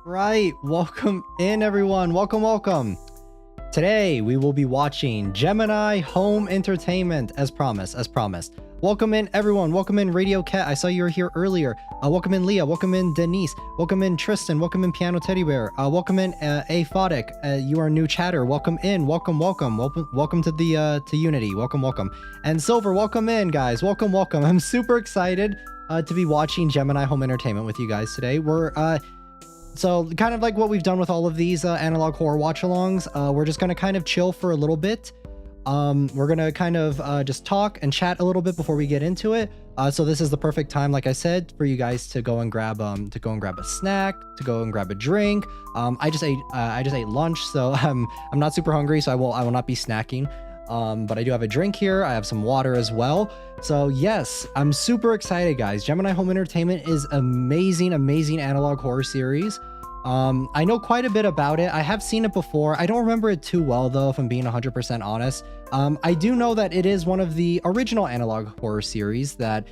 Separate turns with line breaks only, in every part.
Right, welcome in everyone. Welcome. Today we will be watching Gemini Home Entertainment as promised. Welcome in everyone. Welcome in Radio Cat. I saw you were here earlier. Welcome in Leah. Welcome in Denise. Welcome in Tristan. Welcome in Piano Teddy Bear. Welcome in Aphotic. You are a new chatter. Welcome in. Welcome to the to Unity. Welcome. And Silver, welcome in guys. Welcome. I'm super excited to be watching Gemini Home Entertainment with you guys today. We're so kind of like what we've done with all of these analog horror watch-alongs, we're just going to kind of chill for a little bit. We're going to kind of just talk and chat a little bit before we get into it. So this is the perfect time, like I said, for you guys to go and grab a snack, to go and grab a drink. I just ate lunch, so I'm not super hungry, so I will not be snacking. But I do have a drink here. I have some water as well. So yes, I'm super excited, guys. Gemini Home Entertainment is amazing analog horror series. I know quite a bit about it. I have seen it before. I don't remember it too well though, if I'm being 100% honest. I do know that it is one of the original analog horror series that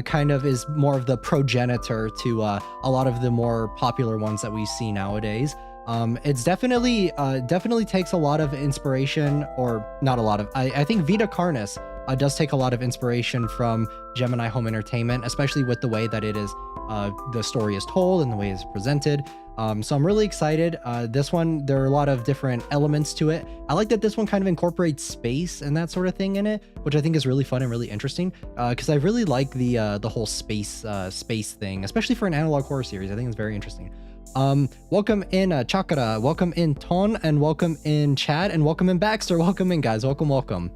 kind of is more of the progenitor to a lot of the more popular ones that we see nowadays. It's definitely takes a lot of inspiration, or not a lot of, I think Vita Carnis does take a lot of inspiration from Gemini Home Entertainment, especially with the way that it is, the story is told and the way it's presented. So I'm really excited. This one, there are a lot of different elements to it. I like that this one kind of incorporates space and that sort of thing in it, which I think is really fun and really interesting, because I really like the whole space thing, especially for an analog horror series. I think it's very interesting. Welcome in Chakra, welcome in Ton, and welcome in Chad, and welcome in Baxter. Welcome in guys, welcome.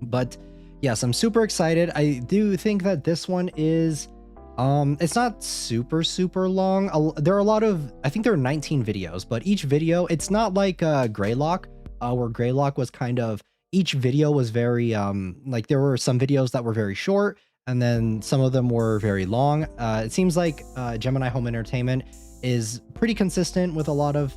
But yes, I'm super excited. I do think that this one is it's not super long. There are a lot of, I think there are 19 videos, but each video, it's not like Greylock, where Greylock was kind of, each video was very like there were some videos that were very short and then some of them were very long. It seems like Gemini Home Entertainment is pretty consistent with a lot of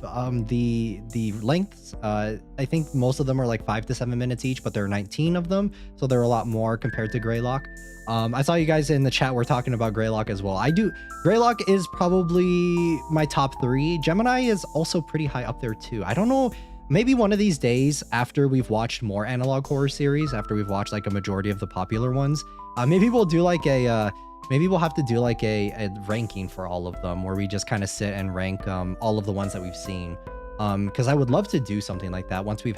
the lengths. I think most of them are like 5 to 7 minutes each, but there are 19 of them, so they're a lot more compared to Greylock. I saw you guys in the chat were talking about Greylock as well. Greylock is probably my top 3. Gemini is also pretty high up there too. I don't know, maybe one of these days after we've watched more analog horror series, after we've watched like a majority of the popular ones, maybe we'll do like a maybe we'll have to do like a ranking for all of them, where we just kind of sit and rank all of the ones that we've seen. Because I would love to do something like that once we've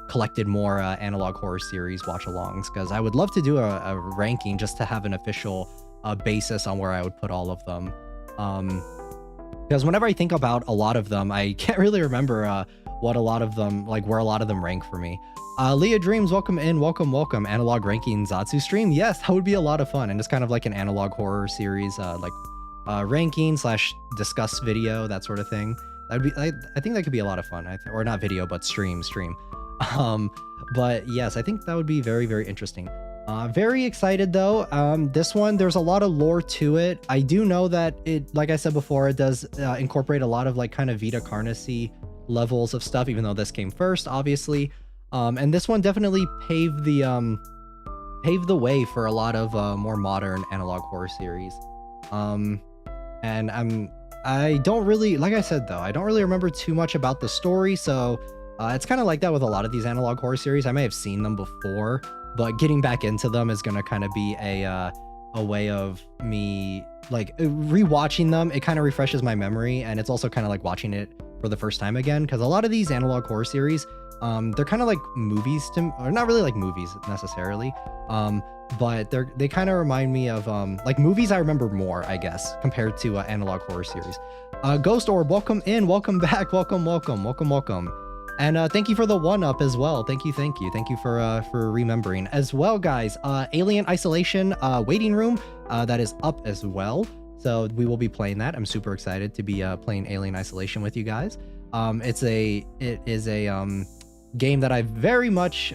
collected more analog horror series watch-alongs, because I would love to do a ranking just to have an official basis on where I would put all of them. Because whenever I think about a lot of them, I can't really remember what a lot of them, like where a lot of them rank for me. Leah Dreams, welcome in, welcome. Analog ranking Zatsu stream. Yes, that would be a lot of fun. And it's kind of like an analog horror series, like ranking / discuss video, that sort of thing. That'd be, I think that could be a lot of fun. Or not video, but stream. But yes, I think that would be very interesting. Very excited though. This one, there's a lot of lore to it. I do know that it, like I said before, it does incorporate a lot of like kind of Vita Carnis-y levels of stuff, even though this came first, obviously. And this one definitely paved the way for a lot of more modern analog horror series. And I don't really, like I said though, I don't really remember too much about the story, so it's kind of like that with a lot of these analog horror series. I may have seen them before, but getting back into them is gonna kind of be a way of me like rewatching them. It kind of refreshes my memory, and it's also kind of like watching it for the first time again, because a lot of these analog horror series, they're kind of like movies or not really like movies necessarily, but they kind of remind me of like movies I remember more, I guess, compared to analog horror series. Ghost Orb, welcome in, welcome back, welcome. And thank you for the 1-up as well. Thank you for remembering as well, guys. Alien Isolation waiting room, that is up as well, so we will be playing that. I'm super excited to be playing Alien Isolation with you guys. It is a game that I very much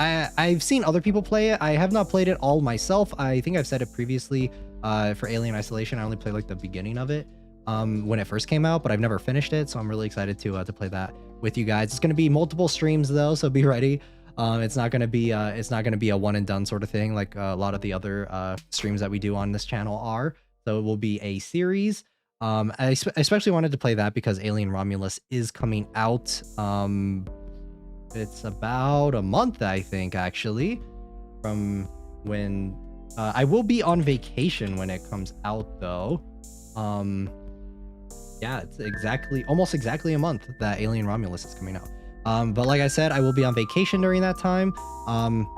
I've seen other people play it. I have not played it all myself. I think I've said it previously. For Alien Isolation, I only played like the beginning of it when it first came out, but I've never finished it, so I'm really excited to play that with you guys. It's going to be multiple streams though, so be ready. It's not going to be a one and done sort of thing like a lot of the other streams that we do on this channel are. So it will be a series. Especially wanted to play that because Alien Romulus is coming out. It's about a month, I think, actually, from when I will be on vacation when it comes out, though. Yeah, it's almost exactly a month that Alien Romulus is coming out. But like I said, I will be on vacation during that time.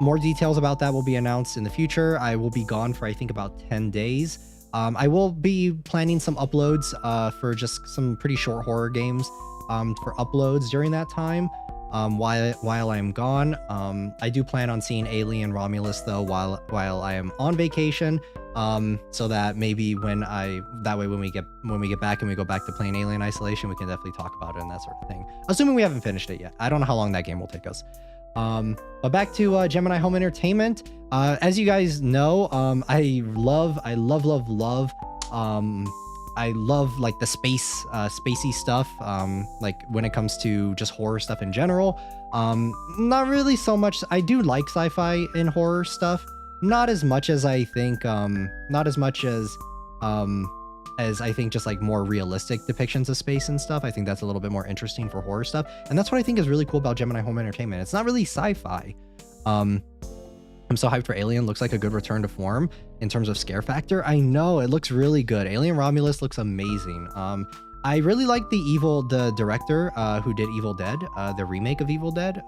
More details about that will be announced in the future. I will be gone for, I think, about 10 days. I will be planning some uploads for just some pretty short horror games for uploads during that time. While I'm gone, I do plan on seeing Alien Romulus though while I am on vacation, so that maybe when we get back and we go back to playing Alien Isolation, we can definitely talk about it and that sort of thing. Assuming we haven't finished it yet. I don't know how long that game will take us. But back to Gemini Home Entertainment. As you guys know, I love like the spacey stuff, like when it comes to just horror stuff in general. Not really so much. I do like sci-fi and horror stuff, not as much as I think, not as much as I think just like more realistic depictions of space and stuff. I think that's a little bit more interesting for horror stuff, and that's what I think is really cool about Gemini Home Entertainment. It's not really sci-fi. I'm so hyped for Alien. Looks like a good return to form in terms of scare factor. I know, it looks really good. Alien Romulus looks amazing. I really like the director who did Evil Dead, the remake of Evil Dead,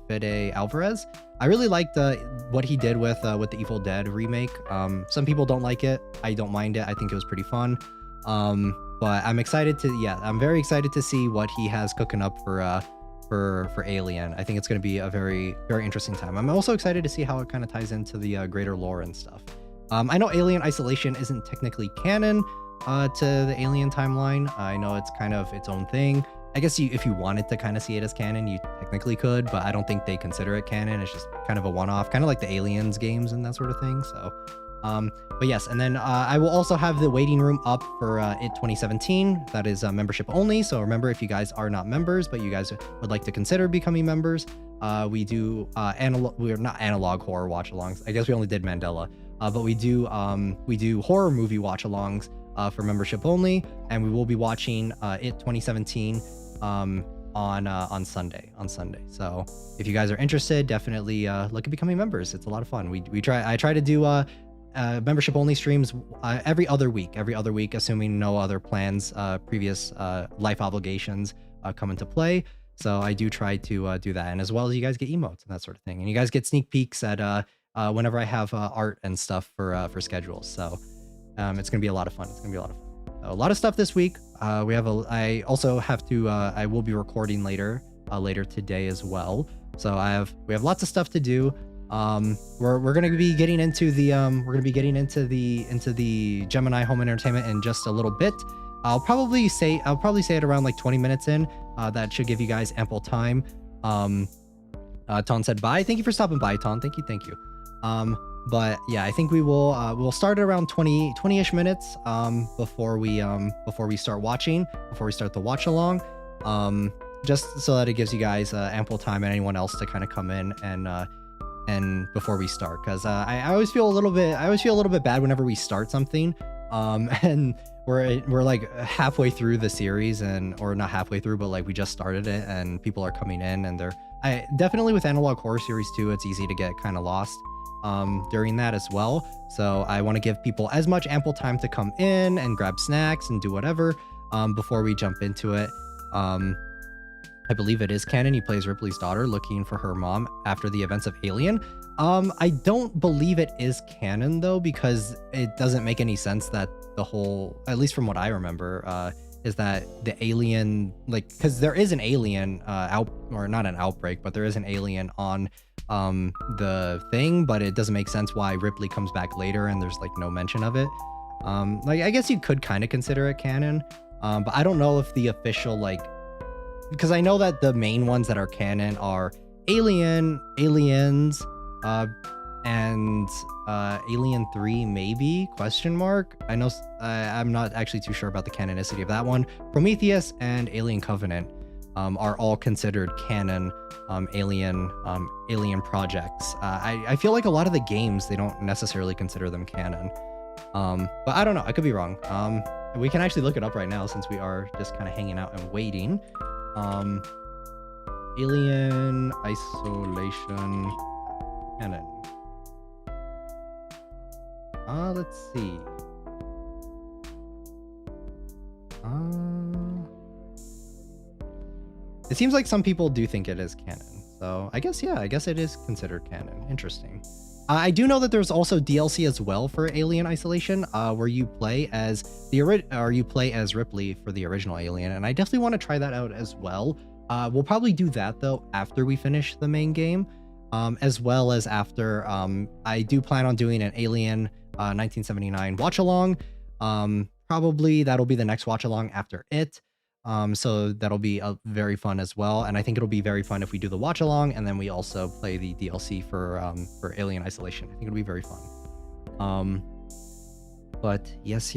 Fede Alvarez. I really liked what he did with the Evil Dead remake. Some people don't like it. I don't mind it. I think it was pretty fun. But I'm excited I'm very excited to see what he has cooking up for Alien. I think it's going to be a very, very interesting time. I'm also excited to see how it kind of ties into the greater lore and stuff. I know Alien Isolation isn't technically canon to the Alien timeline. I know it's kind of its own thing. I guess if you wanted to kind of see it as canon, you technically could, but I don't think they consider it canon. It's just kind of a one-off, kind of like the Aliens games and that sort of thing. So, but yes, and then I will also have the waiting room up for IT 2017. That is membership only. So remember, if you guys are not members, but you guys would like to consider becoming members, we do we're not analog horror watch-alongs. I guess we only did Mandela, but we do horror movie watch-alongs for membership only, and we will be watching IT 2017 on Sunday. So if you guys are interested, definitely look at becoming members. It's a lot of fun. I try to do membership only streams every other week, assuming no other plans, previous life obligations come into play. So I do try to do that, and as well as you guys get emotes and that sort of thing, and you guys get sneak peeks at whenever I have art and stuff for schedules. So it's gonna be a lot of fun. A lot of stuff this week. I also have to I will be recording later today as well. So we have lots of stuff to do. We're gonna be getting into the Gemini Home Entertainment in just a little bit. I'll probably say it around like 20 minutes in. That should give you guys ample time. Ton said bye. Thank you for stopping by, Ton. Thank you. But yeah, I think we'll start at around 20-ish minutes before we start the watch along, just so that it gives you guys ample time and anyone else to kind of come in and before we start, because I always feel a little bit bad whenever we start something and we're like halfway through the series, or not halfway through, but like we just started it and people are coming in, and I definitely with Analog Horror Series 2, it's easy to get kind of lost during that as well. So I want to give people as much ample time to come in and grab snacks and do whatever before we jump into it. I believe it is canon. He plays Ripley's daughter looking for her mom after the events of Alien. I don't believe it is canon though, because it doesn't make any sense that the whole, at least from what I remember, is that the alien, like, because there is an alien or not an outbreak, but there is an alien on the thing, but it doesn't make sense why Ripley comes back later and there's like no mention of it. Like, I guess you could kind of consider it canon, but I don't know if the official, like, because I know that the main ones that are canon are Aliens, and Alien 3 maybe, question mark. I know I'm not actually too sure about the canonicity of that one. Prometheus and Alien Covenant are all considered canon alien projects. I feel like a lot of the games, they don't necessarily consider them canon, but I don't know, I could be wrong. we can actually look it up right now since we are just kind of hanging out and waiting. Alien isolation canon. Let's see. It seems like some people do think it is canon. So I guess, yeah, I guess it is considered canon. Interesting. I do know that there's also DLC as well for Alien Isolation, where you play as Ripley for the original Alien, and I definitely want to try that out as well. We'll probably do that though after we finish the main game, as well as after. I do plan on doing an Alien 1979 watch along. Probably that'll be the next watch along after it. So that'll be very fun as well, and I think it'll be very fun if we do the watch along and then we also play the DLC for Alien Isolation. I think it'll be very fun. But yes.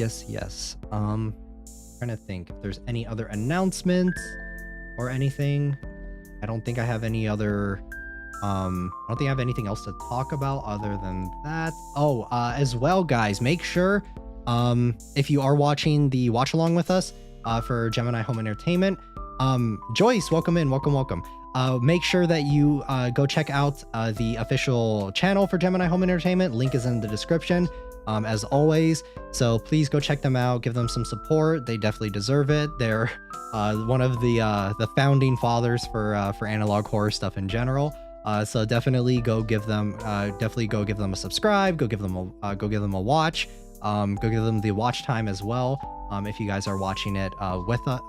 Trying to think if there's any other announcements or anything. I don't think I have any other. I don't think I have anything else to talk about other than that. Oh, as well, guys, make sure if you are watching the watch along with us. For Gemini Home Entertainment. Joyce, welcome in, welcome. Make sure that you go check out the official channel for Gemini Home Entertainment. Link is in the description, as always. So please go check them out, give them some support. They definitely deserve it. They're one of the founding fathers for analog horror stuff in general. So definitely go give them a subscribe. Go give them a watch. Go give them the watch time as well. If you guys are watching it with us,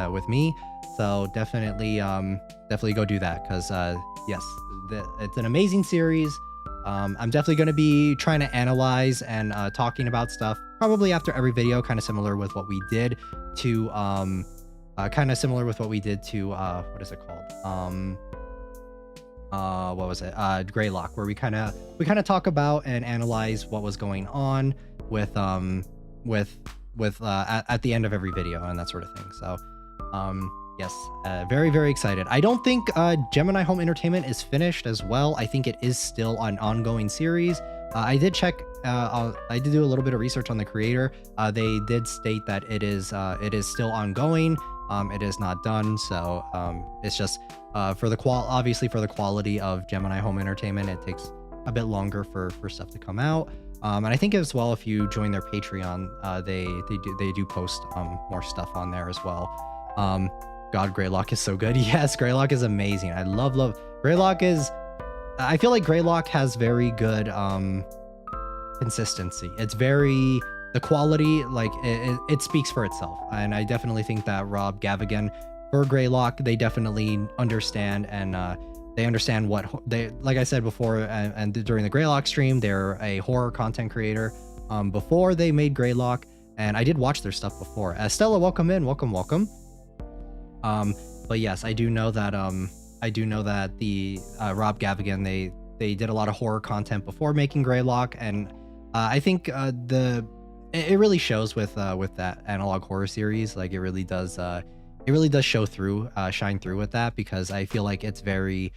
with me, so definitely go do that, because yes, it's an amazing series. I'm definitely going to be trying to analyze and talking about stuff probably after every video, kind of similar with what we did to what is it called? What was it? Greylock, where we kind of talk about and analyze what was going on with at the end of every video and that sort of thing. So yes, very excited. I don't think Gemini Home Entertainment is finished as well. I think it is still an ongoing series. I did check, I did do a little bit of research on the creator. They did state that it is still ongoing. It is not done, so it's just for the quality of Gemini Home Entertainment, it takes a bit longer for stuff to come out. And I think as well, if you join their Patreon, they do post more stuff on there as well. God, Greylock is so good. Yes, Greylock is amazing. I love Greylock is. I feel like Greylock has very good consistency. It's the quality, like it speaks for itself, and I definitely think that Rob Gavigan for Greylock, they definitely understand, and they understand what they, like I said before, and during the Greylock stream, they're a horror content creator before they made Greylock, and I did watch their stuff before. Stella, welcome in, welcome. But yes, I do know that the Rob Gavigan, they did a lot of horror content before making Greylock, and I think it really shows with that Analog Horror Series. Like it really does shine through with that, because I feel like it's very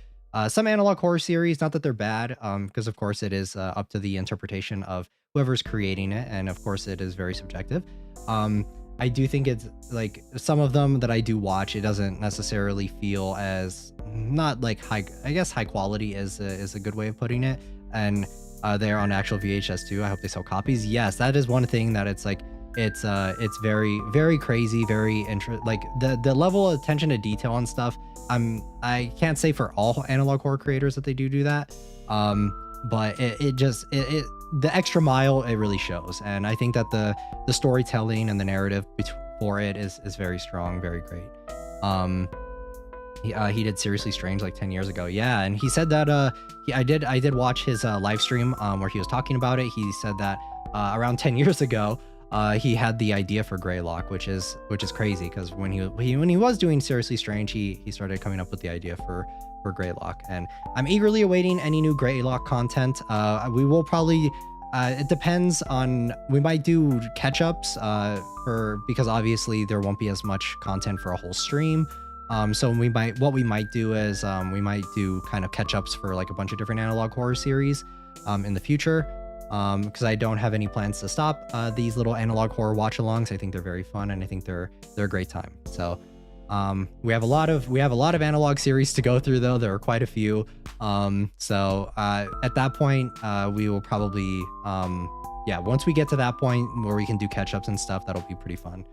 some Analog Horror Series, not that they're bad, because of course it is up to the interpretation of whoever's creating it, and of course it is very subjective. I do think it's like some of them that I do watch, it doesn't necessarily feel as not like high. I guess high quality is a good way of putting it, and they're on actual VHS too. I hope they sell copies. Yes, that is one thing that it's like it's very crazy, very like the level of attention to detail and stuff. I can't say for all analog horror creators that they do that, but the extra mile, it really shows, and I think that the storytelling and the narrative for it is very strong, very great. He did Seriously Strange like 10 years ago. Yeah, and he said that I did watch his live stream where he was talking about it. He said that around 10 years ago he had the idea for Greylock, which is crazy, because when he was doing Seriously Strange, he started coming up with the idea for Greylock, and I'm eagerly awaiting any new Greylock content. We will probably it depends on, we might do catch-ups because obviously there won't be as much content for a whole stream. So what we might do is we might do kind of catch-ups for like a bunch of different Analog Horror Series in the future. because I don't have any plans to stop these little analog horror watch-alongs. I think they're very fun, and I think they're a great time. So we have a lot of analog series to go through, though. There are quite a few. So at that point, we will probably yeah, once we get to that point where we can do catch-ups and stuff, that'll be pretty fun.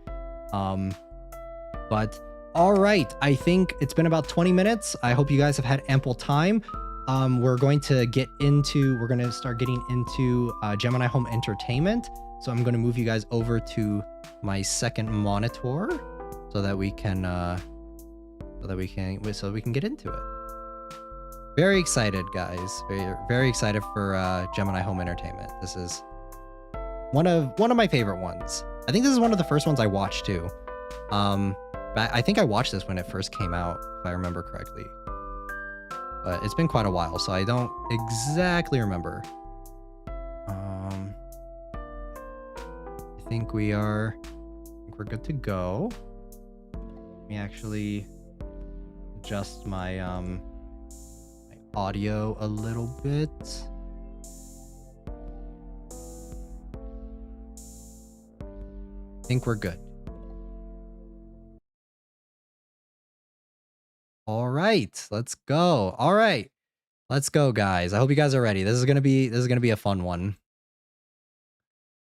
But all right, I think it's been about 20 minutes. I hope you guys have had ample time. We're going to start getting into Gemini Home Entertainment. So I'm going to move you guys over to my second monitor so that we can get into it. Very excited, guys. Very, very excited for Gemini Home Entertainment. This is one of my favorite ones. I think this is one of the first ones I watched too. I think I watched this when it first came out, if I remember correctly. But it's been quite a while, so I don't exactly remember. I think we're good to go. Let me actually adjust my my audio a little bit. I think we're good. All right, let's go. All right, let's go, guys. I hope you guys are ready. This is gonna be a fun one.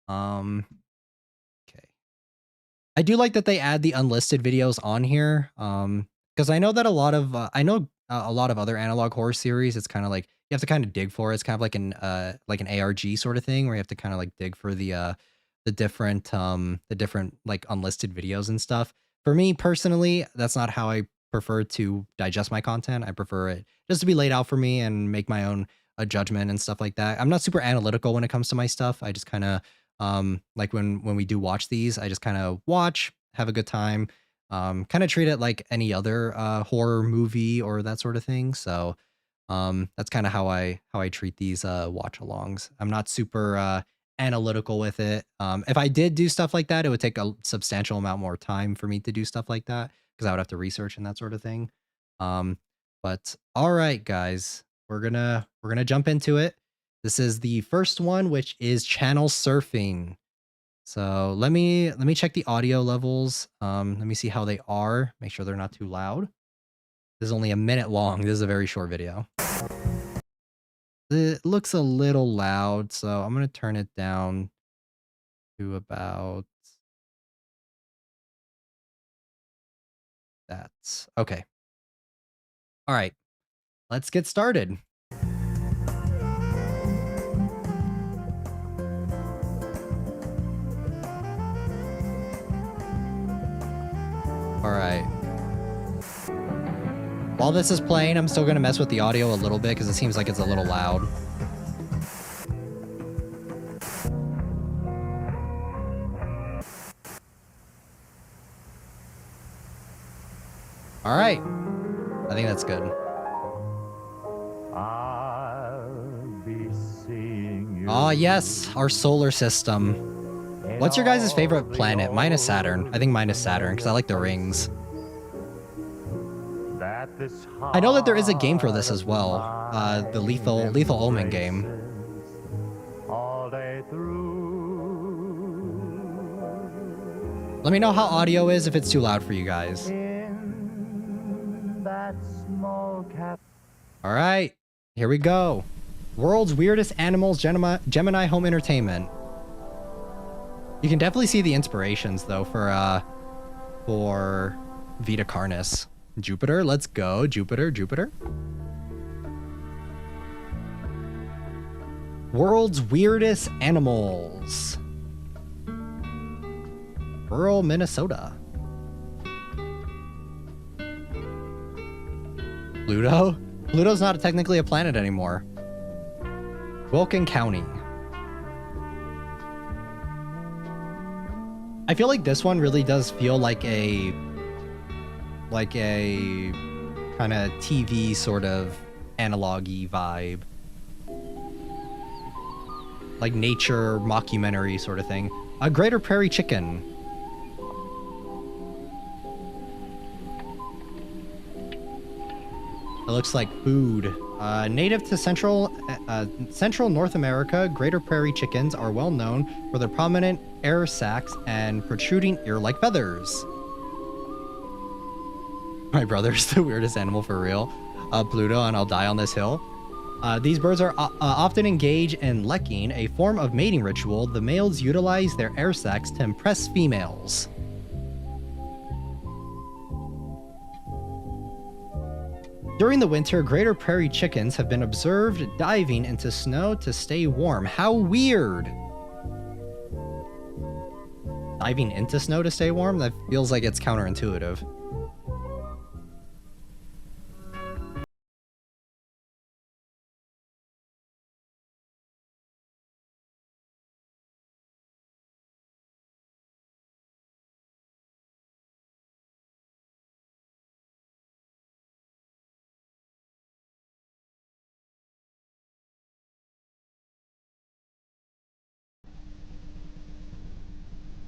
Okay. I do like that they add the unlisted videos on here. Because I know that a lot of a lot of other analog horror series, it's kind of like you have to kind of dig for it. It's kind of like an ARG sort of thing where you have to kind of like dig for the different like unlisted videos and stuff. For me personally, that's not how I prefer to digest my content. I prefer it just to be laid out for me and make my own judgment and stuff like that. I'm not super analytical when it comes to my stuff. I just kind of like when we do watch these, I just kind of watch, have a good time, kind of treat it like any other horror movie or that sort of thing. So that's kind of how I treat these watch-alongs. I'm not super analytical with it. If I did do stuff like that, it would take a substantial amount more time for me to do stuff like that, because I would have to research and that sort of thing. But all right, guys, we're gonna jump into it. This is the first one, which is channel surfing. So let me check the audio levels. Let me see how they are. Make sure they're not too loud. This is only a minute long. This is a very short video. It looks a little loud, so I'm gonna turn it down to about that. Okay. All right, let's get started. All right. While this is playing, I'm still gonna mess with the audio a little bit because it seems like it's a little loud. All right. I think that's good. Ah, yes, our solar system. What's your guys' favorite planet? Mine is Saturn. I think mine is Saturn because I like the rings. I know that there is a game for this as well. The Lethal Omen game. Let me know how audio is if it's too loud for you guys. All right, here we go. World's Weirdest Animals, Gemini Home Entertainment. You can definitely see the inspirations though for Vita Carnis. Jupiter, let's go. Jupiter. World's Weirdest Animals. Rural Minnesota. Pluto? Pluto's not technically a planet anymore. Wilkin County. I feel like this one really does feel like a kind of TV sort of analog-y vibe. Like nature mockumentary sort of thing. A Greater Prairie Chicken. It looks like food. Native to Central North America, greater prairie chickens are well known for their prominent air sacs and protruding ear-like feathers. My brother's the weirdest animal for real. Pluto, and I'll die on this hill. These birds are often engaged in lekking, a form of mating ritual. The males utilize their air sacs to impress females. During the winter, greater prairie chickens have been observed diving into snow to stay warm. How weird! Diving into snow to stay warm? That feels like it's counterintuitive.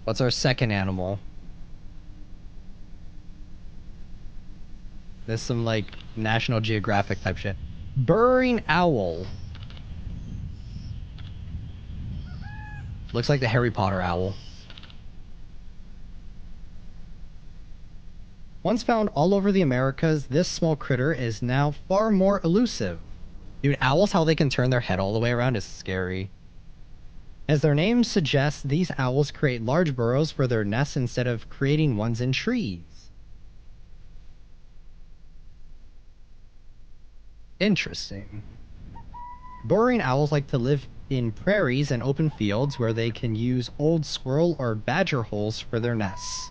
What's our second animal? This is some like National Geographic type shit. Burrowing owl. Looks like the Harry Potter owl. Once found all over the Americas, this small critter is now far more elusive. Dude, owls, how they can turn their head all the way around is scary. As their name suggests, these owls create large burrows for their nests instead of creating ones in trees. Interesting. Burrowing owls like to live in prairies and open fields where they can use old squirrel or badger holes for their nests.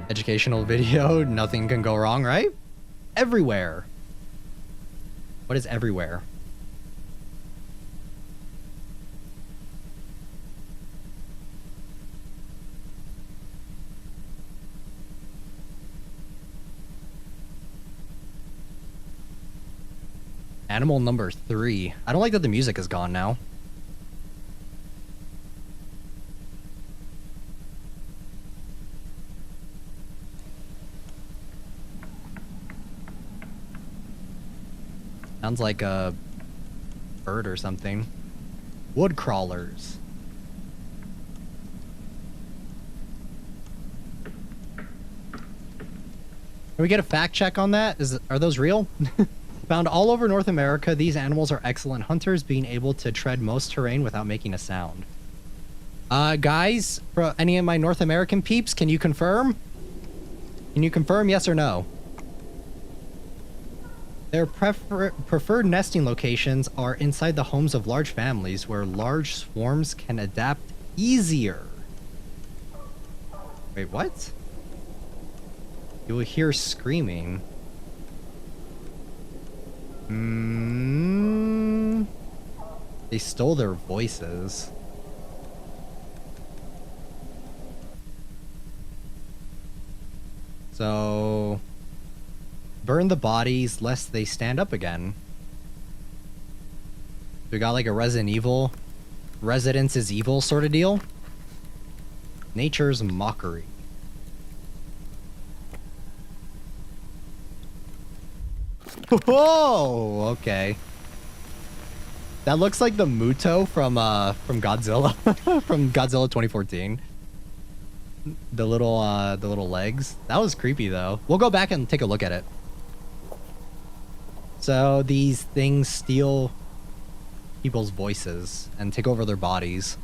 Educational video, nothing can go wrong, right? Everywhere. What is everywhere? Animal number 3. I don't like that the music is gone now. Sounds like a bird or something. Wood crawlers. Can we get a fact check on that? Are those real? Found all over North America, these animals are excellent hunters, being able to tread most terrain without making a sound. Guys, for any of my North American peeps, can you confirm? Can you confirm yes or no? Their preferred nesting locations are inside the homes of large families where large swarms can adapt easier. Wait, what? You will hear screaming. They stole their voices. So... burn the bodies lest they stand up again. We got like a Resident Evil, Residence is Evil sort of deal. Nature's mockery. Whoa, okay. That looks like the Muto from Godzilla, from Godzilla 2014. The little legs. That was creepy though. We'll go back and take a look at it. So these things steal people's voices and take over their bodies.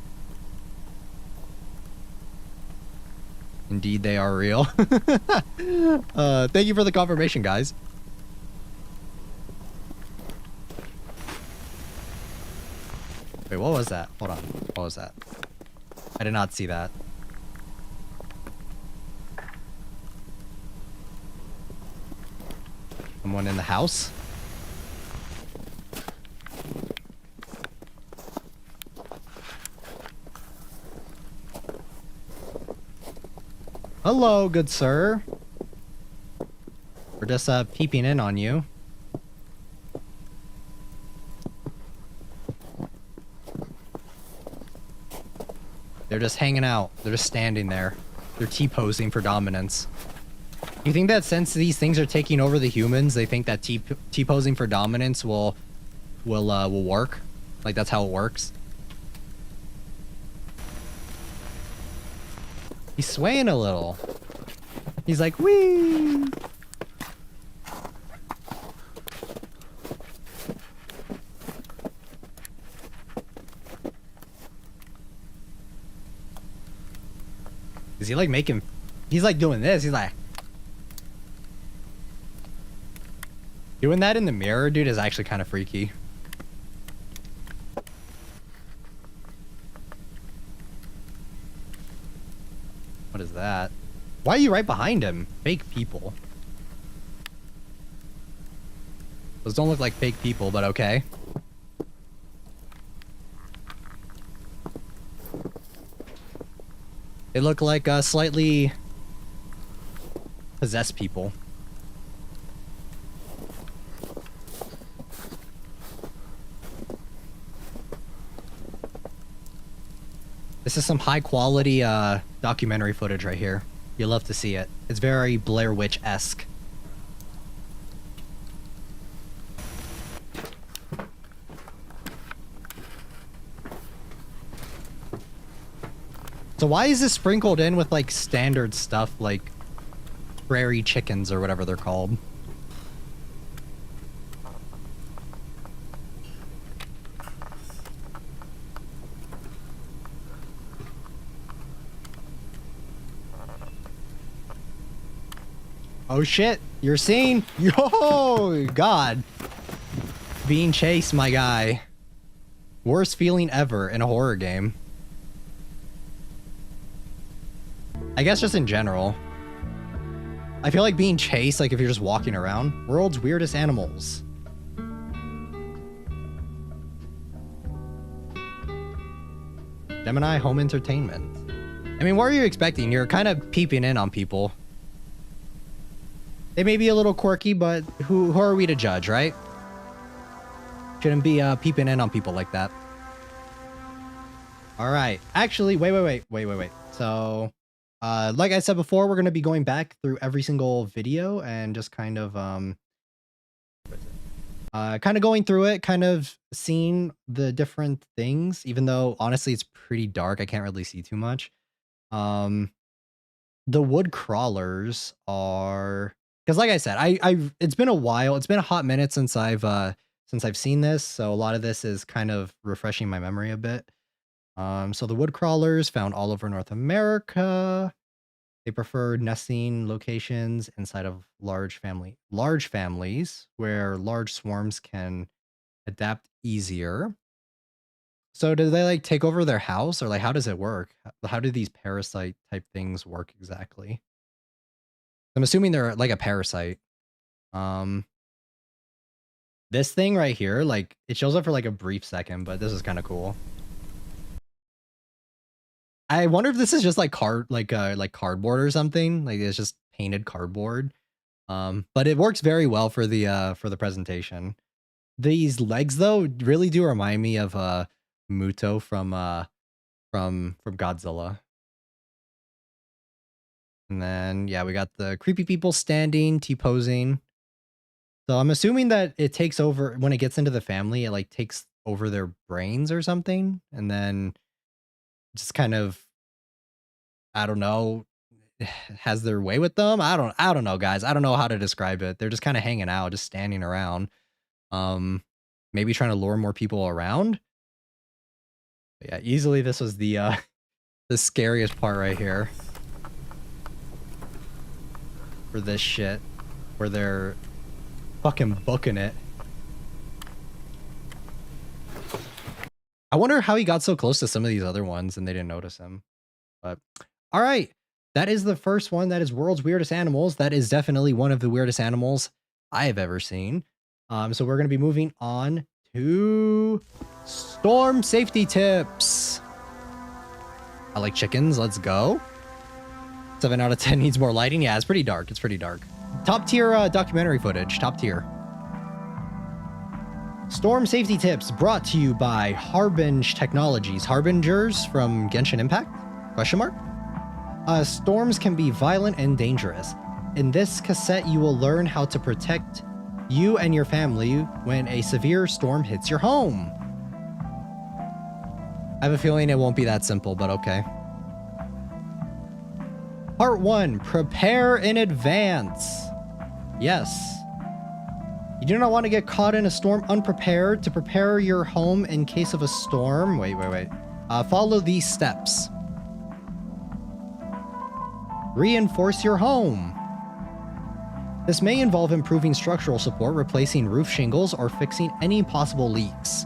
Indeed, they are real. Thank you for the confirmation, guys. Wait, what was that? Hold on. What was that? I did not see that. Someone in the house? Hello, good sir. We're just peeping in on you. They're just hanging out. They're just standing there. They're T-posing for dominance. You think that since these things are taking over the humans, they think that T-posing for dominance will work? Like, that's how it works? He's swaying a little. He's like, wee! Is he like making... He's like doing this. He's like... Doing that in the mirror, dude, is actually kind of freaky. What is that? Why are you right behind him? Fake people. Those don't look like fake people, but okay. They look like slightly possessed people. This is some high quality documentary footage right here. You'll love to see it. It's very Blair Witch-esque. So why is this sprinkled in with like standard stuff like prairie chickens or whatever they're called? Oh shit, you're seen? Yo, God. Being chased, my guy. Worst feeling ever in a horror game. I guess just in general. I feel like being chased, like if you're just walking around. World's weirdest animals. Gemini Home Entertainment. I mean, what are you expecting? You're kind of peeping in on people. They may be a little quirky, but who are we to judge, right? Shouldn't be peeping in on people like that. All right. Actually, wait. So, like I said before, we're going to be going back through every single video and just kind of going through it, kind of seeing the different things, even though honestly it's pretty dark. I can't really see too much. The wood crawlers are... Because like I said, it's been a while. It's been a hot minute since I've seen this, so a lot of this is kind of refreshing my memory a bit. So the wood crawlers found all over North America. They prefer nesting locations inside of large families where large swarms can adapt easier. So do they like take over their house, or like how does it work? How do these parasite type things work exactly? I'm assuming they're like a parasite. This thing right here, like it shows up for like a brief second, but this is kind of cool. I wonder if this is just like cardboard or something. Like it's just painted cardboard. But it works very well for the presentation. These legs though really do remind me of Muto from Godzilla. And then, yeah, we got the creepy people standing, T-posing. So I'm assuming that it takes over, when it gets into the family, it like takes over their brains or something. And then just kind of, I don't know, has their way with them. I don't know, guys. I don't know how to describe it. They're just kind of hanging out, just standing around. Maybe trying to lure more people around. But yeah, easily this was the scariest part right here. For this shit, where they're fucking booking it. I wonder how he got so close to some of these other ones and they didn't notice him. But all right, that is the first one. That is World's Weirdest Animals. That is definitely one of the weirdest animals I have ever seen. So we're gonna be moving on to storm safety tips. I like chickens. Let's go. 7 out of 10 needs more lighting. Yeah, it's pretty dark. It's pretty dark. Top tier documentary footage. Top tier. Storm safety tips brought to you by Harbinge Technologies. Harbingers from Genshin Impact? Question mark? Storms can be violent and dangerous. In this cassette, you will learn how to protect you and your family when a severe storm hits your home. I have a feeling it won't be that simple, but okay. Part 1. Prepare in advance. Yes. You do not want to get caught in a storm unprepared. To prepare your home in case of a storm. Wait. Follow these steps. Reinforce your home. This may involve improving structural support, replacing roof shingles, or fixing any possible leaks.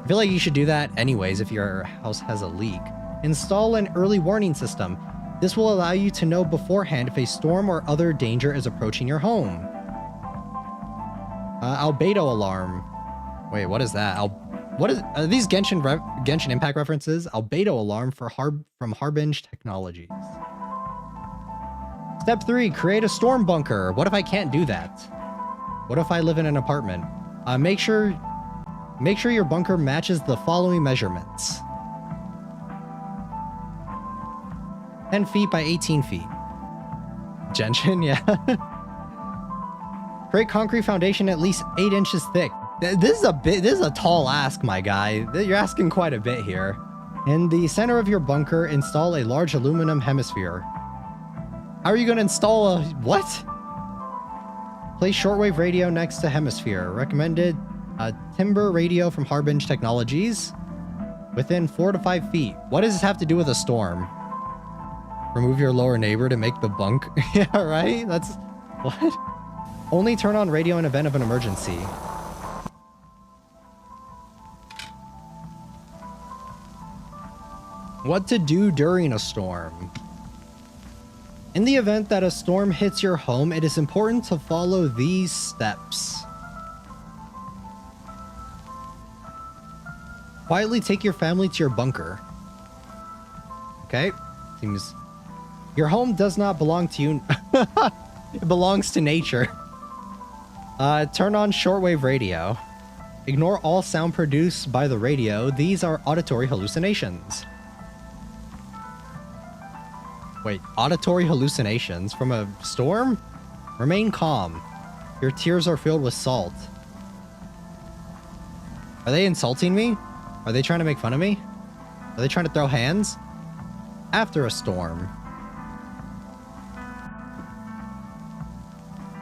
I feel like you should do that anyways if your house has a leak. Install an early warning system. This will allow you to know beforehand if a storm or other danger is approaching your home. Albedo alarm. Wait, what is that? Are these Genshin Impact references? Albedo alarm from Harbinge Technologies. Step 3, create a storm bunker. What if I can't do that? What if I live in an apartment? Make sure your bunker matches the following measurements. 10 feet by 18 feet. Genshin, yeah. Create concrete foundation at least 8 inches thick. This is a tall ask, my guy. You're asking quite a bit here. In the center of your bunker, install a large aluminum hemisphere. How are you going to install a what? Place shortwave radio next to hemisphere. Recommended timber radio from Harbinge Technologies. Within 4 to 5 feet. What does this have to do with a storm? Remove your lower neighbor to make the bunk. Yeah, right? That's what? Only turn on radio in event of an emergency. What to do during a storm. In the event that a storm hits your home, it is important to follow these steps. Quietly take your family to your bunker. Okay, seems... Your home does not belong to you. It belongs to nature. Turn on shortwave radio. Ignore all sound produced by the radio. These are auditory hallucinations. Wait, auditory hallucinations from a storm? Remain calm. Your tears are filled with salt. Are they insulting me? Are they trying to make fun of me? Are they trying to throw hands? After a storm.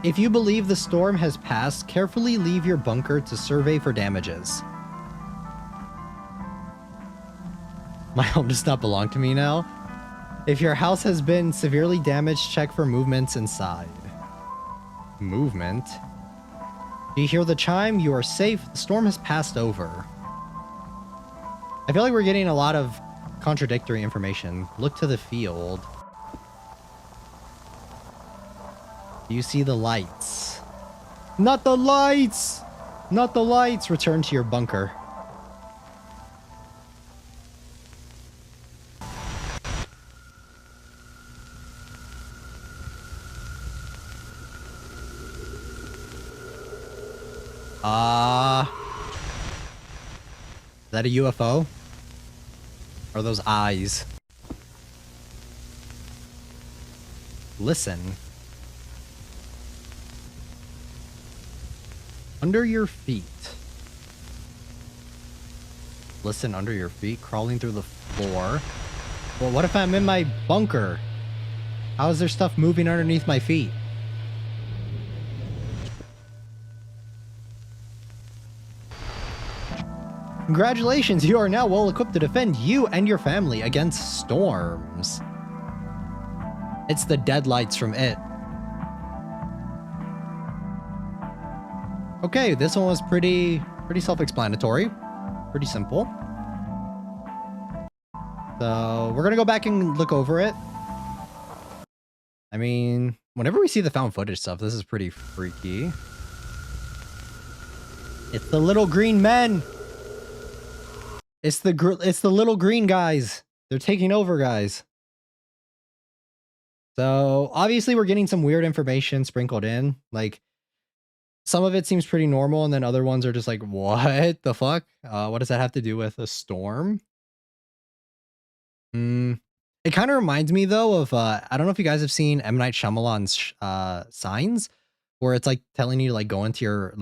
If you believe the storm has passed, carefully leave your bunker to survey for damages. My home does not belong to me now. If your house has been severely damaged, check for movements inside. Movement? Do you hear the chime? You are safe. The storm has passed over. I feel like we're getting a lot of contradictory information. Look to the field. Do you see the lights? Not the lights! Not the lights! Return to your bunker. Is that a UFO? Or are those eyes? Listen. Under your feet. Listen under your feet, crawling through the floor. Well, what if I'm in my bunker? How is there stuff moving underneath my feet? Congratulations, you are now well equipped to defend you and your family against storms. It's the deadlights from It. Okay, this one was pretty self-explanatory. Pretty simple. So, we're gonna go back and look over it. I mean, whenever we see the found footage stuff, this is pretty freaky. It's the little green men! It's the little green guys. They're taking over, guys. So, obviously we're getting some weird information sprinkled in. Like, some of it seems pretty normal, and then other ones are just like, what the fuck? What does that have to do with a storm? It kind of reminds me though of I don't know if you guys have seen M. Night Shyamalan's Signs, where it's like telling you to like go into your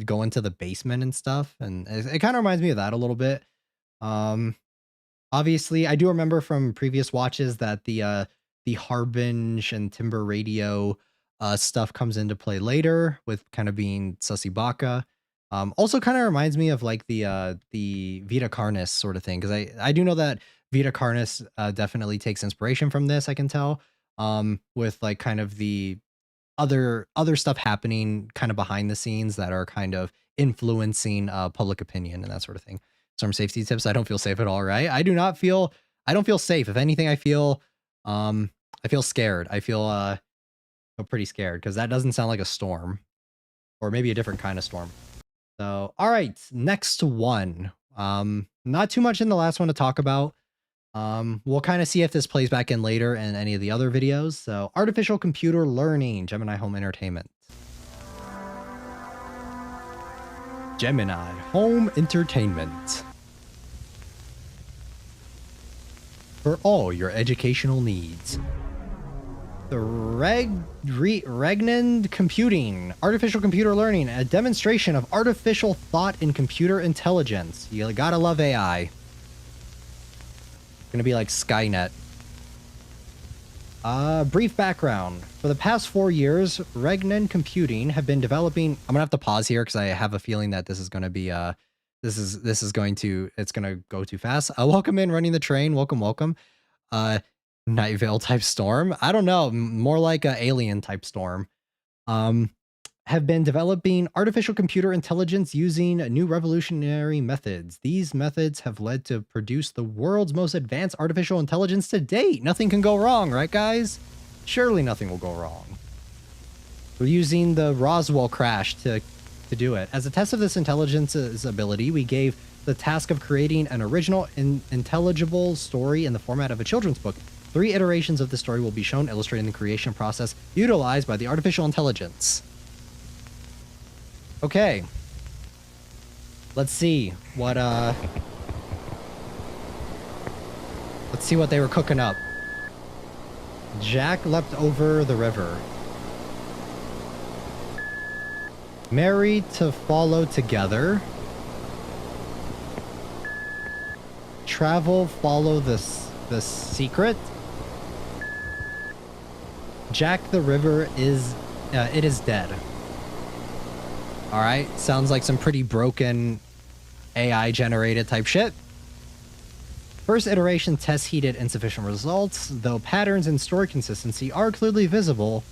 go into the basement and stuff, and it kind of reminds me of that a little bit. Um, Obviously, I do remember from previous watches that the Harbinge and Timber Radio stuff comes into play later with kind of being Sussy Baka. Also kind of reminds me of like the Vita Carnis sort of thing, because I do know that Vita Carnis definitely takes inspiration from this, I can tell. With like kind of the other stuff happening kind of behind the scenes that are kind of influencing public opinion and that sort of thing. Storm safety tips. I don't feel safe at all, right? I don't feel safe. If anything, I feel scared. Feel pretty scared because that doesn't sound like a storm, or maybe a different kind of storm. So, all right, next one. Not too much in the last one to talk about. We'll kind of see if this plays back in later in any of the other videos. So, artificial computer learning, Gemini Home Entertainment. Gemini Home Entertainment. For all your educational needs. The Regeant Computing, Artificial Computer Learning, a demonstration of artificial thought in computer intelligence. You gotta love AI. Gonna be like Skynet. Brief background. For the past 4 years, Regeant Computing have been developing... I'm gonna have to pause here because I have a feeling that this is gonna be it's gonna go too fast. Welcome in, running the train. Welcome. Night Vale type storm. I don't know, more like a alien type storm. Have been developing artificial computer intelligence using new revolutionary methods. These methods have led to produce the world's most advanced artificial intelligence to date. Nothing can go wrong, right, guys? Surely nothing will go wrong. We're using the Roswell crash to do it. As a test of this intelligence's ability, we gave the task of creating an original intelligible story in the format of a children's book. 3 iterations of the story will be shown, illustrating the creation process utilized by the artificial intelligence. Okay. Let's see what they were cooking up. Jack leapt over the river. Married to follow together. Travel, follow the secret. Jack the river is it is dead. All right, sounds like some pretty broken AI generated type shit. First iteration test heated insufficient results, though patterns and story consistency are clearly visible,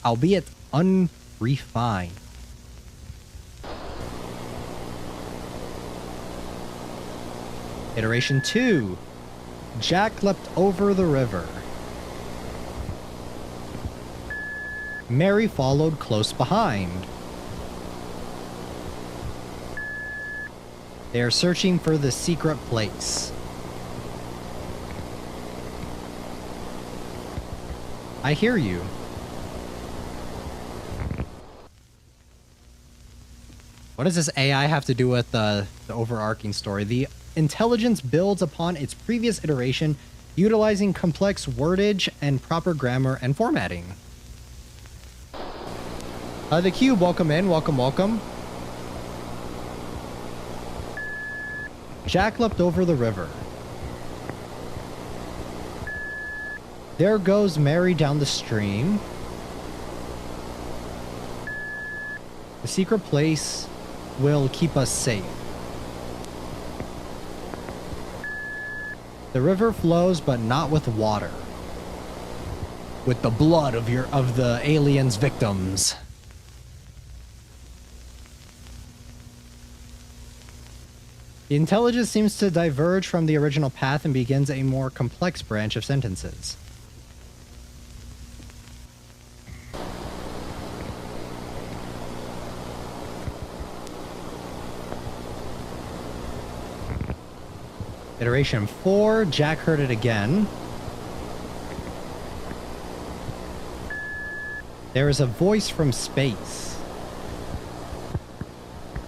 albeit unrefined. Iteration 2. Jack leapt over the river. Mary followed close behind. They are searching for the secret place. I hear you. What does this AI have to do with the overarching story? The intelligence builds upon its previous iteration, utilizing complex wordage and proper grammar and formatting. The Cube, welcome in. Welcome. Jack leapt over the river. There goes Mary down the stream. The secret place will keep us safe. The river flows, but not with water. With the blood of the aliens' victims. The intelligence seems to diverge from the original path and begins a more complex branch of sentences. Iteration 4, Jack heard it again. There is a voice from space.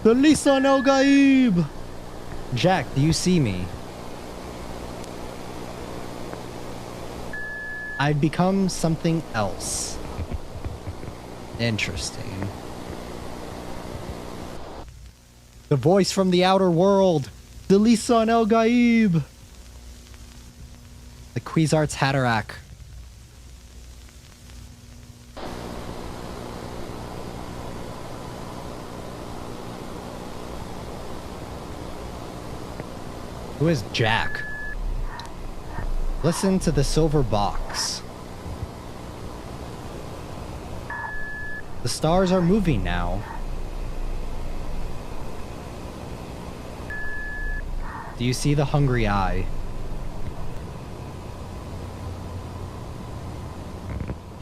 The Lisan El Gaib! Jack, do you see me? I've become something else. Interesting. The voice from the outer world. The Lisan El Gaib. The Quizart's Hatterack. Who is Jack? Listen to the silver box. The stars are moving now. Do you see the hungry eye?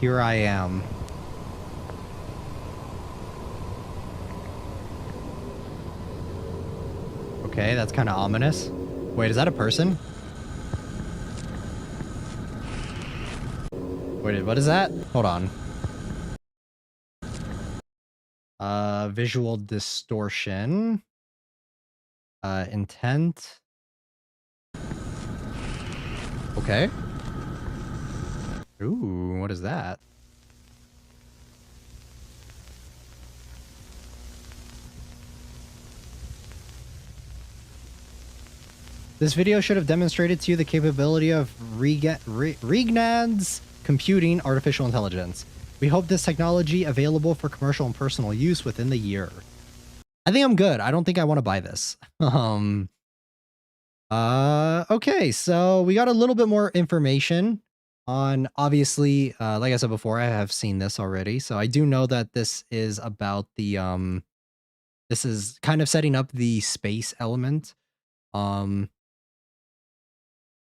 Here I am. Okay, that's kind of ominous. Wait, is that a person? Wait, what is that? Hold on. Visual distortion. Intent. Okay. Ooh, what is that? This video should have demonstrated to you the capability of Regeant's computing artificial intelligence. We hope this technology available for commercial and personal use within the year. I think I'm good. I don't think I want to buy this. Okay, so we got a little bit more information on, obviously, like I said before, I have seen this already. So I do know that this is about the, this is kind of setting up the space element.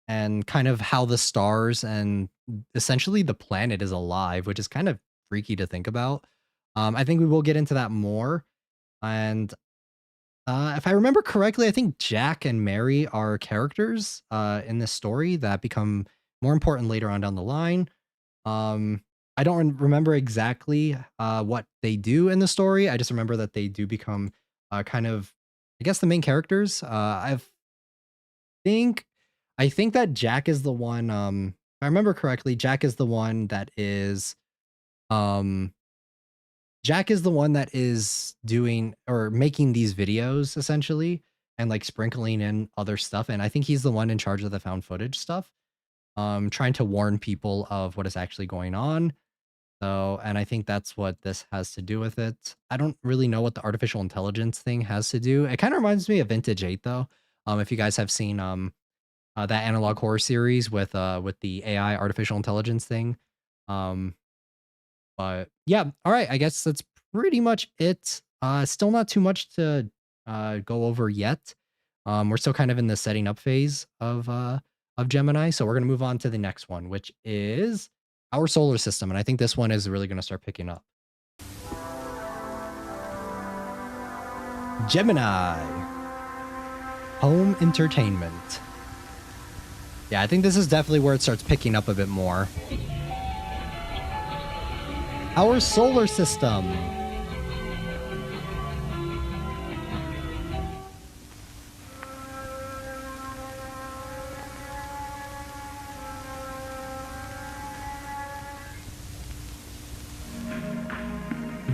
And kind of how the stars and essentially the planet is alive, which is kind of freaky to think about. I think we will get into that more. And if I remember correctly, I think Jack and Mary are characters in this story that become more important later on down the line. I don't remember exactly what they do in the story. I just remember that they do become kind of, I guess, the main characters. I think that Jack is the one, if I remember correctly, Jack is the one that is doing or making these videos essentially and like sprinkling in other stuff. And I think he's the one in charge of the found footage stuff, trying to warn people of what is actually going on. So, and I think that's what this has to do with it. I don't really know what the artificial intelligence thing has to do. It kind of reminds me of Vintage 8 though. If you guys have seen, that analog horror series with the AI artificial intelligence thing. But yeah, all right, I guess that's pretty much it. Still not too much to go over yet. We're still kind of in the setting up phase of Gemini, so we're gonna move on to the next one, which is our solar system, and I think this one is really gonna start picking up. Gemini Home Entertainment. Yeah, I think this is definitely where it starts picking up a bit more. Our solar system.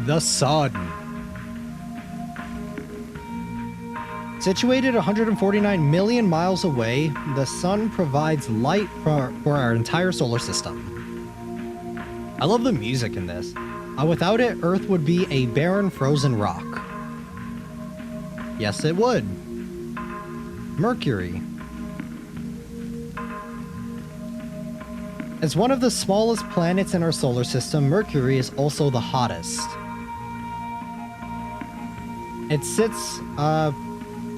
The sun. Situated 149 million miles away, the sun provides light for our entire solar system. I love the music in this. Without it, Earth would be a barren, frozen rock. Yes, it would. Mercury. As one of the smallest planets in our solar system, Mercury is also the hottest. It sits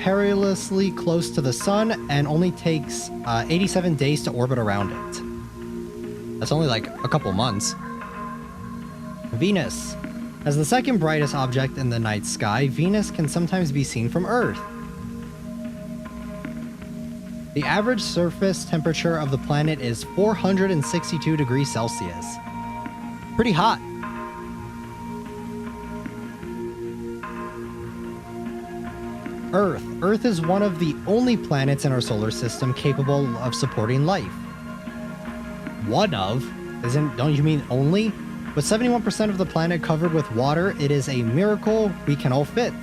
perilously close to the sun and only takes 87 days to orbit around it. That's only like a couple months. Venus. As the second brightest object in the night sky, Venus can sometimes be seen from Earth. The average surface temperature of the planet is 462 degrees Celsius. Pretty hot. Earth. Earth is one of the only planets in our solar system capable of supporting life. One of? Don't you mean only? With 71% of the planet covered with water, it is a miracle we can all fit.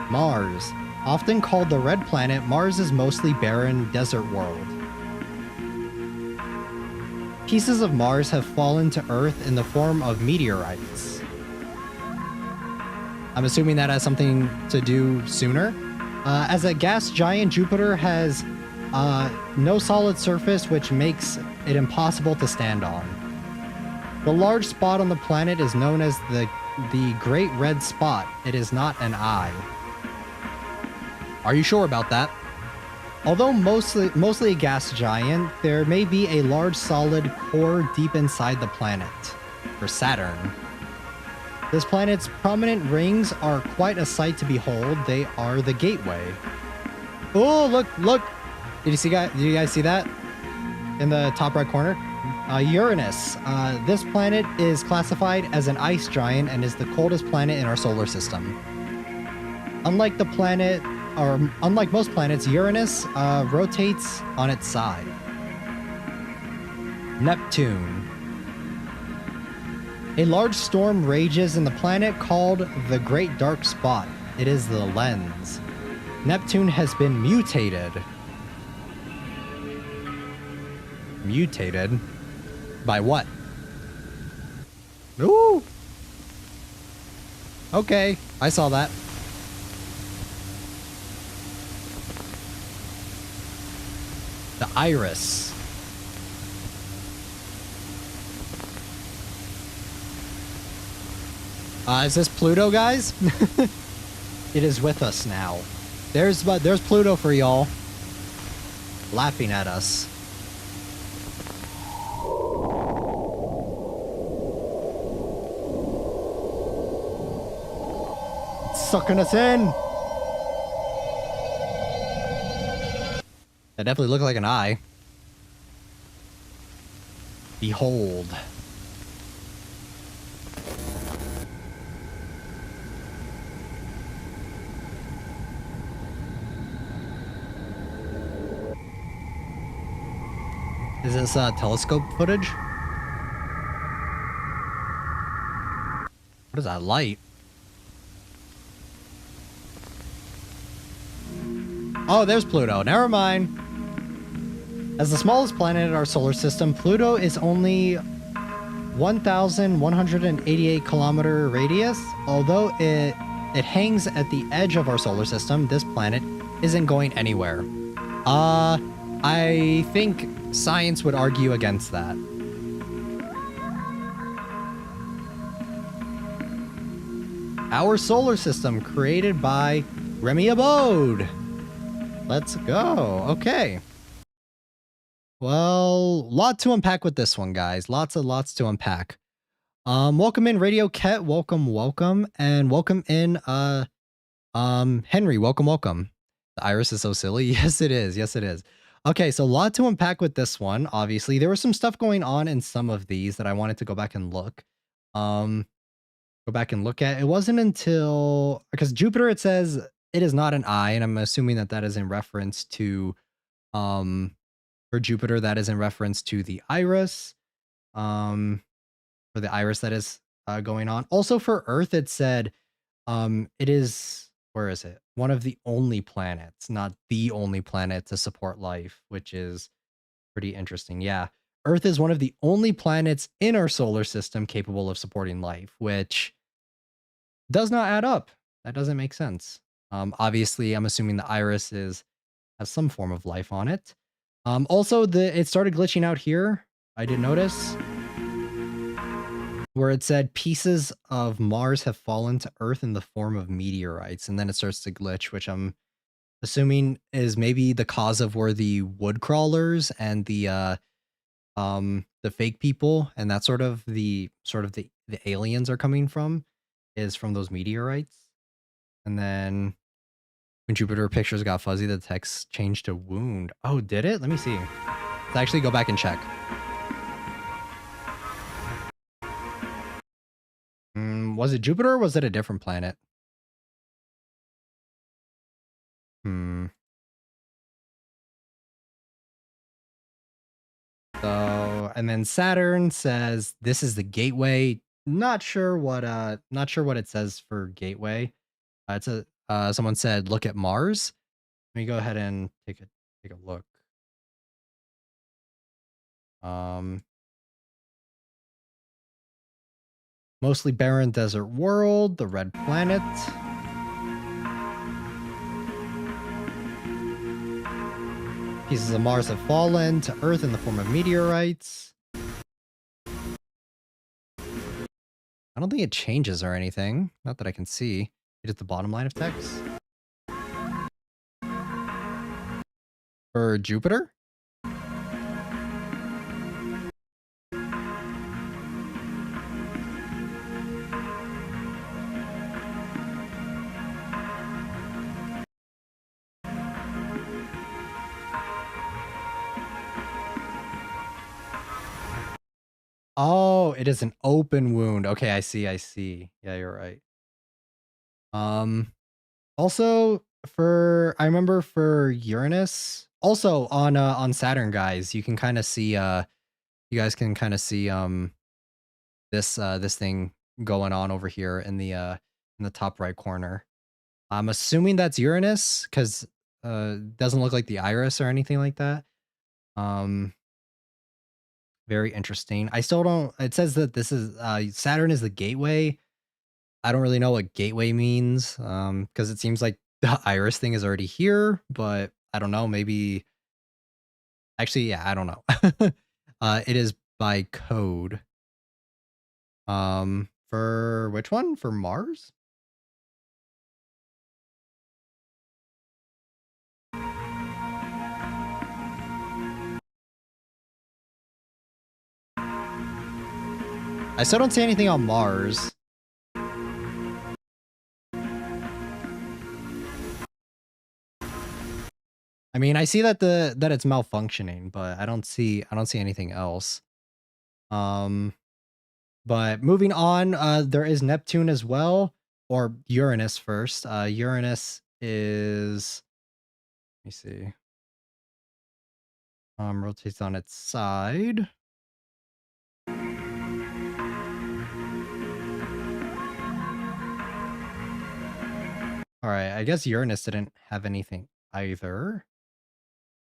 Mars. Often called the red planet, Mars is mostly barren desert world. Pieces of Mars have fallen to Earth in the form of meteorites. I'm assuming that has something to do sooner. As a gas giant, Jupiter has no solid surface, which makes it impossible to stand on. The large spot on the planet is known as the Great Red Spot. It is not an eye. Are you sure about that? Although mostly a gas giant, there may be a large solid core deep inside the planet, for Saturn. This planet's prominent rings are quite a sight to behold. They are the gateway. Oh, look! Did you guys see that? In the top right corner? Uranus. This planet is classified as an ice giant and is the coldest planet in our solar system. Unlike most planets, Uranus rotates on its side. Neptune. A large storm rages in the planet called the Great Dark Spot. It is the lens. Neptune has been mutated. Mutated? By what? Ooh! Okay, I saw that. The iris. Is this Pluto, guys? It is with us now. There's Pluto for y'all. Laughing at us. It's sucking us in. That definitely looked like an eye. Behold. Is this telescope footage? What is that light? Oh, there's Pluto. Never mind. As the smallest planet in our solar system, Pluto is only 1,188 kilometer radius. Although it hangs at the edge of our solar system, this planet isn't going anywhere. I think science would argue against that. Our solar system created by Remy Abode. Let's go. Okay. Well, lot to unpack with this one, guys. Lots to unpack. Welcome in Radio Ket. Welcome. And welcome in Henry. Welcome. The iris is so silly. Yes, it is. Okay, so a lot to unpack with this one. Obviously, there was some stuff going on in some of these that I wanted to go back and look. At. It wasn't until because Jupiter, it says it is not an eye, and I'm assuming that is in reference to for Jupiter, that is in reference to the iris. For the iris that is going on. Also for Earth, it said it is, where is it? One of the only planets, not the only planet to support life, which is pretty interesting. Yeah. Earth is one of the only planets in our solar system capable of supporting life, which does not add up. That doesn't make sense. Obviously, I'm assuming the iris has some form of life on it. Also, it started glitching out here. I did notice where it said pieces of Mars have fallen to Earth in the form of meteorites, and then it starts to glitch, which I'm assuming is maybe the cause of where the wood crawlers and the fake people and that sort of the aliens are coming from, is from those meteorites. And then when Jupiter pictures got fuzzy, the text changed to wound. Oh, did it? Let me see. Let's actually go back and check. Was it Jupiter or was it a different planet? Hmm. So, and then Saturn says this is the gateway. Not sure what it says for gateway. It's a someone said look at Mars. Let me go ahead and take a look. Um Mostly barren desert world, the red planet. Pieces of Mars have fallen to Earth in the form of meteorites. I don't think it changes or anything. Not that I can see. It is the bottom line of text. For Jupiter? Oh, it is an open wound. Okay, I see, I see. Yeah, you're right. Um, Also for I remember for Uranus, also on Saturn, guys, you can kind of see you guys can kind of see this thing going on over here in the top right corner. I'm assuming that's Uranus cuz doesn't look like the iris or anything like that. Um Very interesting. I still don't it says that this is Saturn is the gateway. I don't really know what gateway means because it seems like the iris thing is already here, but I don't know, maybe actually yeah, I don't know. It is by code. For which one? For Mars? I still don't see anything on Mars. I mean, I see that that it's malfunctioning, but I don't see anything else. Um, but moving on, there is Neptune as well, or Uranus first. Uranus is let me see. Rotates on its side. All right, I guess Uranus didn't have anything either.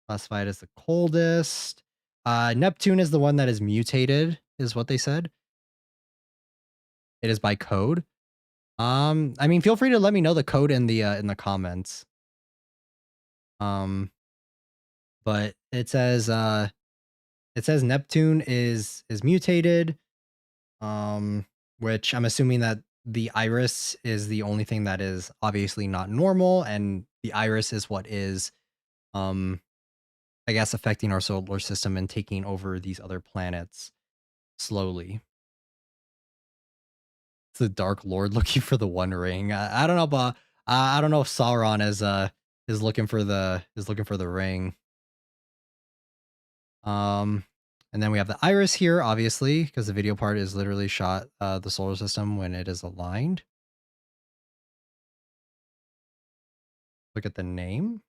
Classified as the coldest. Neptune is the one that is mutated, is what they said. It is by code. I mean, feel free to let me know the code in the comments. Um, but it says Neptune is mutated. Which I'm assuming that the iris is the only thing that is obviously not normal, and the iris is what is um I guess affecting our solar system and taking over these other planets slowly. It's the Dark Lord looking for the One Ring. I don't know, but I don't know if Sauron is looking for the ring. Um, and then we have the iris here, obviously, because the video part is literally shot the solar system when it is aligned. Look at the name.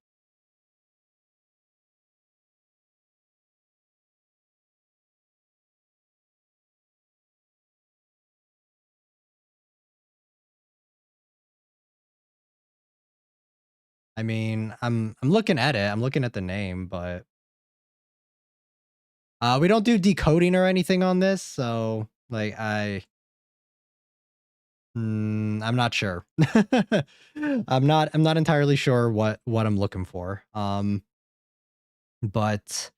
I mean, I'm looking at it. I'm looking at the name, but we don't do decoding or anything on this, so like I'm not sure. I'm not entirely sure what I'm looking for. But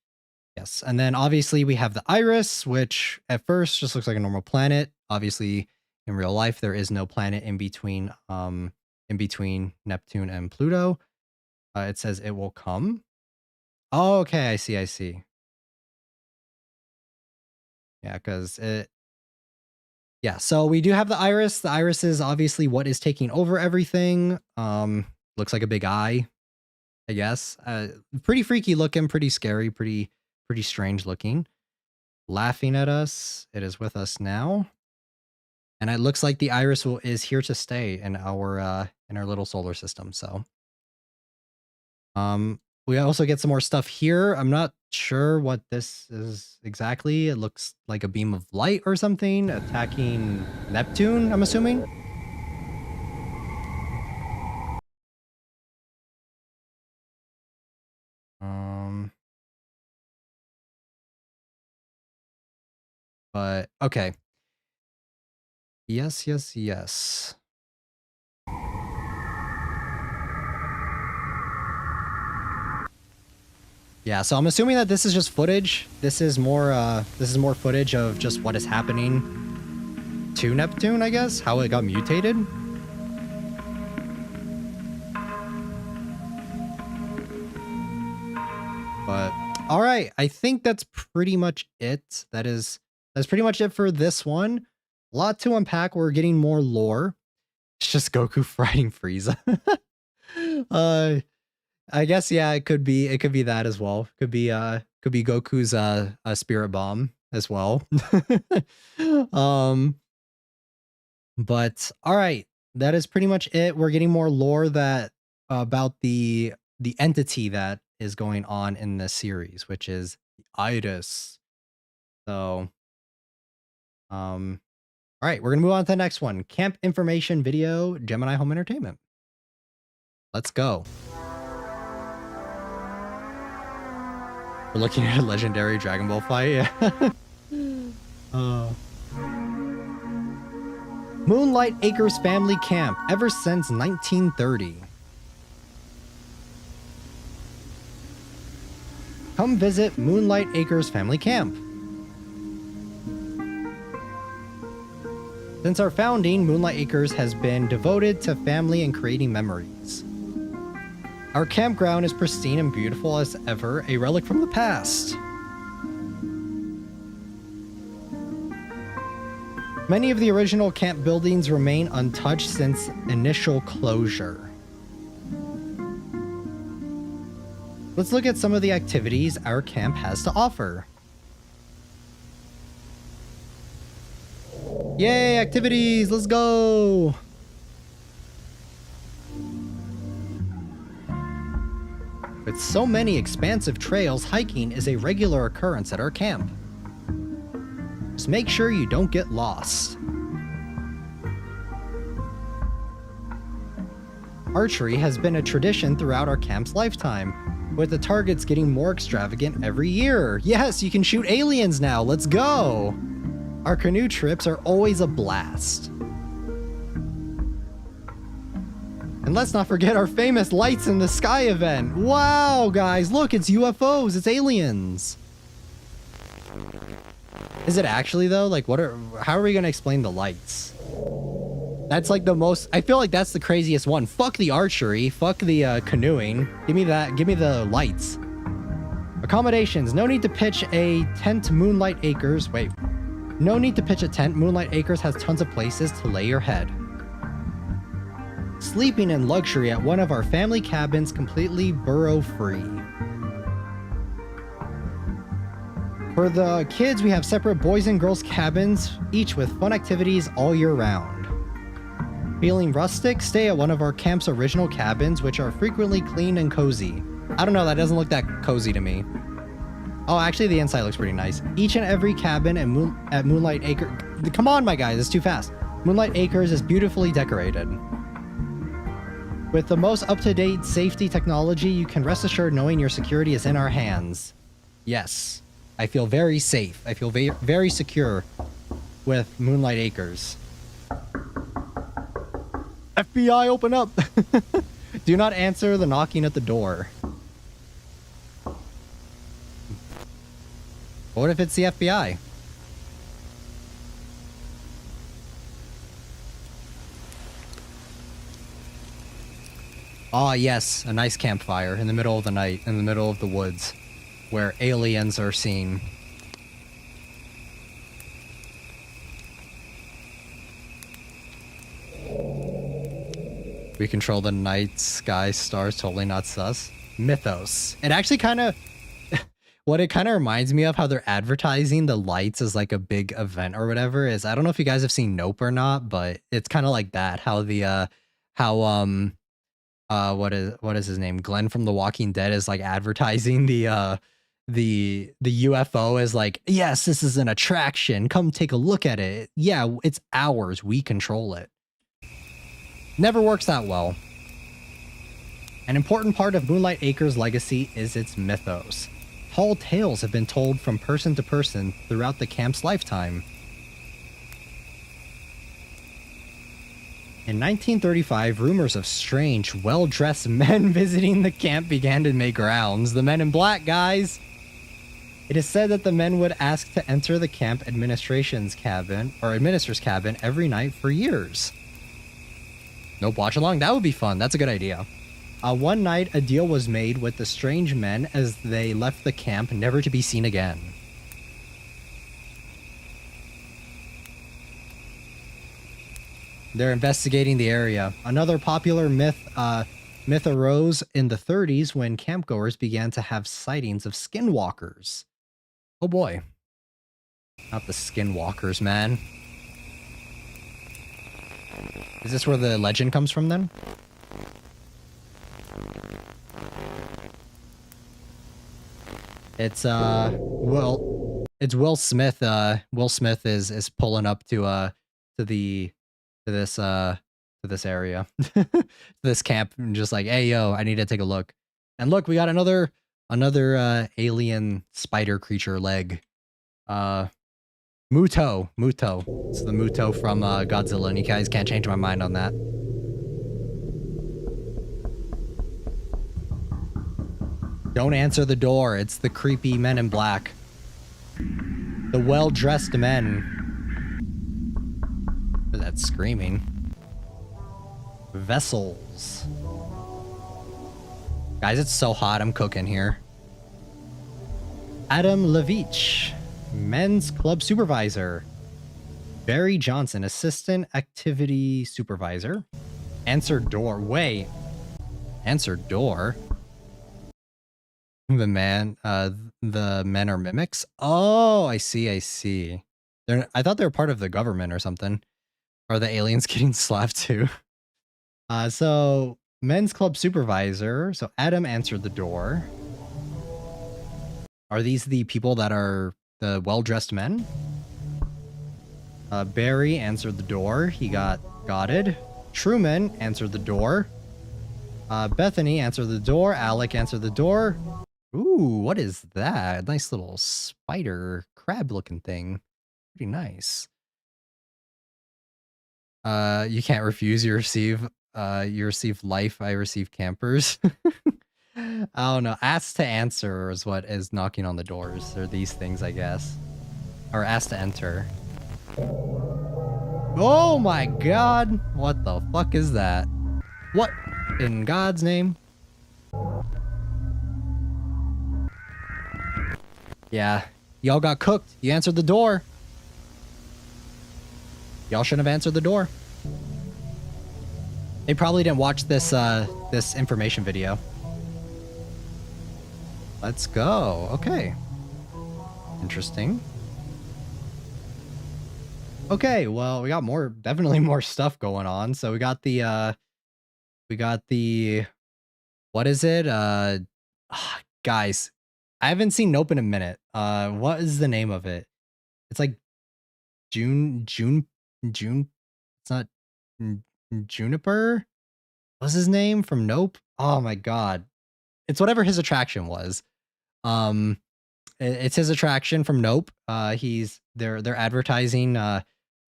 yes, and then obviously we have the iris, which at first just looks like a normal planet. Obviously, in real life, there is no planet in between Neptune and Pluto. It says it will come. Oh, okay, I see, I see. Yeah, because it yeah, so we do have the iris. The iris is obviously what is taking over everything. Looks like a big eye, I guess. Pretty freaky looking, pretty scary, pretty strange looking. Laughing at us. It is with us now. And it looks like the iris is here to stay in our little solar system. So, we also get some more stuff here. I'm not sure what this is exactly. It looks like a beam of light or something attacking Neptune, I'm assuming. But okay. Yes, yes, yes. Yeah, so I'm assuming that this is just footage. This is more footage of just what is happening to Neptune, I guess, how it got mutated. But all right, I think that's pretty much it. That's pretty much it for this one. A lot to unpack. We're getting more lore. It's just Goku fighting Frieza. I guess yeah, it could be that as well. Could be Goku's a spirit bomb as well. But all right, that is pretty much it. We're getting more lore that about the entity that is going on in this series, which is the Iris. So all right, we're gonna move on to the next one. Camp information video, Gemini Home Entertainment. Let's go. We're looking at a legendary Dragon Ball fight. Moonlight Acres Family Camp, ever since 1930. Come visit Moonlight Acres Family Camp. Since our founding, Moonlight Acres has been devoted to family and creating memories. Our campground is pristine and beautiful as ever, a relic from the past. Many of the original camp buildings remain untouched since initial closure. Let's look at some of the activities our camp has to offer. Yay, activities! Let's go! With so many expansive trails, hiking is a regular occurrence at our camp. Just make sure you don't get lost. Archery has been a tradition throughout our camp's lifetime, with the targets getting more extravagant every year. Yes, you can shoot aliens now, let's go! Our canoe trips are always a blast. And let's not forget our famous Lights in the Sky event. Wow, guys, look, it's UFOs, it's aliens. Is it actually though? Like, how are we gonna explain the lights? That's like the most, I feel like that's the craziest one. Fuck the archery, fuck the canoeing. Give me that, give me the lights. Accommodations, no need to pitch a tent, Moonlight Acres. Wait, no need to pitch a tent. Moonlight Acres has tons of places to lay your head. Sleeping in luxury at one of our family cabins, completely burrow-free. For the kids, we have separate boys and girls cabins, each with fun activities all year round. Feeling rustic? Stay at one of our camp's original cabins, which are frequently clean and cozy. I don't know, that doesn't look that cozy to me. Oh, actually, the inside looks pretty nice. Each and every cabin at Moonlight Acres... Come on, my guys, it's too fast. Moonlight Acres is beautifully decorated. With the most up-to-date safety technology, you can rest assured knowing your security is in our hands. Yes, I feel very safe. I feel very secure with Moonlight Acres. FBI, open up! Do not answer the knocking at the door. What if it's the FBI? Ah, yes, a nice campfire in the middle of the night, in the middle of the woods, where aliens are seen. We control the night, sky, stars, totally not sus. Mythos. It actually kind of... What it kind of reminds me of how they're advertising the lights as like a big event or whatever is, I don't know if you guys have seen Nope or not, but it's kind of like that. How the what is his name? Glenn from The Walking Dead is like advertising the UFO as like, yes, this is an attraction. Come take a look at it. Yeah, it's ours. We control it. Never works that well. An important part of Moonlight Acres' legacy is its mythos. Tall tales have been told from person to person throughout the camp's lifetime. In 1935, rumors of strange, well-dressed men visiting the camp began to make rounds. The men in black, guys! It is said that the men would ask to enter the camp administrator's cabin every night for years. Nope, watch along. That would be fun. That's a good idea. One night, a deal was made with the strange men as they left the camp, never to be seen again. They're investigating the area. Another popular myth arose in the 30s when campgoers began to have sightings of skinwalkers. Oh boy. Not the skinwalkers, man. Is this where the legend comes from then? It's it's Will Smith. Will Smith is pulling up to this area, this camp, and just like, hey yo, I need to take a look. And look, we got another alien spider creature leg. Muto. It's the Muto from Godzilla, and you guys can't change my mind on that. Don't answer the door. It's the creepy men in black. The well-dressed men. That's screaming. Vessels. Guys, it's so hot. I'm cooking here. Adam Levitch, men's club supervisor. Barry Johnson, assistant activity supervisor. Answer door. Wait. Answer door. The men are mimics. Oh, I see. I thought they were part of the government or something. Are the aliens getting slapped too? So men's club supervisor. So Adam answered the door. Are these the people that are the well-dressed men? Barry answered the door. He got it. Truman answered the door. Bethany answered the door. Alec answered the door. Ooh, what is that? Nice little spider crab looking thing. Pretty nice. You can't refuse, you receive life, I receive campers. I don't know. Ask to answer is what is knocking on the doors. Or these things, I guess. Or ask to enter. Oh my god! What the fuck is that? What in God's name? Yeah, y'all got cooked. You answered the door. Y'all shouldn't have answered the door. They probably didn't watch this this information video. Let's go. Okay. Interesting. Okay, well, we got definitely more stuff going on. So we got the what is it? Guys, I haven't seen Nope in a minute. What is the name of it? It's like June. It's not Juniper. What's his name from Nope? Oh my god. It's whatever his attraction was. It's his attraction from Nope. They're advertising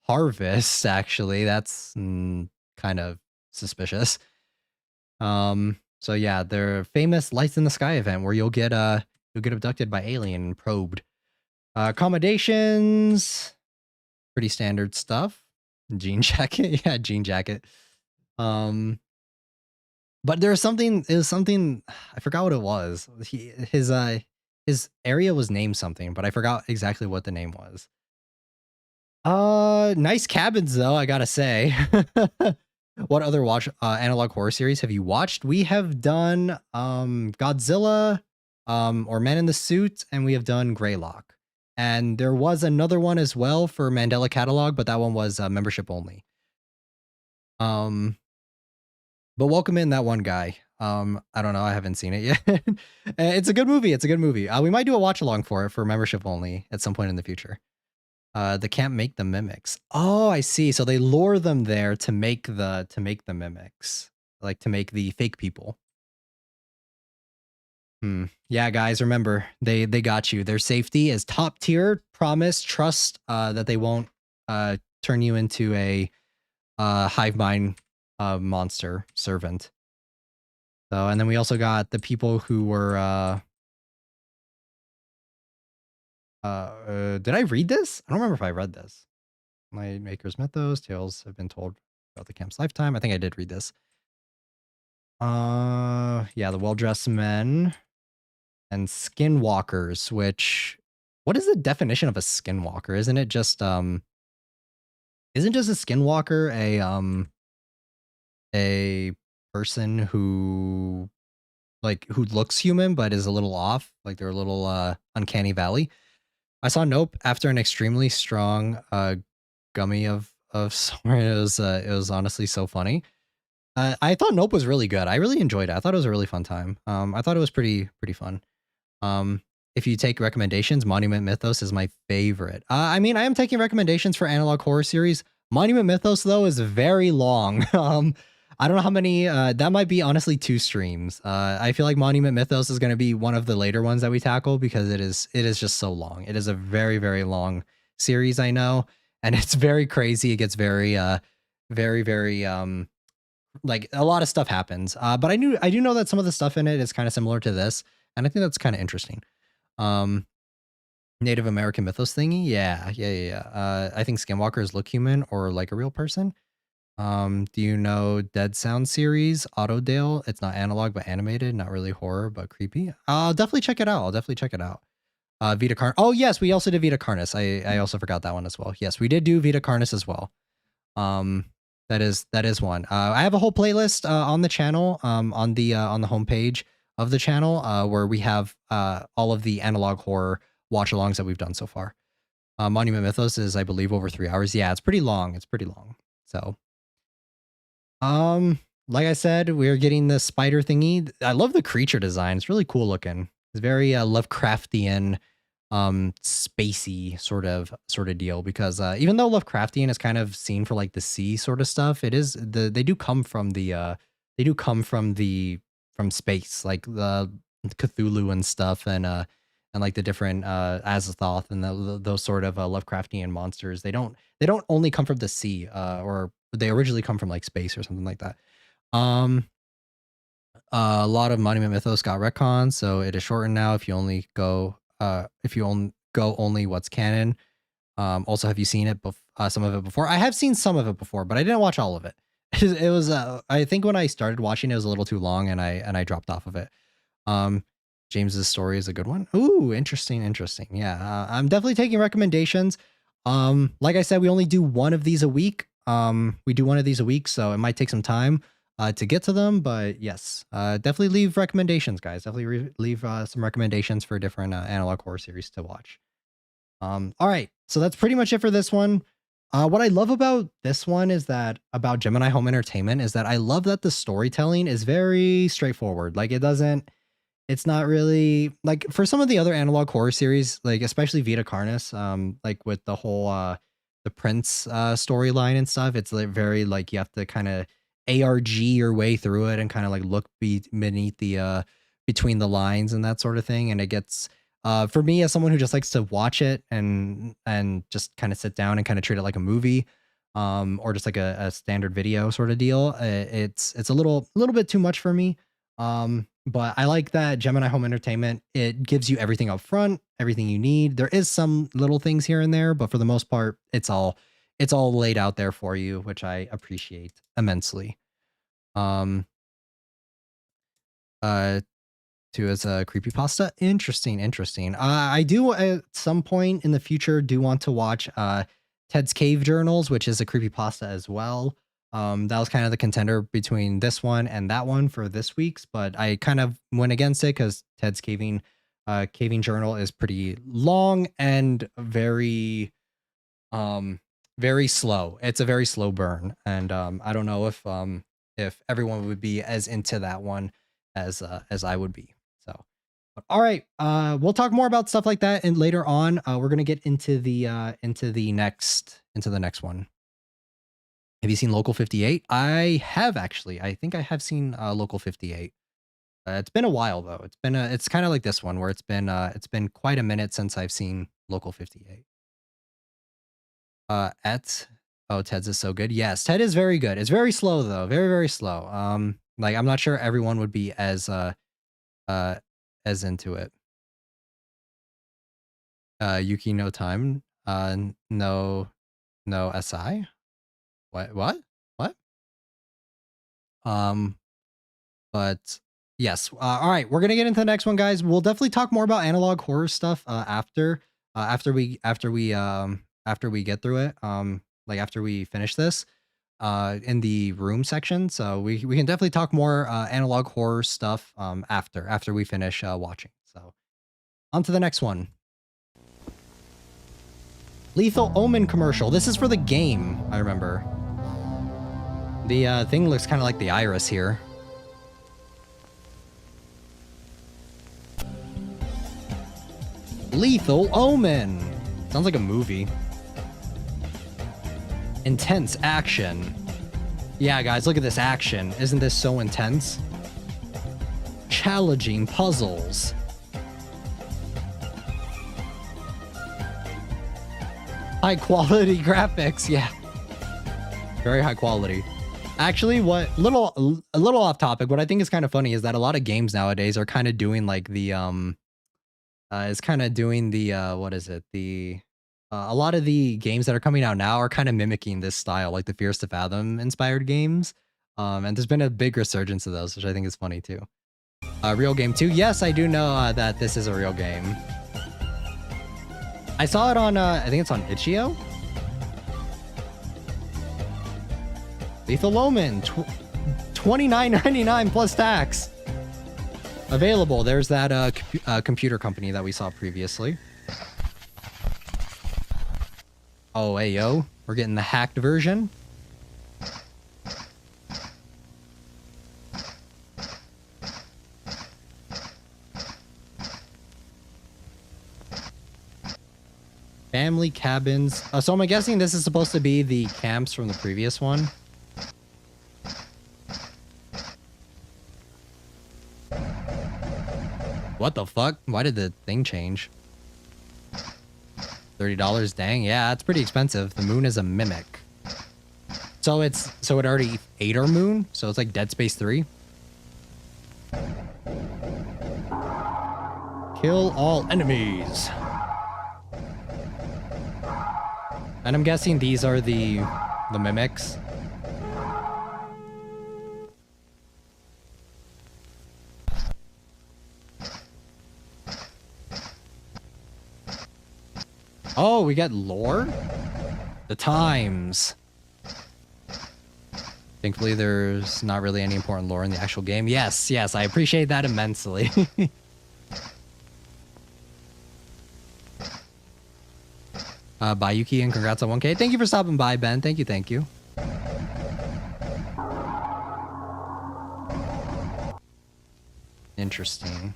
Harvest, actually. That's kind of suspicious. So yeah, their famous Lights in the Sky event where you'll get abducted by alien and probed. Accommodations, pretty standard stuff. Jean jacket, yeah, jean jacket. But there was something. It was something. I forgot what it was. His area was named something, but I forgot exactly what the name was. Nice cabins though, I gotta say. What other analog horror series have you watched? We have done Godzilla, or Man in the Suit, and we have done Greylock. And there was another one as well for Mandela Catalog, but that one was membership only. But welcome in that one guy. I don't know. I haven't seen it yet. It's a good movie. It's a good movie. We might do a watch along for it for membership only at some point in the future. They can't make the mimics. Oh, I see. So they lure them there to make the mimics, like to make the fake people. Yeah, guys, remember they got you. Their safety is top tier. Promise, trust that they won't turn you into a hive mind monster servant. So, and then we also got the people who were did I read this? I don't remember if I read this. My maker's mythos, tales have been told about the camp's lifetime. I think I did read this. Yeah, the well-dressed men and skinwalkers, which what is the definition of a skinwalker? Isn't just a skinwalker a person who who looks human but is a little off, like they're a little uncanny valley. I saw Nope after an extremely strong gummy of sorry. It was honestly so funny. I thought Nope was really good. I really enjoyed it. I thought it was a really fun time. I thought it was pretty fun. If you take recommendations, Monument Mythos is my favorite. I mean, I am taking recommendations for Analog Horror Series. Monument Mythos, though, is very long. I don't know how many, that might be honestly 2 streams. I feel like Monument Mythos is going to be one of the later ones that we tackle because it is just so long. It is a very long series, I know. And it's very crazy. It gets very, like a lot of stuff happens. But I do know that some of the stuff in it is kind of similar to this. And I think that's kind of interesting. Native American mythos thingy. Yeah. I think skinwalkers look human or like a real person. Do you know Dead Sound series, Autodale? It's not analog, but animated, not really horror, but creepy. I'll definitely check it out. Vita Carnis. Oh yes, we also did Vita Carnis. I also forgot that one as well. Yes, we did do Vita Carnis as well. That is one. I have a whole playlist on the channel, on the homepage of the channel, where we have all of the analog horror watch-alongs that we've done so far. Monument Mythos is, I believe, over 3 hours. Yeah, it's pretty long. So, like I said, we're getting the spider thingy. I love the creature design. It's really cool looking. It's very Lovecraftian, spacey sort of deal, because even though Lovecraftian is kind of seen for like the sea sort of stuff, it is they do come from from space, like the Cthulhu and stuff, and like the different Azathoth and those sort of Lovecraftian monsters. They don't only come from the sea, or they originally come from like space or something like that. A lot of Monument Mythos got retcons, so it is shortened now. If you only go only what's canon. Also, have you seen it? Some of it before? I have seen some of it before, but I didn't watch all of it. It was I think when I started watching it was a little too long, and I dropped off of it. James's story is a good one. Ooh, interesting. Yeah, I'm definitely taking recommendations. Like I said, we only do one of these a week. We do one of these a week, so it might take some time to get to them. But yes, definitely leave recommendations, guys. Definitely leave some recommendations for different analog horror series to watch. All right, so that's pretty much it for this one. What I love about this one is that about Gemini Home Entertainment is that I love that the storytelling is very straightforward. Like it's not really like for some of the other analog horror series, like especially Vita Carnis, like with the whole the Prince storyline and stuff. It's like very like you have to kind of ARG your way through it and kind of like look beneath the between the lines and that sort of thing. And it gets for me, as someone who just likes to watch it and just kind of sit down and kind of treat it like a movie, or just like a standard video sort of deal, it's a little bit too much for me. But I like that Gemini Home Entertainment, it gives you everything up front, everything you need. There is some little things here and there, but for the most part, it's all laid out there for you, which I appreciate immensely. To as a creepypasta. Interesting. I do at some point in the future do want to watch Ted's Cave Journals, which is a creepypasta as well. That was kind of the contender between this one and that one for this week's, but I kind of went against it because Ted's Caving Caving Journal is pretty long and very very slow. It's a very slow burn, and I don't know if everyone would be as into that one as I would be. So, but all right, we'll talk more about stuff like that and later on. We're gonna get into the next one. Have you seen Local 58? I have actually. I think I have seen Local 58. It's been a while though. It's kind of like this one where it's been quite a minute since I've seen Local 58. Ted's is so good. Yes, Ted is very good. It's very slow though. Very, very slow. Like I'm not sure everyone would be as into it. Yuki no time. No SI. What? But yes. All right, we're gonna get into the next one, guys. We'll definitely talk more about analog horror stuff after we get through it. Like after we finish this in the room section. So we can definitely talk more analog horror stuff after we finish watching. So on to the next one. Lethal Omen commercial. This is for the game, I remember. The thing looks kind of like the iris here. Lethal Omen. Sounds like a movie. Intense action. Yeah, guys, look at this action. Isn't this so intense? Challenging puzzles. High quality graphics, yeah. Very high quality. Actually, a little off topic, what I think is kind of funny is that a lot of games nowadays are kind of doing like the what is it? A lot of the games that are coming out now are kind of mimicking this style, like the Fears to Fathom inspired games. And there's been a big resurgence of those, which I think is funny too. Real game 2. Yes, I do know that this is a real game. I saw it on, I think it's on itch.io. Lethal Omen, $29.99 plus tax. Available. There's that computer company that we saw previously. Oh, hey, yo. We're getting the hacked version. Family cabins. So I'm guessing this is supposed to be the camps from the previous one. What the fuck? Why did the thing change? $30, dang. Yeah, it's pretty expensive. The moon is a mimic. So it already ate our moon? So it's like Dead Space 3? Kill all enemies. And I'm guessing these are the mimics. Oh, we got lore? The times. Thankfully, there's not really any important lore in the actual game. Yes, I appreciate that immensely. Bye, Yuki, and congrats on 1K. Thank you for stopping by, Ben. Thank you. Interesting.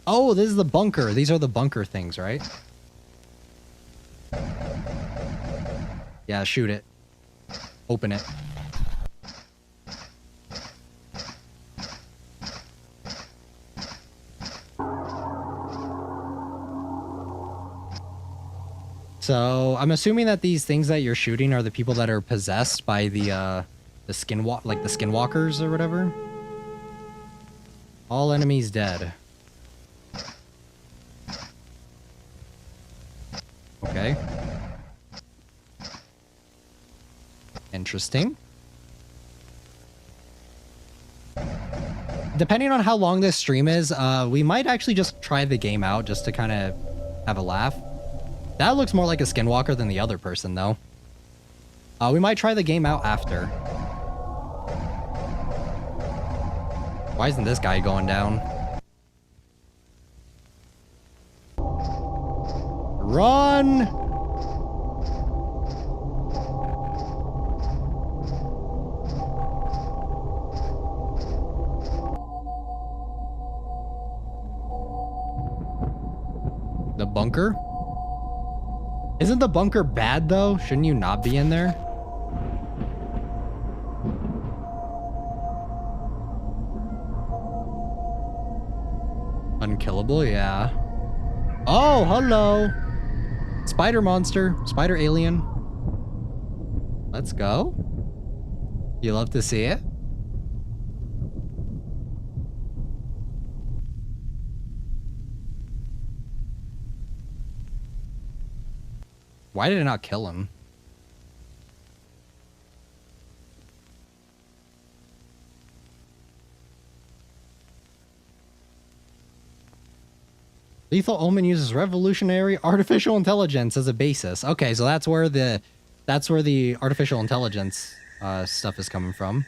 Oh, this is the bunker. These are the bunker things, right? Yeah, shoot it. Open it. So I'm assuming that these things that you're shooting are the people that are possessed by the skinwalkers or whatever. All enemies dead. Okay. Interesting. Depending on how long this stream is, we might actually just try the game out just to kind of have a laugh. That looks more like a skinwalker than the other person, though. We might try the game out after. Why isn't this guy going down? Run! The bunker? Isn't the bunker bad though? Shouldn't you not be in there? Unkillable, yeah. Oh, hello. Spider monster, spider alien. Let's go. You love to see it? Why did it not kill him? Lethal Omen uses revolutionary artificial intelligence as a basis. Okay, so that's where the artificial intelligence stuff is coming from.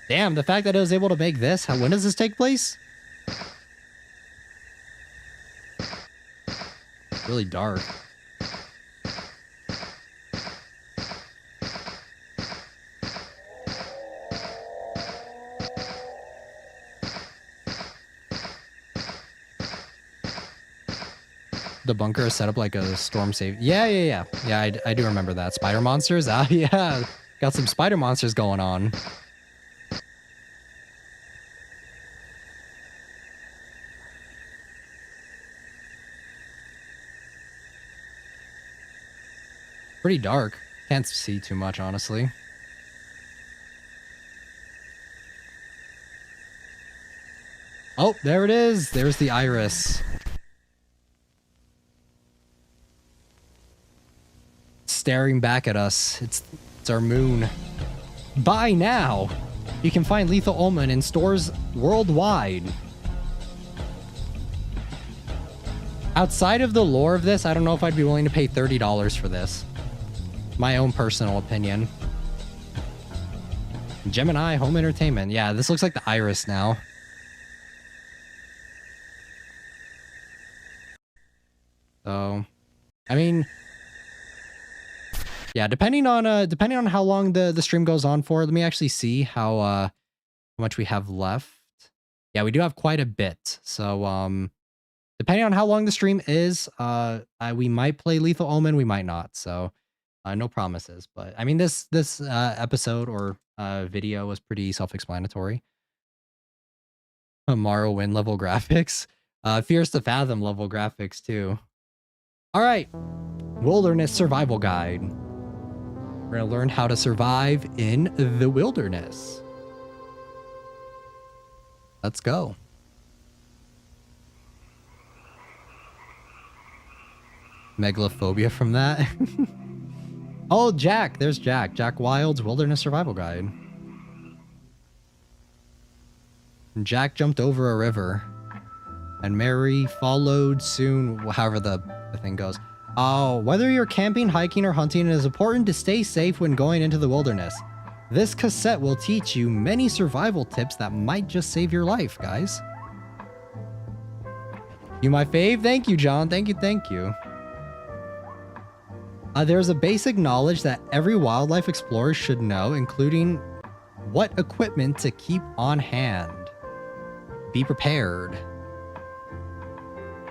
Damn, the fact that it was able to make this. When does this take place? Really dark. The bunker is set up like a storm save. Yeah, I do remember that. Spider monsters? Ah, yeah. Got some spider monsters going on. Pretty dark. Can't see too much, honestly. Oh, there it is. There's the iris. Staring back at us. It's our moon. Buy now. You can find Lethal Omen in stores worldwide. Outside of the lore of this, I don't know if I'd be willing to pay $30 for this. My own personal opinion. Gemini Home Entertainment. Yeah, this looks like the iris now. So, I mean, yeah, depending on how long the stream goes on for, let me actually see how much we have left. Yeah, we do have quite a bit. So, depending on how long the stream is, we might play Lethal Omen, we might not. So, no promises, but I mean, this episode or video was pretty self-explanatory. Morrowind level graphics, Fierce to Fathom level graphics too. All right, Wilderness Survival Guide. We're gonna learn how to survive in the wilderness. Let's go. Megalophobia from that. Oh, Jack. There's Jack. Jack Wild's Wilderness Survival Guide. Jack jumped over a river, and Mary followed soon, however the thing goes. Oh, whether you're camping, hiking, or hunting, it is important to stay safe when going into the wilderness. This cassette will teach you many survival tips that might just save your life, guys. You my fave? Thank you, John. Thank you. There's a basic knowledge that every wildlife explorer should know, including what equipment to keep on hand. Be prepared.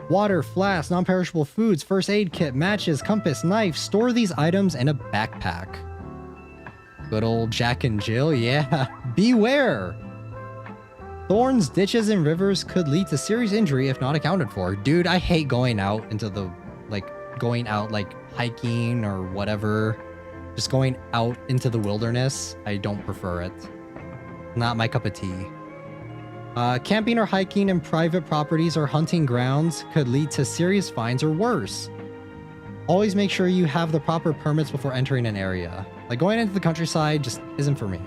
Water, flasks, non-perishable foods, first aid kit, matches, compass, knife. Store these items in a backpack. Good old Jack and Jill, yeah. Beware! Thorns, ditches, and rivers could lead to serious injury if not accounted for. Dude, I hate going out into the, like hiking or whatever. Just going out into the wilderness. I don't prefer it. Not my cup of tea. Camping or hiking in private properties or hunting grounds could lead to serious fines or worse. Always make sure you have the proper permits before entering an area. Like going into the countryside just isn't for me.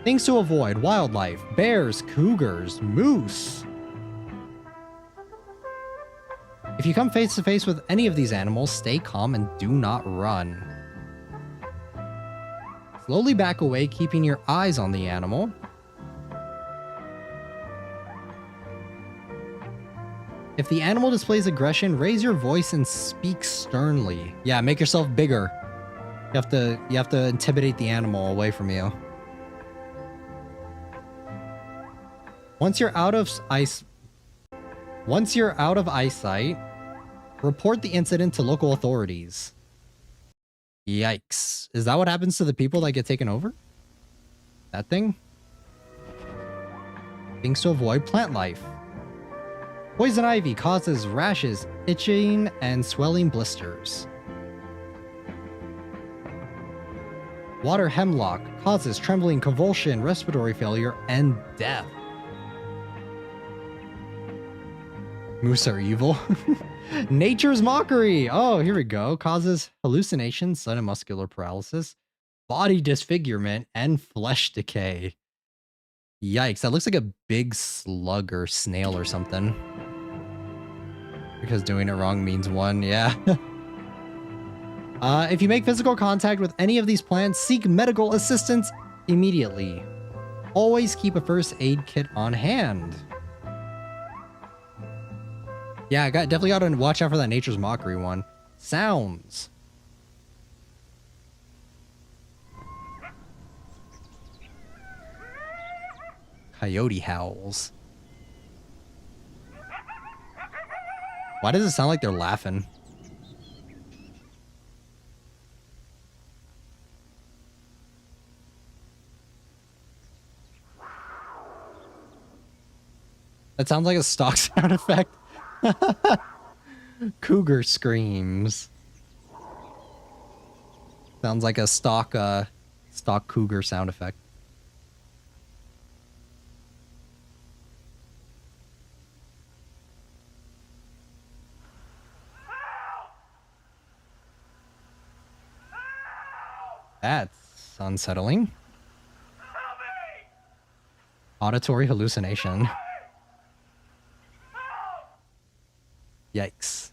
Things to avoid: wildlife, bears, cougars, moose. If you come face to face with any of these animals, stay calm and do not run. Slowly back away, keeping your eyes on the animal. If the animal displays aggression, raise your voice and speak sternly. Yeah, make yourself bigger. You have to intimidate the animal away from you. Once you're out of eyesight, report the incident to local authorities. Yikes. Is that what happens to the people that get taken over? That thing? Things to avoid: plant life. Poison ivy causes rashes, itching, and swelling blisters. Water hemlock causes trembling, convulsion, respiratory failure, and death. Moose are evil. Nature's mockery. Oh, here we go. Causes hallucinations, sudden muscular paralysis, body disfigurement, and flesh decay. Yikes, that looks like a big slug or snail or something. Because doing it wrong means one, yeah. If you make physical contact with any of these plants, seek medical assistance immediately. Always keep a first aid kit on hand. Yeah, definitely got to watch out for that Nature's Mockery one. Sounds. Coyote howls. Why does it sound like they're laughing? That sounds like a stock sound effect. Cougar screams. Sounds like a stock cougar sound effect. That's unsettling. Auditory hallucination. Yikes.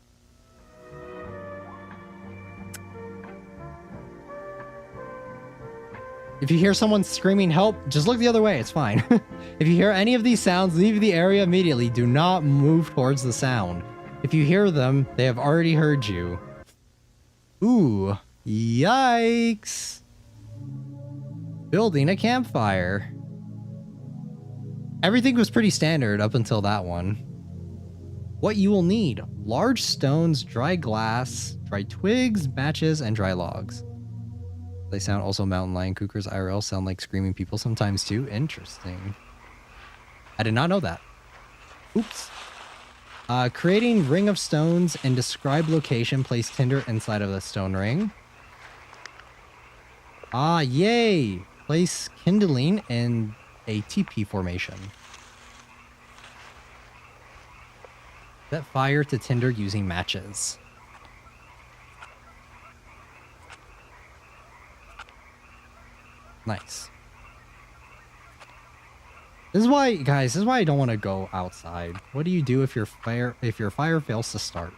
If you hear someone screaming help, just look the other way, it's fine. If you hear any of these sounds, leave the area immediately. Do not move towards the sound. If you hear them, they have already heard you. Ooh, yikes. Building a campfire. Everything was pretty standard up until that one. What you will need: large stones, dry glass, dry twigs, matches, and dry logs. They sound also mountain lion cougars IRL sound like screaming people sometimes too. Interesting. I did not know that. Oops. Creating ring of stones and describe location. Place tinder inside of the stone ring. Ah, yay! Place kindling in a TP formation. Set fire to tinder using matches. Nice. This is why, guys, this is why I don't want to go outside. What do you do if your fire fails to start?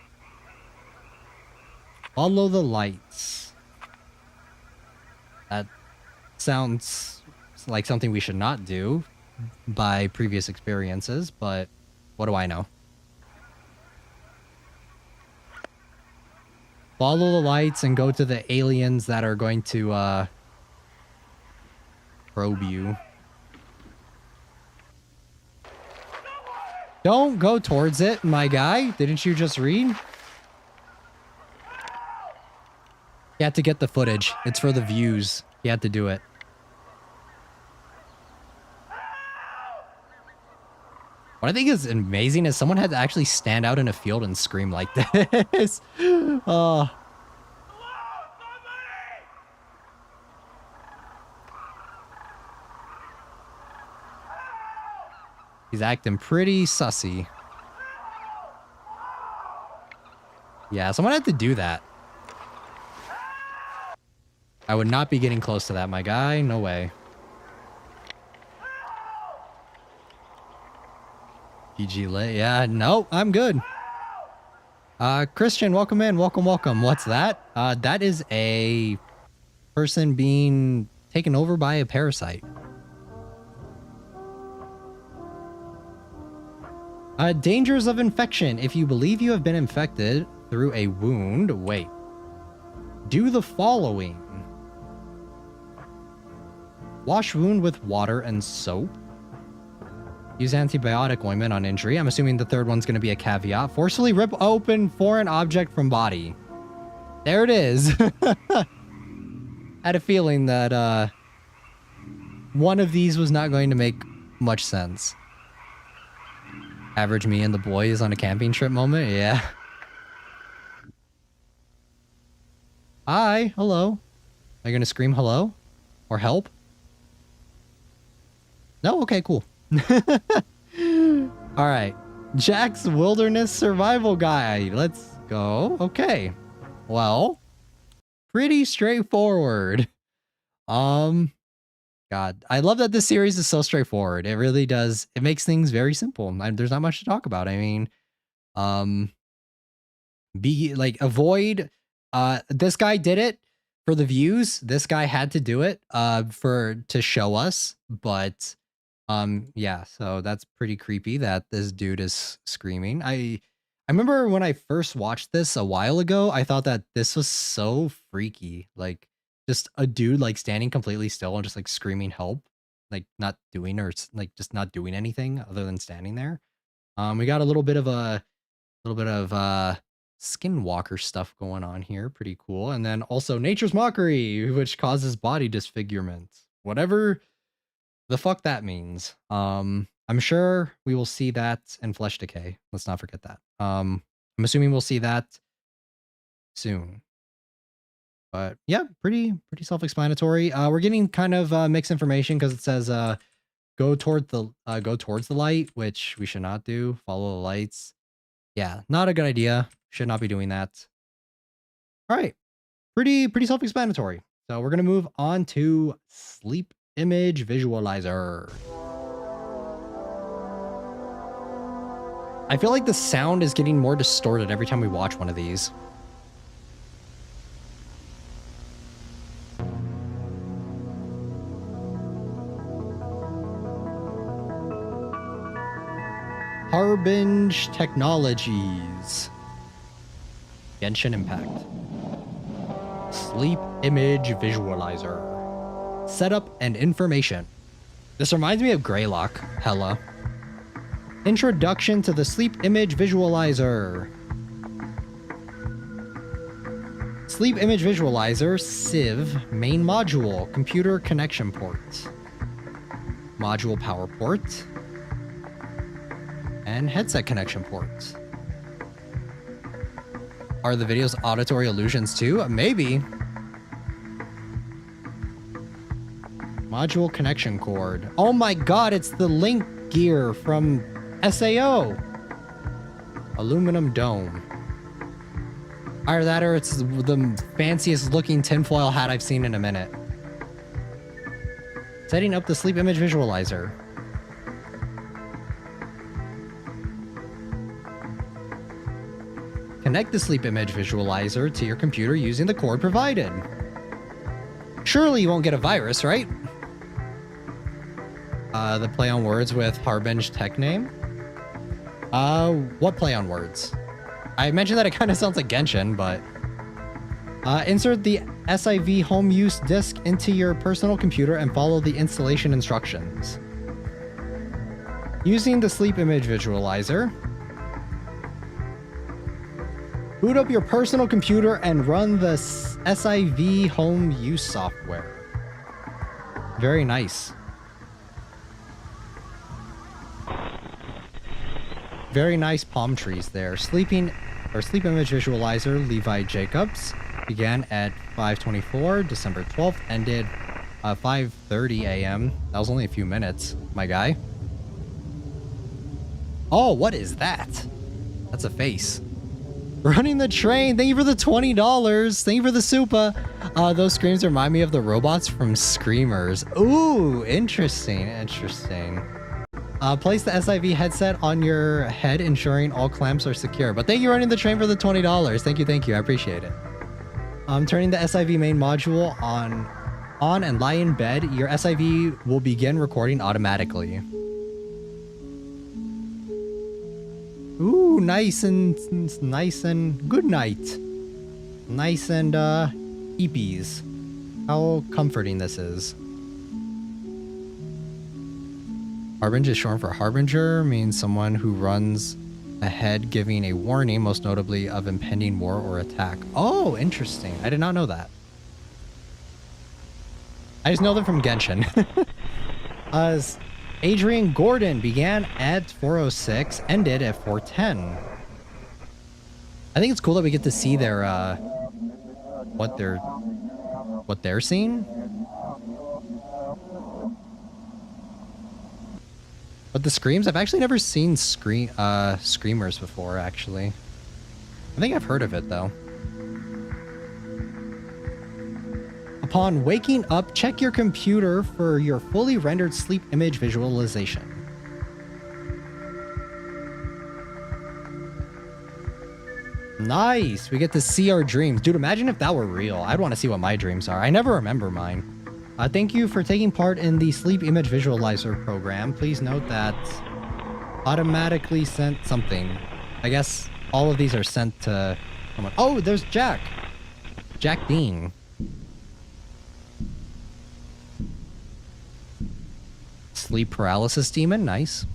Follow the lights. That sounds like something we should not do by previous experiences, but what do I know? Follow the lights and go to the aliens that are going to probe you. Don't go towards it, my guy. Didn't you just read? You had to get the footage. It's for the views. You had to do it. What I think is amazing is someone had to actually stand out in a field and scream like this. Oh. He's acting pretty sussy. Yeah, someone had to do that. I would not be getting close to that, my guy. No way. PG lit. Yeah, no, I'm good. Christian, welcome in. Welcome, welcome. What's that? That is a person being taken over by a parasite. Dangers of infection. If you believe you have been infected through a wound, wait. Do the following. Wash wound with water and soap. Use antibiotic ointment on injury. I'm assuming the third one's going to be a caveat. Forcefully rip open foreign object from body. There it is. I had a feeling that one of these was not going to make much sense. Average me and the boys on a camping trip moment? Yeah. Hi. Hello. Are you going to scream hello? Or help? No? Okay, cool. Alright. Jack's Wilderness Survival Guide. Let's go. Okay. Well, pretty straightforward. God, I love that this series is so straightforward. It really does. It makes things very simple. There's not much to talk about. I mean, avoid. This guy did it for the views. This guy had to do it to show us. But yeah, so that's pretty creepy that this dude is screaming. I remember when I first watched this a while ago, I thought that this was so freaky. Like, just a dude like standing completely still and just like screaming help, like not doing just not doing anything other than standing there. We got a little bit of skinwalker stuff going on here, pretty cool. And then also Nature's Mockery, which causes body disfigurement, whatever the fuck that means. I'm sure we will see that in Flesh Decay. Let's not forget that. I'm assuming we'll see that soon. But yeah, pretty self-explanatory. We're getting kind of mixed information because it says go towards the light, which we should not do. Follow the lights. Yeah, not a good idea. Should not be doing that. All right, pretty self-explanatory. So we're gonna move on to Sleep Image Visualizer. I feel like the sound is getting more distorted every time we watch one of these. Harbinge Technologies. Genshin Impact. Sleep Image Visualizer. Setup and information. This reminds me of Greylock. Hella. Introduction to the Sleep Image Visualizer. Sleep Image Visualizer, Civ, main module, computer connection port. Module power port. And headset connection ports. Are the videos auditory illusions too? Maybe. Module connection cord. Oh my god, it's the Link gear from SAO. Aluminum dome. Either that or it's the fanciest looking tinfoil hat I've seen in a minute. Setting up the Sleep Image Visualizer. Connect the Sleep Image Visualizer to your computer using the cord provided. Surely you won't get a virus, right? The play on words with Harbinge tech name. What play on words? I mentioned that it kind of sounds like Genshin, but insert the SIV home use disk into your personal computer and follow the installation instructions. Using the Sleep Image Visualizer, boot up your personal computer and run the SIV home use software. Very nice. Very nice palm trees there. Sleep Image Visualizer, Levi Jacobs, began at 5:24, December 12th, ended 5:30 a.m. That was only a few minutes, my guy. Oh, what is that? That's a face. Running the train. Thank you for the $20. Thank you for the Supa. Those screams remind me of the robots from Screamers. Ooh, interesting. Place the SIV headset on your head, ensuring all clamps are secure. But thank you for running the train for the $20. Thank you. I appreciate it. Turning the SIV main module on and lie in bed. Your SIV will begin recording automatically. Ooh, nice and good night. Nice and eepies. How comforting this is. Harbinger is short for harbinger, means someone who runs ahead giving a warning, most notably of impending war or attack. Oh, interesting. I did not know that. I just know them from Genshin. As Adrian Gordon began at 406, ended at 410. I think it's cool that we get to see their what they're seeing. But the screams, I've actually never seen screamers before, actually. I think I've heard of it, though. Upon waking up, check your computer for your fully rendered sleep image visualization. Nice! We get to see our dreams. Dude, imagine if that were real. I'd want to see what my dreams are. I never remember mine. Thank you for taking part in the Sleep Image Visualizer program. Please note that automatically sent something. I guess all of these are sent to someone. Oh, there's Jack. Jack Dean. Sleep paralysis demon. Nice.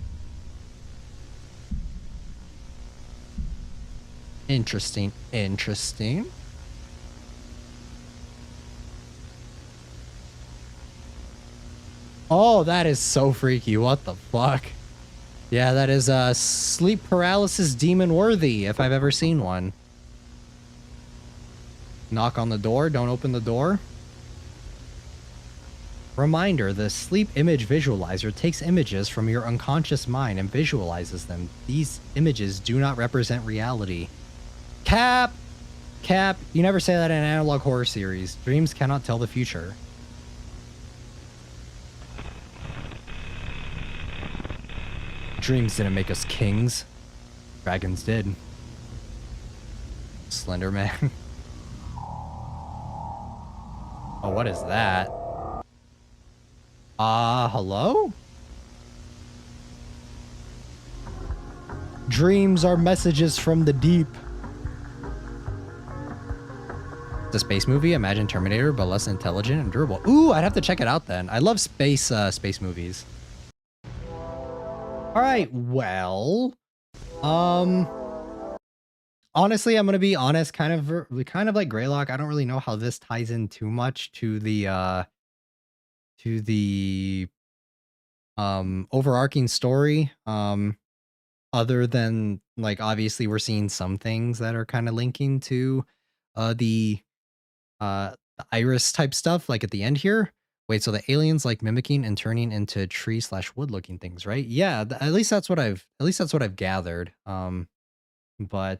Interesting. Interesting. Oh, that is so freaky. What the fuck? Yeah, that is sleep paralysis demon worthy, if I've ever seen one. Knock on the door. Don't open the door. Reminder, the sleep image visualizer takes images from your unconscious mind and visualizes them. These images do not represent reality. Cap! Cap, you never say that in an analog horror series. Dreams cannot tell the future. Dreams didn't make us kings. Dragons did. Slender Man. Oh, what is that? Hello? Dreams are messages from the deep. The space movie, imagine Terminator, but less intelligent and durable. Ooh, I'd have to check it out then. I love space movies. All right, well, honestly, I'm gonna be honest, kind of like Greylock. I don't really know how this ties in too much to the overarching story. Other than, like, obviously we're seeing some things that are kind of linking to the iris type stuff, like at the end here. Wait, so the aliens like mimicking and turning into tree/wood looking things, right? Yeah, at least that's what I've gathered. But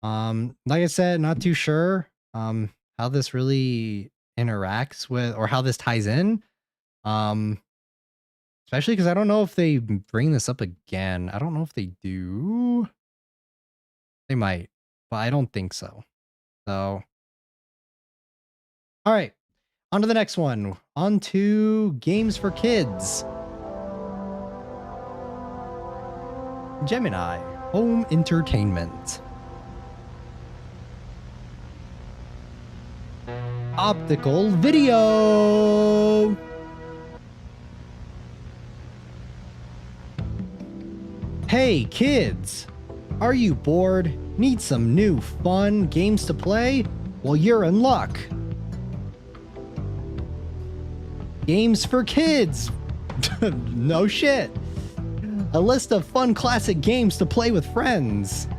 like I said, not too sure how this really interacts with, or how this ties in. Especially because I don't know if they bring this up again. I don't know if they do. They might, but I don't think so. So, all right. On to the next one. On to games for kids. Gemini Home Entertainment. Optical video. Hey kids, are you bored? Need some new fun games to play? Well, you're in luck. Games for kids. No shit. A list of fun classic games to play with friends.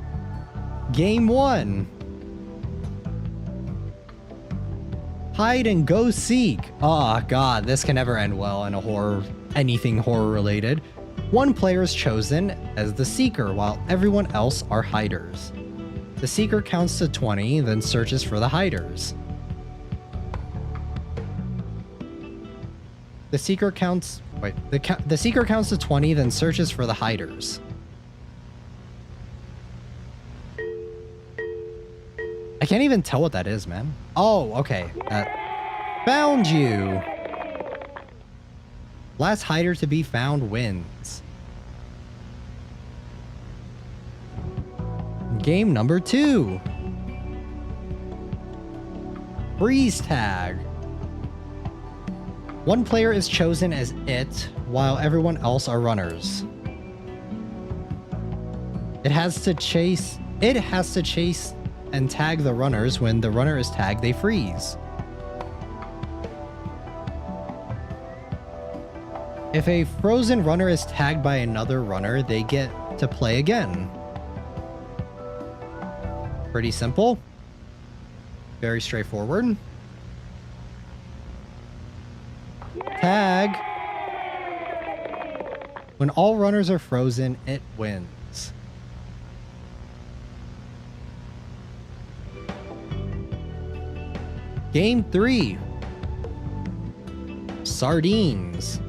Game 1. Hide and go seek. Oh god, this can never end well in a horror, anything horror related. One player is chosen as the seeker while everyone else are hiders. The seeker counts to 20, then searches for the hiders. The seeker counts... Wait. The seeker counts to 20, then searches for the hiders. I can't even tell what that is, man. Oh, okay. Found you! Last hider to be found wins. Game number 2. Freeze tag. One player is chosen as it, while everyone else are runners. It has to chase and tag the runners. When the runner is tagged, they freeze. If a frozen runner is tagged by another runner, they get to play again. Pretty simple. Very straightforward. Tag. When all runners are frozen, it wins. Game 3. Sardines.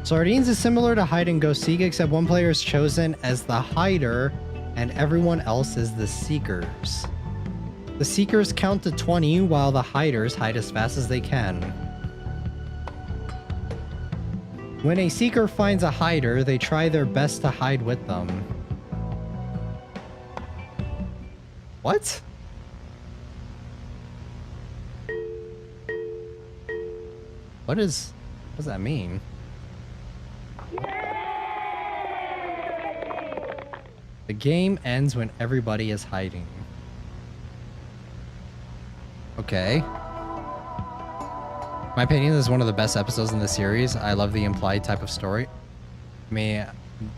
Sardines is similar to hide and go seek, except one player is chosen as the hider and everyone else is the seekers. The seekers count to 20 while the hiders hide as fast as they can. When a seeker finds a hider, they try their best to hide with them. What? What does that mean? The game ends when everybody is hiding. Okay. My opinion, this is one of the best episodes in the series. I love the implied type of story. I mean,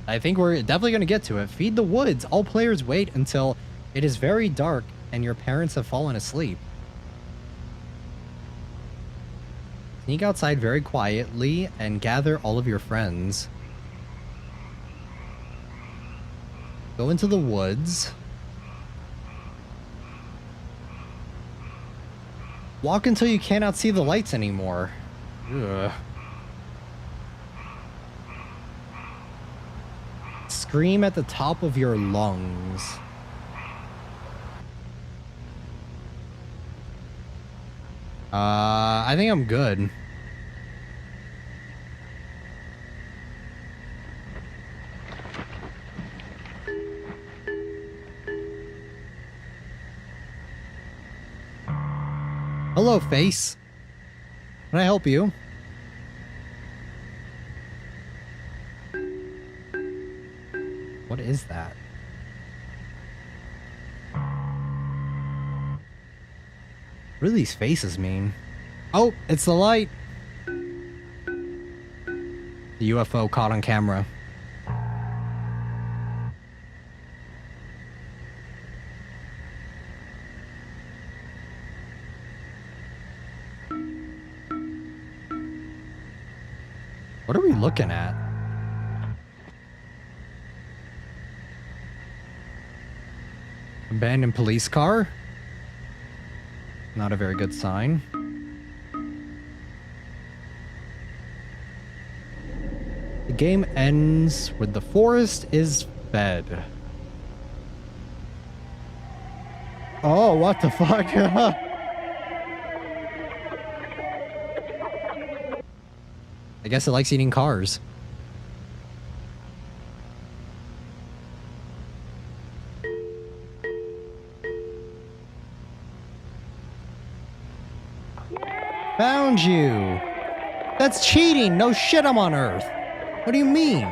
I think we're definitely going to get to it. Feed the woods. All players wait until it is very dark and your parents have fallen asleep. Sneak outside very quietly and gather all of your friends. Go into the woods. Walk until you cannot see the lights anymore. Ugh. Scream at the top of your lungs. I think I'm good. Hello, face. Can I help you? What is that? What do these faces mean? Oh, it's the light. The UFO caught on camera. What are we looking at? Abandoned police car? Not a very good sign. The game ends with the forest is fed. Oh, what the fuck? I guess it likes eating cars. Found you. That's cheating. No shit, I'm on Earth. What do you mean?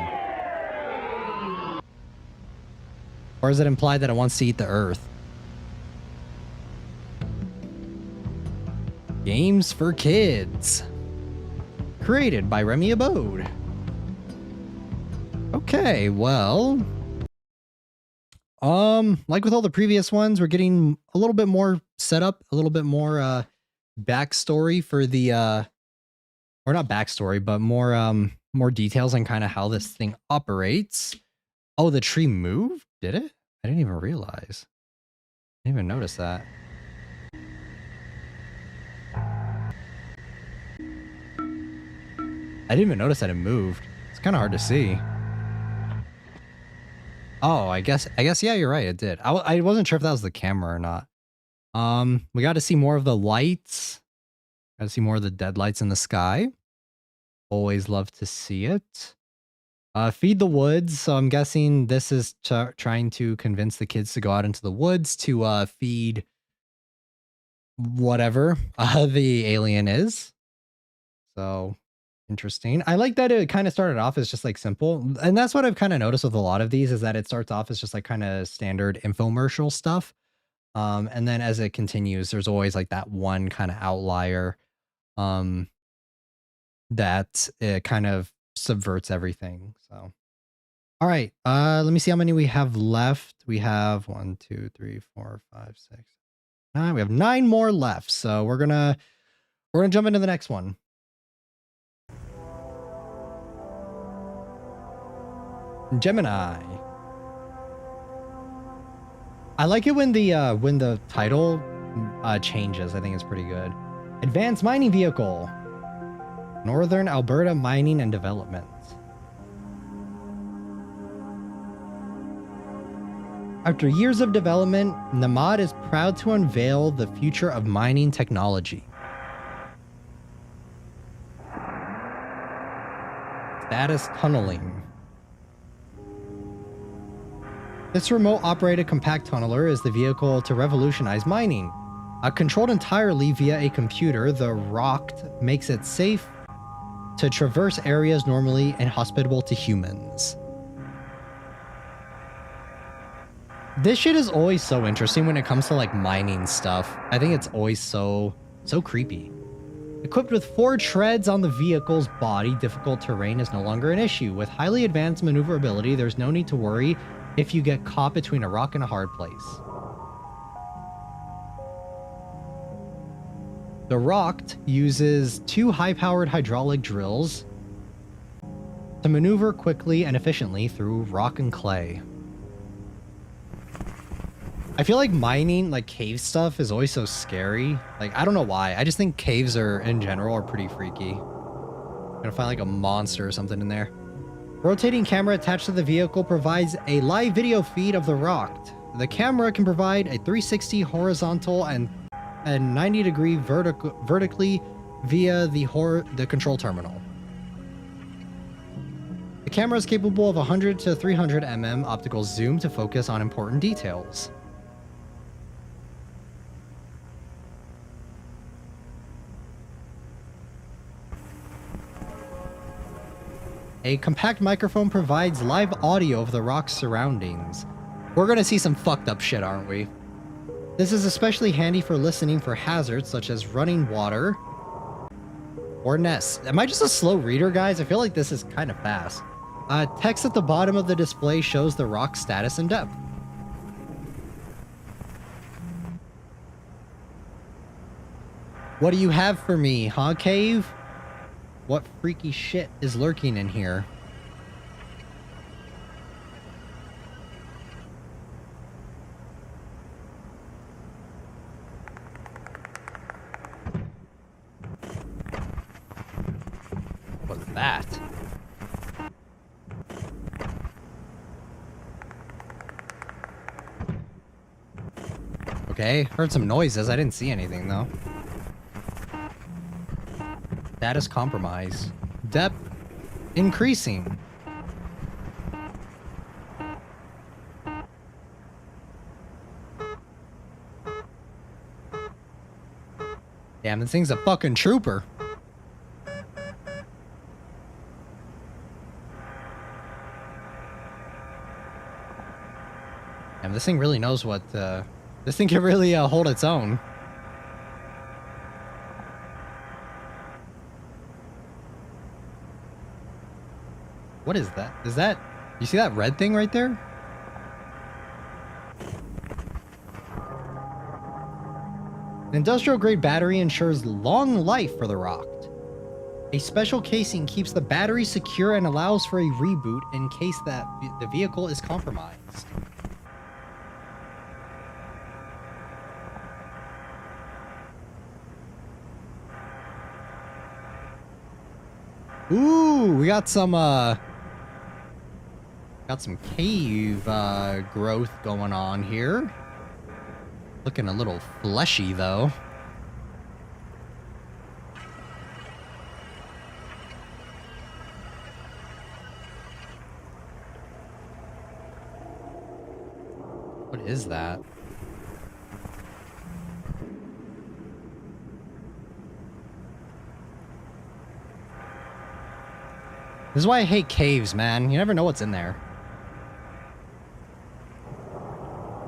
Or is it implied that it wants to eat the Earth? Games for kids. Created by Remy Abode. Okay, well, like with all the previous ones, we're getting a little bit more setup, a little bit more backstory for the or not backstory, but more details on kind of how this thing operates. Oh, the tree moved? Did it? I didn't even realize. I didn't even notice that. I didn't even notice that it moved. It's kind of hard to see. Oh, I guess yeah, you're right, it did. I wasn't sure if that was the camera or not. We got to see more of the lights. Got to see more of the dead lights in the sky. Always love to see it. Feed the woods. So I'm guessing this is trying to convince the kids to go out into the woods to feed whatever the alien is. So interesting. I like that it kind of started off as just like simple. And that's what I've kind of noticed with a lot of these is that it starts off as just like kind of standard infomercial stuff. And then as it continues, there's always like that one kind of outlier that it kind of subverts everything. So, all right. Let me see how many we have left. We have 1, 2, 3, 4, 5, 6, 9. We have 9 more left. So we're gonna jump into the next one. Gemini. I like it when the title changes. I think it's pretty good. Advanced mining vehicle. Northern Alberta Mining and Development. After years of development, Namad is proud to unveil the future of mining technology. Status tunneling. This remote-operated compact tunneler is the vehicle to revolutionize mining. Controlled entirely via a computer, the Rocked makes it safe to traverse areas normally inhospitable to humans. This shit is always so interesting when it comes to like mining stuff. I think it's always so creepy. Equipped with 4 treads on the vehicle's body, difficult terrain is no longer an issue. With highly advanced maneuverability, there's no need to worry if you get caught between a rock and a hard place. The Rocked uses 2 high-powered hydraulic drills to maneuver quickly and efficiently through rock and clay. I feel like mining, like cave stuff, is always so scary. Like, I don't know why. I just think caves in general are pretty freaky. I'm gonna find like a monster or something in there. Rotating camera attached to the vehicle provides a live video feed of the Rocked. The camera can provide a 360 horizontal and 90-degree vertically via the control terminal. The camera is capable of 100 to 300 mm optical zoom to focus on important details. A compact microphone provides live audio of the rock's surroundings. We're gonna see some fucked up shit, aren't we? This is especially handy for listening for hazards such as running water or nests. Am I just a slow reader, guys? I feel like this is kind of fast. Text at the bottom of the display shows the rock's status and depth. What do you have for me, huh, cave? What freaky shit is lurking in here? What's that? Okay, heard some noises. I didn't see anything though. Status compromise. Depth increasing. Damn, this thing's a fucking trooper. Damn, this thing really knows what, this thing can really hold its own. What is that? Is that... You see that red thing right there? An industrial-grade battery ensures long life for the Rocked. A special casing keeps the battery secure and allows for a reboot in case that the vehicle is compromised. Ooh, we got some cave growth going on here. Looking a little fleshy though. What is that? This is why I hate caves, man. You never know what's in there.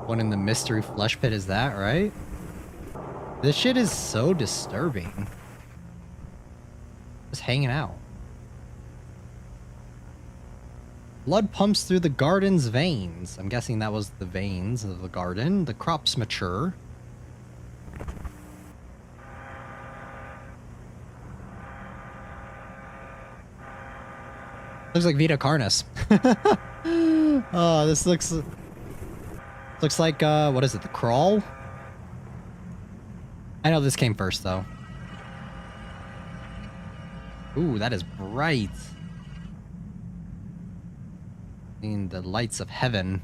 One in the mystery flesh pit is that, right? This shit is so disturbing. Just hanging out. Blood pumps through the garden's veins. I'm guessing that was the veins of the garden. The crops mature. Looks like Vita Carnis. Oh, this looks like what is it? The crawl? I know this came first though. Ooh, that is bright. In the lights of heaven.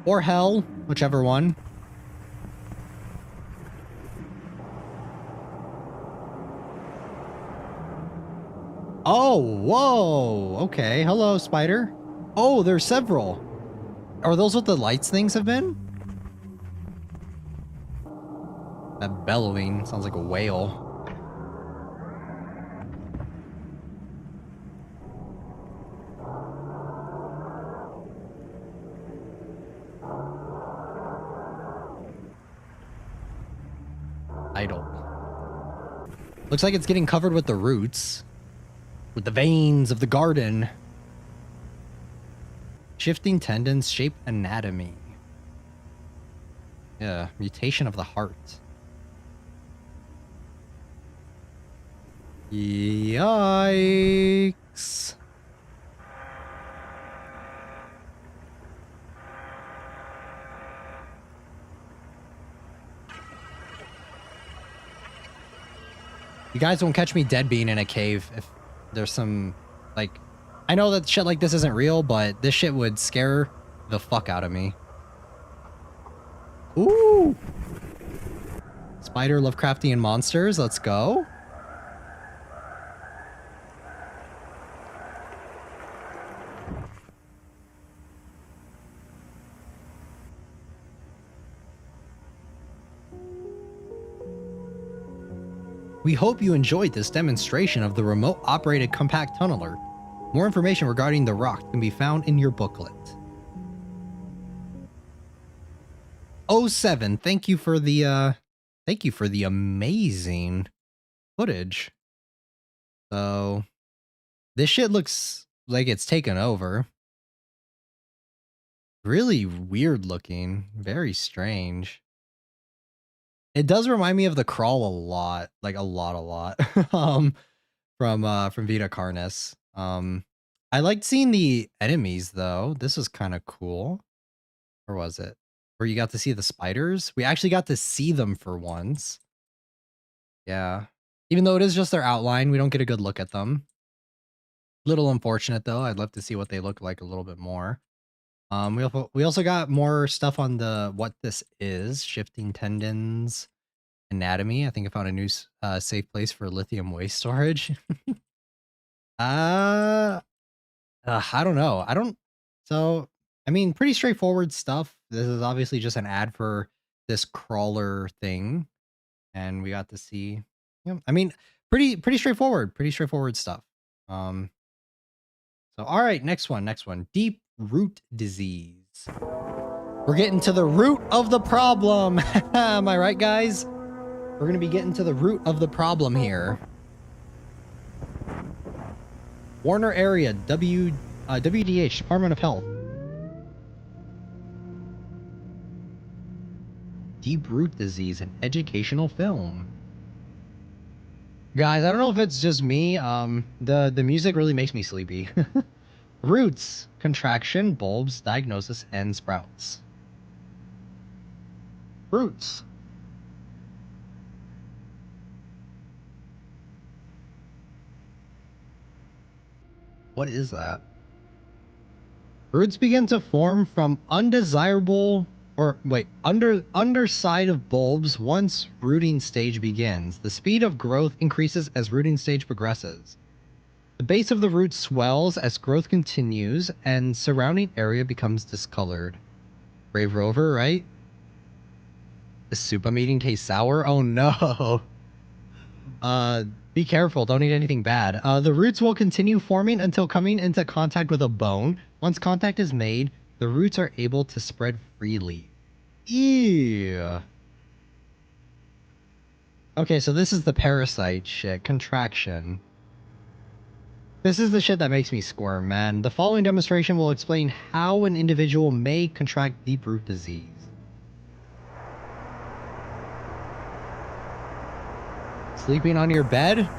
Or hell, whichever one. Oh, whoa. Okay. Hello, spider. Oh, there's several. Are those what the lights things have been? That bellowing sounds like a whale. Idle. Looks like it's getting covered with the roots. With the veins of the garden. Shifting tendons, shape anatomy. Yeah, mutation of the heart. Yikes. You guys won't catch me dead being in a cave if there's some, like, I know that shit like this isn't real, but this shit would scare the fuck out of me. Ooh! Spider Lovecraftian monsters, let's go. We hope you enjoyed this demonstration of the remote-operated compact tunneler. More information regarding the rock can be found in your booklet. 07, thank you for the amazing footage. So, this shit looks like it's taken over. Really weird looking, very strange. It does remind me of the crawl a lot, like a lot. From Vita Carnis. I liked seeing the enemies though. This was kind of cool. Or was it? Where you got to see the spiders? We actually got to see them for once. Yeah. Even though it is just their outline, we don't get a good look at them. Little unfortunate though. I'd love to see what they look like a little bit more. We also got more stuff on the what this is. Shifting tendons, anatomy. I think I found a new safe place for lithium waste storage. I don't know. So, I mean, pretty straightforward stuff. This is obviously just an ad for this crawler thing. And we got to see, I mean, pretty straightforward stuff. So, all right, next one. Deep root disease. We're getting to the root of the problem. Am I right, guys? We're going to be getting to the root of the problem here. Warner area, WDH, Department of Health. Deep root disease, an educational film. Guys, I don't know if it's just me. The music really makes me sleepy. Roots, contraction, bulbs, diagnosis, and sprouts. Roots. What is that? Roots begin to form from undesirable underside of bulbs once rooting stage begins. The speed of growth increases as rooting stage progresses. The base of the root swells as growth continues and surrounding area becomes discolored. Brave Rover, right? The soup I'm eating tastes sour? Oh no. Be careful, don't eat anything bad. The roots will continue forming until coming into contact with a bone. Once contact is made, the roots are able to spread freely. Ew. Okay, so this is the parasite shit. Contraction. This is the shit that makes me squirm, man. The following demonstration will explain how an individual may contract deep root disease. Sleeping on your bed?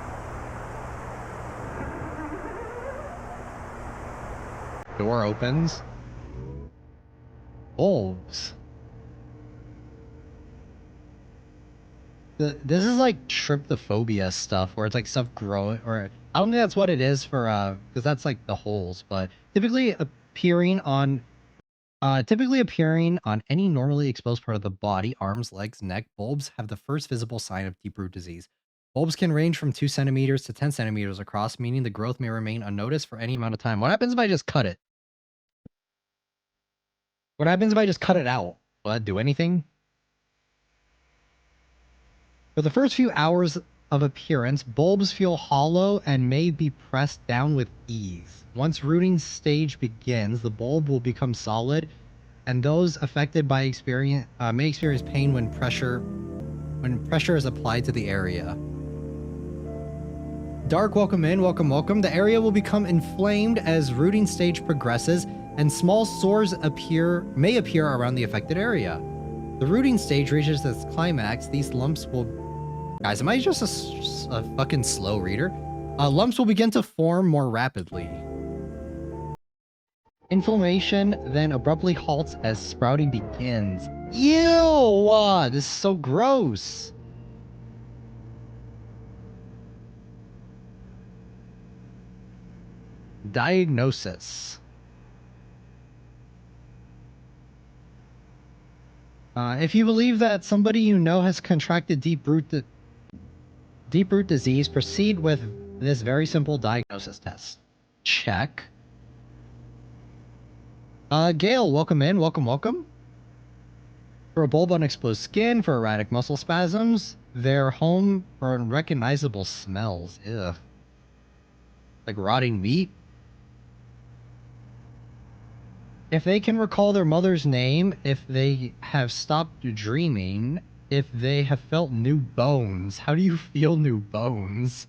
Door opens. Bulbs. This is like tryptophobia stuff, where it's like stuff growing, or I don't think that's what it is for, because that's like the holes, but typically appearing on any normally exposed part of the body, arms, legs, neck. Bulbs have the first visible sign of deep root disease. Bulbs can range from 2 centimeters to 10 centimeters across, meaning the growth may remain unnoticed for any amount of time. What happens if I just cut it? What happens if I just cut it out? Will that do anything? For the first few hours of appearance, bulbs feel hollow and may be pressed down with ease. Once rooting stage begins, the bulb will become solid, and those affected by may experience pain when pressure is applied to the area. Dark, welcome in, welcome, welcome. The area will become inflamed as rooting stage progresses, and small sores may appear around the affected area. The rooting stage reaches its climax. These lumps will... Guys, am I just a fucking slow reader? Lumps will begin to form more rapidly. Inflammation then abruptly halts as sprouting begins. Ew! This is so gross. Diagnosis. If you believe that somebody you know has contracted deep root disease, proceed with this very simple diagnosis test. Check. Gail, welcome in. Welcome, welcome. For a bulb on exposed skin, for erratic muscle spasms, they're home for unrecognizable smells. Ugh. Like rotting meat. If they can recall their mother's name, if they have stopped dreaming, if they have felt new bones. How do you feel new bones?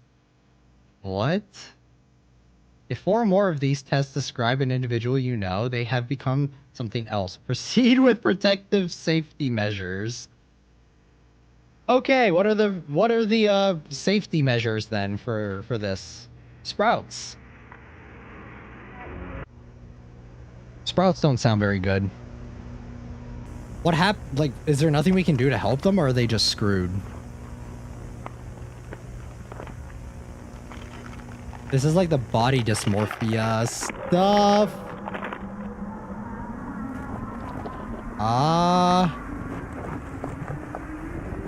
What? If 4 or more of these tests describe an individual you know, they have become something else. Proceed with protective safety measures. Okay, what are the safety measures then for this? Sprouts. Sprouts don't sound very good. What happened? Like, is there nothing we can do to help them, or are they just screwed? This is like the body dysmorphia stuff.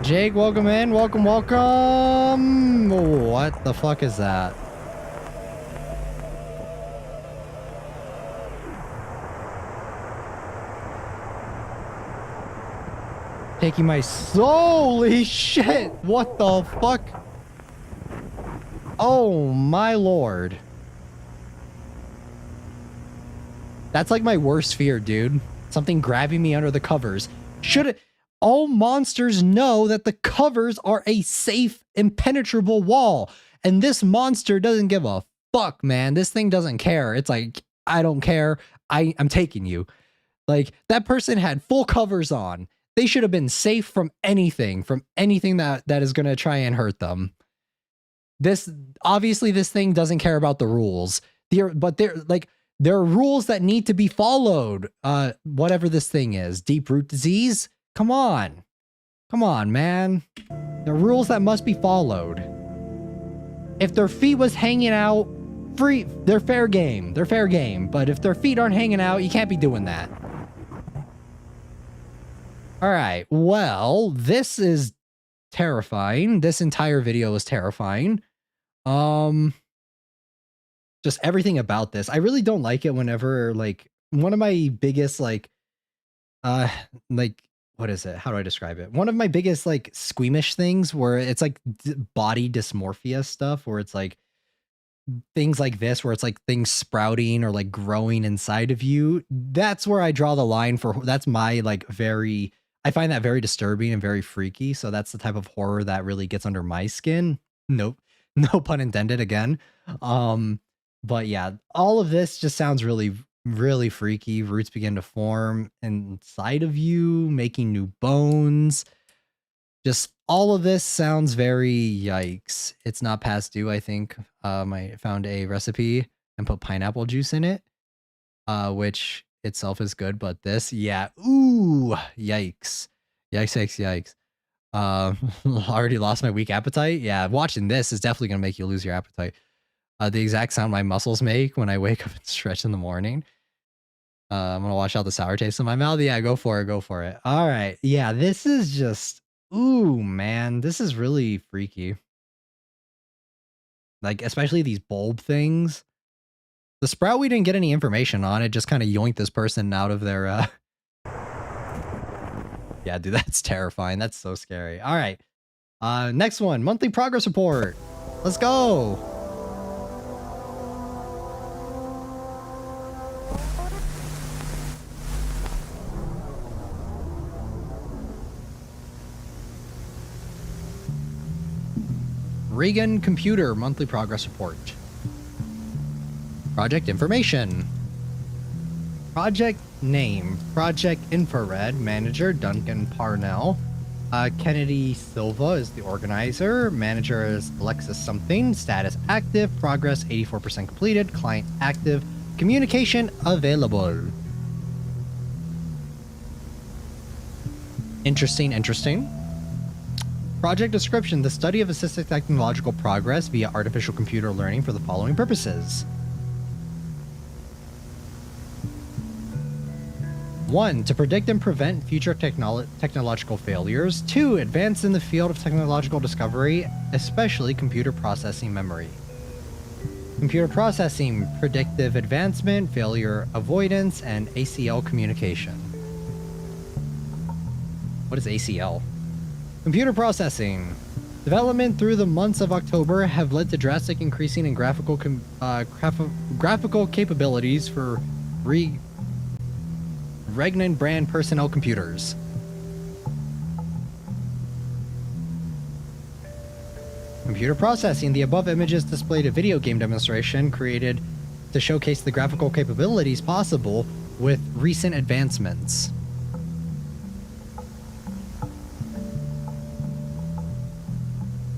Jake, welcome in. Welcome, welcome. What the fuck is that? Taking my... Holy shit! What the fuck? Oh my lord. That's like my worst fear, dude. Something grabbing me under the covers. Should it... All monsters know that the covers are a safe, impenetrable wall. And this monster doesn't give a fuck, man. This thing doesn't care. It's like, I don't care. I'm taking you. Like, that person had full covers on. They should have been safe from anything that is going to try and hurt them. Obviously this thing doesn't care about the rules. But there are rules that need to be followed. Whatever this thing is, deep root disease. Come on, man. There are rules that must be followed. If their feet was hanging out free, they're fair game. They're fair game. But if their feet aren't hanging out, you can't be doing that. All right, well, this is terrifying. This entire video is terrifying. just everything about this. I really don't like it whenever, like, one of my biggest, like, like, what is it? How do I describe it? One of my biggest, like, squeamish things where it's like body dysmorphia stuff, where it's like things like this, where it's like things sprouting or like growing inside of you. That's where I draw the line for, that's my like very, I find that very disturbing and very freaky. So that's the type of horror that really gets under my skin. Nope. No pun intended again. Um, but yeah, all of this just sounds really, really freaky. Roots begin to form inside of you, making new bones. Just all of this sounds very yikes. It's not past due, I think. I found a recipe and put pineapple juice in it, which itself is good, but this, yeah, ooh, yikes. Yikes, yikes, yikes. Already lost my weak appetite. Yeah, watching this is definitely gonna make you lose your appetite. The exact sound my muscles make when I wake up and stretch in the morning. I'm gonna wash out the sour taste in my mouth. Yeah, go for it, go for it. All right, yeah, this is just, ooh, man, this is really freaky. Like, especially these bulb things. The sprout, we didn't get any information on. It just kind of yoinked this person out of their, Yeah, dude, that's terrifying. That's so scary. All right. Next one, monthly progress report. Let's go. Regeant Computer monthly progress report. Project information. Project name, Project Infrared, manager Duncan Parnell. Kennedy Silva is the organizer. Manager is Alexis something. Status active. Progress 84% completed. Client active. Communication available. Interesting, interesting. Project description, the study of assisted technological progress via artificial computer learning for the following purposes. 1. To predict and prevent future technological failures. 2. Advance in the field of technological discovery, especially computer processing memory. Computer processing, predictive advancement, failure avoidance, and ACL communication. What is ACL? Computer processing. Development through the months of October have led to drastic increasing in graphical capabilities for Regeant brand personnel computers. Computer processing. The above images displayed a video game demonstration created to showcase the graphical capabilities possible with recent advancements.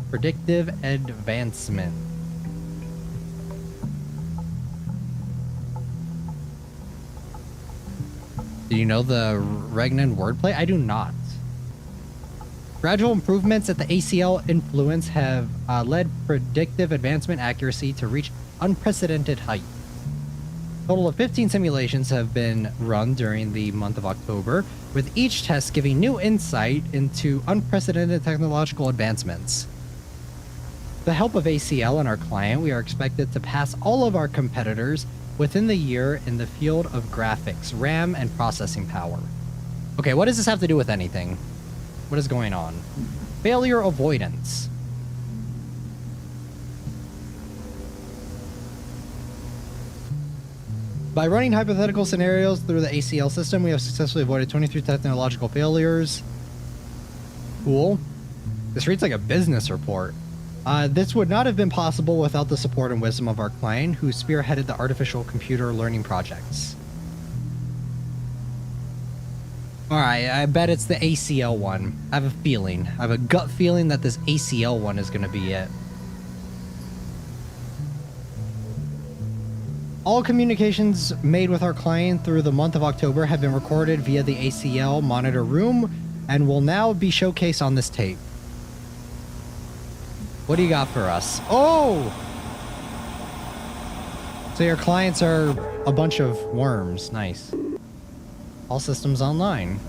Predictive advancement. Do you know the Regeant wordplay? I do not. Gradual improvements at the ACL influence have led predictive advancement accuracy to reach unprecedented height. A total of 15 simulations have been run during the month of October, with each test giving new insight into unprecedented technological advancements. With the help of ACL and our client, we are expected to pass all of our competitors within the year in the field of graphics, RAM, and processing power. Okay, what does this have to do with anything? What is going on? Failure avoidance. By running hypothetical scenarios through the ACL system, we have successfully avoided 23 technological failures. Cool. This reads like a business report. This would not have been possible without the support and wisdom of our client, who spearheaded the artificial computer learning projects. Alright, I bet it's the ACL one. I have a feeling. I have a gut feeling that this ACL one is going to be it. All communications made with our client through the month of October have been recorded via the ACL monitor room and will now be showcased on this tape. What do you got for us? Oh! So your clients are a bunch of worms. Nice. All systems online.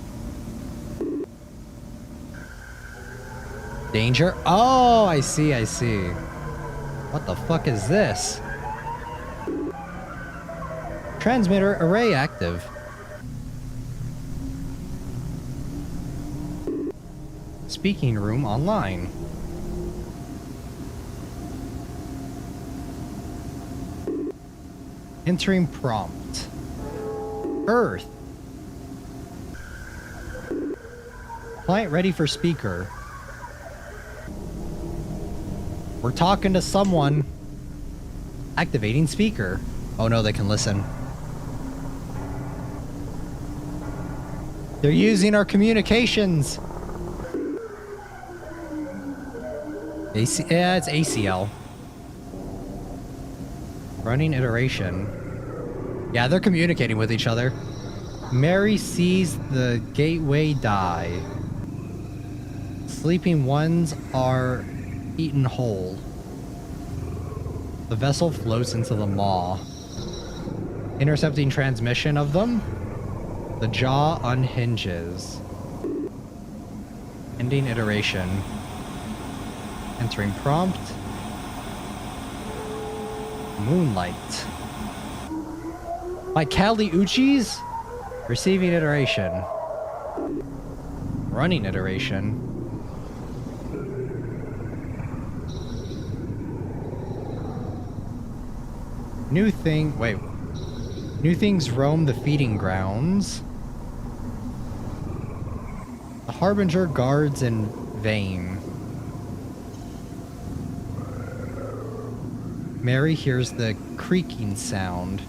Danger? Oh, I see, I see. What the fuck is this? Transmitter array active. Speaking room online. Entering prompt. Earth. Client ready for speaker. We're talking to someone. Activating speaker. Oh no, they can listen. They're using our communications. Yeah, it's ACL. Running iteration. Yeah, they're communicating with each other. Mary sees the gateway die. Sleeping ones are eaten whole. The vessel floats into the maw. Intercepting transmission of them. The jaw unhinges. Ending iteration. Entering prompt. Moonlight. My Kali Uchis. Receiving iteration. Running iteration. New thing. Wait. New things roam the feeding grounds. The Harbinger guards in vain. Mary hears the creaking sound.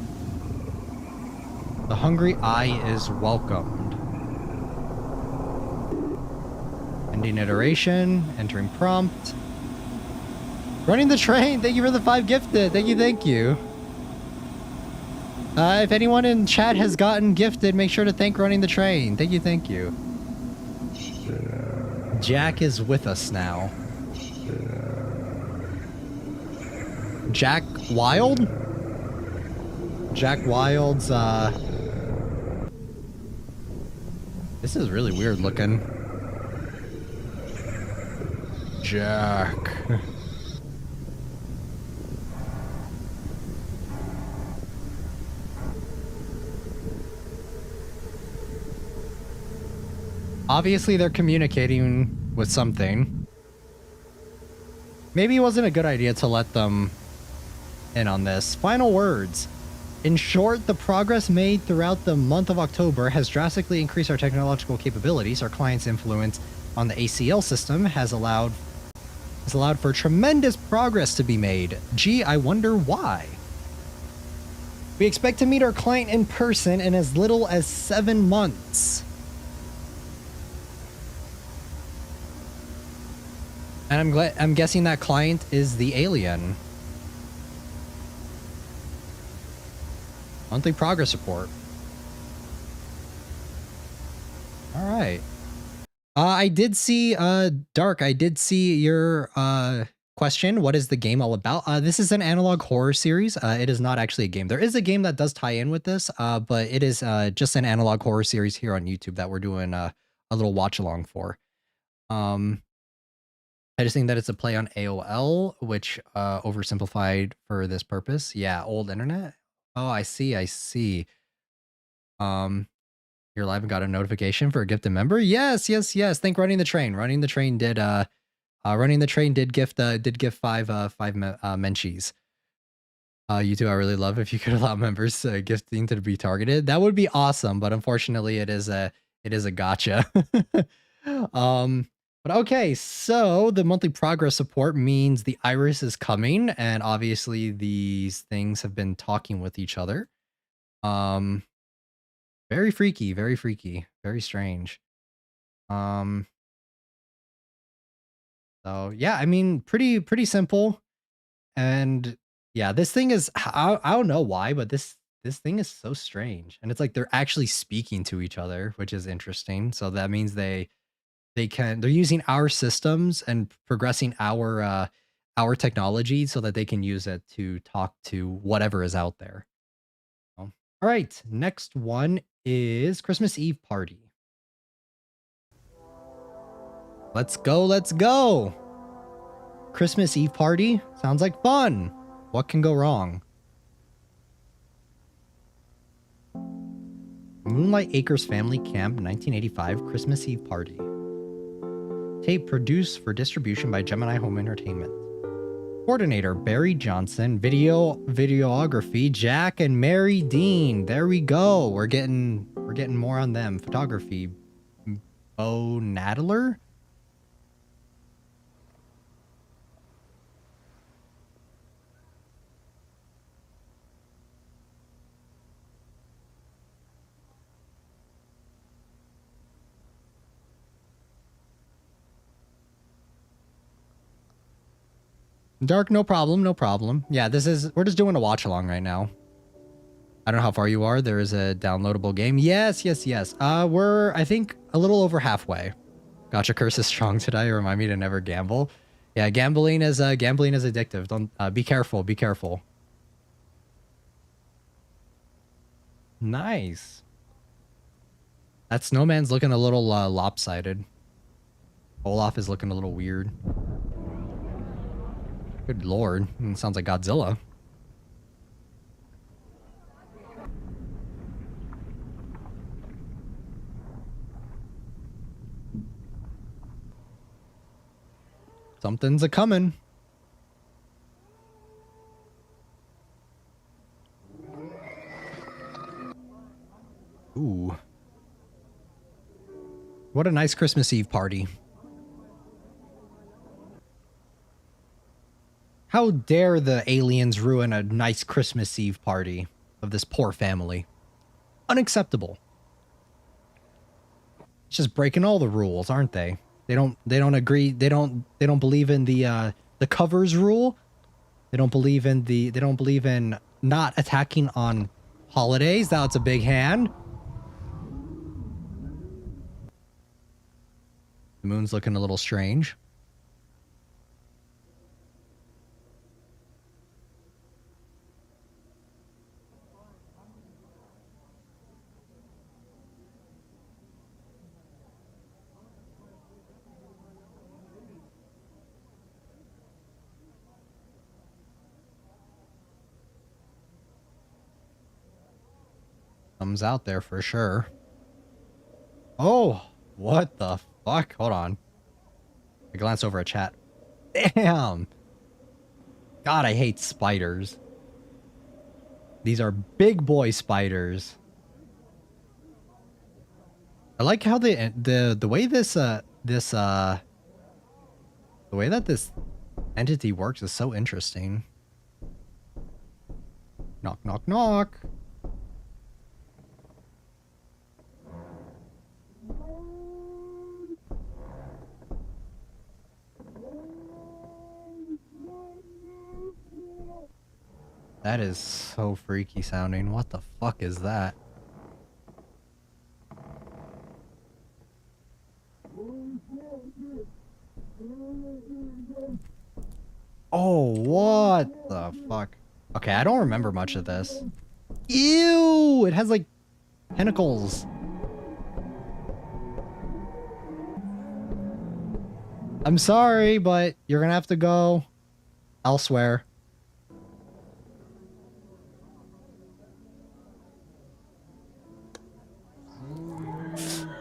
The hungry eye is welcomed. Ending iteration. Entering prompt. Running the train. Thank you for the 5 gifted. Thank you, thank you. If anyone in chat has gotten gifted, make sure to thank Running the Train. Thank you, thank you. Jack is with us now. Jack Wild? Jack Wild's, this is really weird looking. Jack. Obviously, they're communicating with something. Maybe it wasn't a good idea to let them in on this. Final words. In short, the progress made throughout the month of October has drastically increased our technological capabilities. Our client's influence on the ACL system has allowed for tremendous progress to be made. Gee, I wonder why. We expect to meet our client in person in as little as 7 months. And I'm guessing that client is the alien. Monthly progress report. All right. I did see Dark, I did see your question. What is the game all about? This is an analog horror series. It is not actually a game. There is a game that does tie in with this, but it is just an analog horror series here on YouTube that we're doing a little watch along for. I just think that it's a play on AOL, which oversimplified for this purpose. Yeah, old internet. Oh, I see. I see. You're live and got a notification for a gifted member. Yes, yes, yes. Thank Running the Train. Running the Train did. Running the Train did gift 5 menchies. YouTube, I really love if you could allow members gifting to be targeted. That would be awesome, but unfortunately, it is a gotcha. But okay, so the monthly progress report means the iris is coming, and obviously these things have been talking with each other. Very freaky, very strange. So yeah, I mean, pretty simple. And yeah, this thing is, I don't know why, but this thing is so strange. And it's like they're actually speaking to each other, which is interesting. So that means they're using our systems and progressing our technology so that they can use it to talk to whatever is out there. All right, next one is Christmas Eve party. Let's go. Christmas Eve party sounds like fun. What can go wrong? Moonlight Acres Family Camp 1985 Christmas Eve Party. Tape produced for distribution by Gemini Home Entertainment. Coordinator Barry Johnson. Videography Jack and Mary Dean. There we go. We're getting more on them. Photography Bo Nadler. Dark, no problem, no problem. Yeah, we're just doing a watch along right now. I don't know how far you are. There is a downloadable game. Yes. We're, I think, a little over halfway. Gotcha curse is strong today. Remind me to never gamble. Yeah, gambling is addictive. Don't, be careful, be careful. Nice. That snowman's looking a little, lopsided. Olaf is looking a little weird. Good lord. Sounds like Godzilla. Something's a-coming. Ooh. What a nice Christmas Eve party. How dare the aliens ruin a nice Christmas Eve party of this poor family? Unacceptable. It's just breaking all the rules, aren't they? They don't agree. They don't believe in the covers rule. They don't believe in not attacking on holidays. That's a big hand. The moon's looking a little strange. Comes out there for sure. Oh, what the fuck? Hold on. I glanced over a chat. Damn. God, I hate spiders. These are big boy spiders. I like how the way the way that this entity works is so interesting. Knock, knock, knock. That is so freaky sounding. What the fuck is that? Oh, what the fuck? Okay, I don't remember much of this. Ew! It has like tentacles. I'm sorry, but you're gonna have to go elsewhere.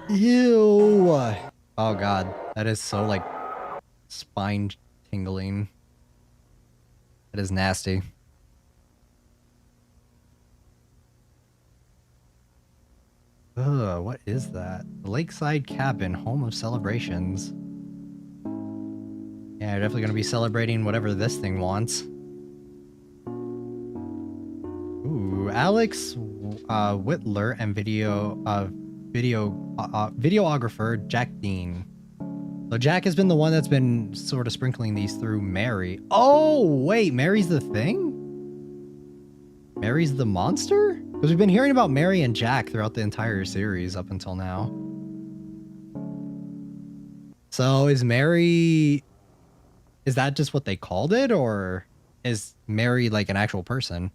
Ew. Oh god, that is so like spine tingling. That is nasty. Ugh, what is that? Lakeside Cabin, home of celebrations. Yeah, you're definitely gonna be celebrating whatever this thing wants. Ooh, Alex Whitler and videographer Jack Dean. So Jack has been the one that's been sort of sprinkling these through Mary. Oh, wait, Mary's the thing? Mary's the monster? Because we've been hearing about Mary and Jack throughout the entire series up until now. So is Mary... Is that just what they called it? Or is Mary like an actual person?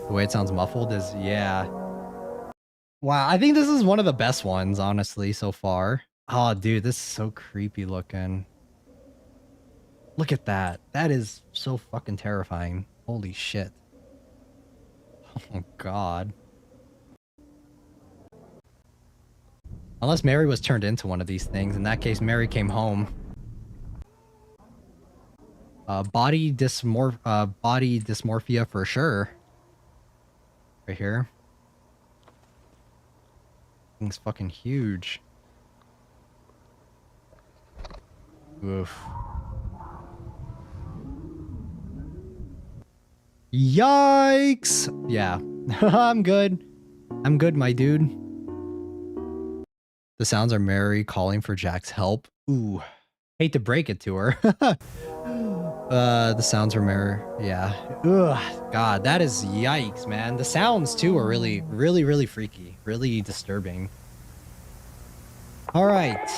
The way it sounds muffled is... Yeah. Wow, I think this is one of the best ones, honestly, so far. Oh, dude, this is so creepy looking. Look at that. That is so fucking terrifying. Holy shit. Oh, God. Unless Mary was turned into one of these things. In that case, Mary came home. Body dysmorphia for sure. Right here. Thing's fucking huge. Oof. Yikes! Yeah. I'm good. I'm good, my dude. The sounds are Mary calling for Jack's help. Ooh. Hate to break it to her. The sounds are Mary. Yeah. Ugh. God, that is yikes, man. The sounds, too, are really, really, really freaky. Really disturbing. All right.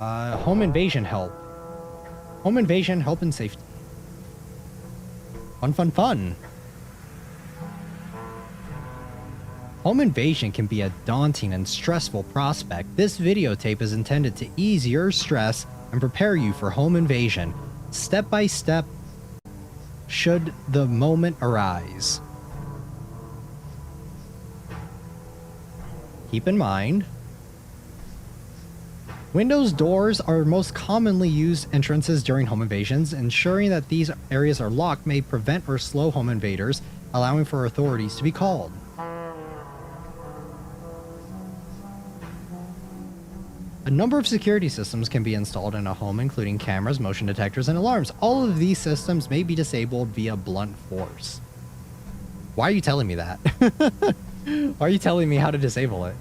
Home invasion help. Home invasion, help and safety. Fun, fun, fun. Home invasion can be a daunting and stressful prospect. This videotape is intended to ease your stress and prepare you for home invasion, step by step, should the moment arise. Keep in mind, windows, doors are most commonly used entrances during home invasions. Ensuring that these areas are locked may prevent or slow home invaders, allowing for authorities to be called. A number of security systems can be installed in a home, including cameras, motion detectors, and alarms. All of these systems may be disabled via blunt force. Why are you telling me that? Why are you telling me how to disable it?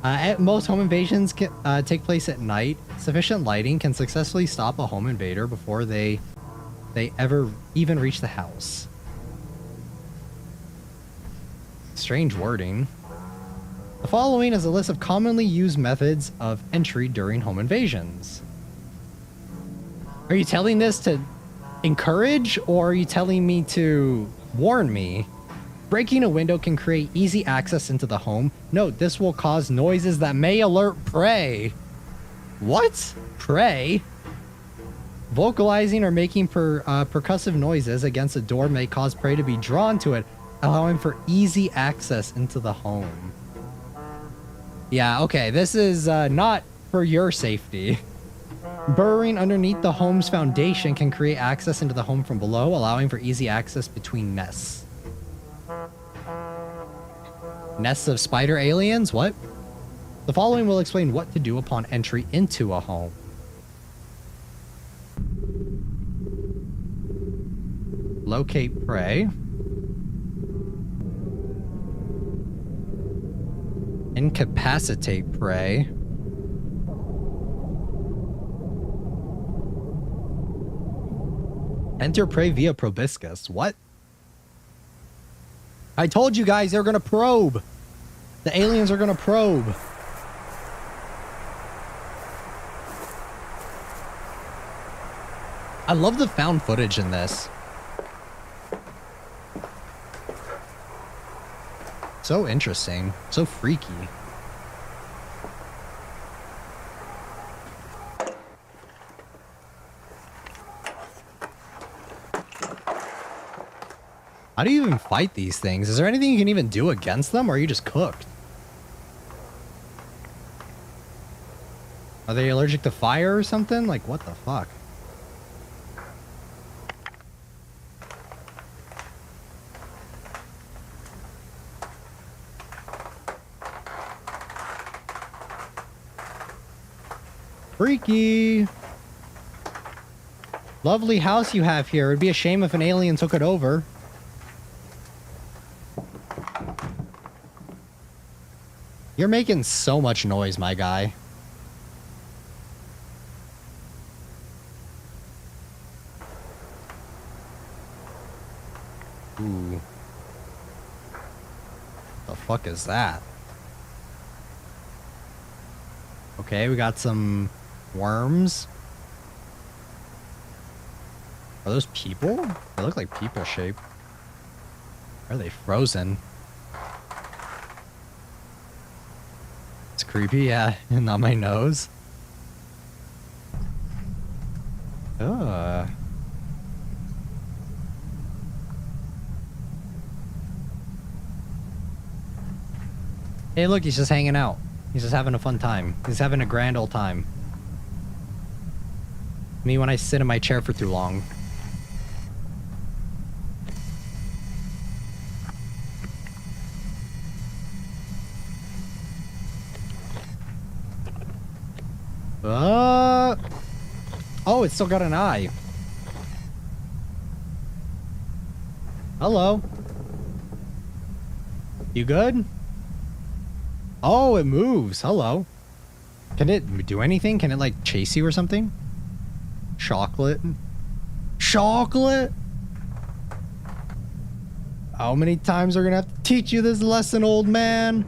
At most home invasions can, take place at night. Sufficient lighting can successfully stop a home invader before they ever even reach the house. Strange wording. The following is a list of commonly used methods of entry during home invasions. Are you telling this to encourage, or are you telling me to warn me? Breaking a window can create easy access into the home. Note, this will cause noises that may alert prey. What? Prey? Vocalizing or making percussive noises against a door may cause prey to be drawn to it, allowing for easy access into the home. Yeah, okay, this is not for your safety. Burrowing underneath the home's foundation can create access into the home from below, allowing for easy access between nests. Nests of spider aliens? What? The following will explain what to do upon entry into a home. Locate prey. Incapacitate prey. Enter prey via proboscis. What? I told you guys they're gonna probe. The aliens are gonna probe. I love the found footage in this. So interesting. So freaky. How do you even fight these things? Is there anything you can even do against them, or are you just cooked? Are they allergic to fire or something? Like, what the fuck? Freaky. Lovely house you have here. It'd be a shame if an alien took it over. You're making so much noise, my guy. Ooh. The fuck is that? Okay, we got some worms. Are those people? They look like people shape. Are they frozen? It's creepy, yeah, and on my nose. Ugh. Hey, look, he's just hanging out. He's just having a fun time. He's having a grand old time. Me when I sit in my chair for too long. Oh, it's still got an eye. Hello. You good? Oh, it moves. Hello. Can it do anything? Can it like chase you or something? Chocolate? Chocolate? How many times are we gonna have to teach you this lesson, old man?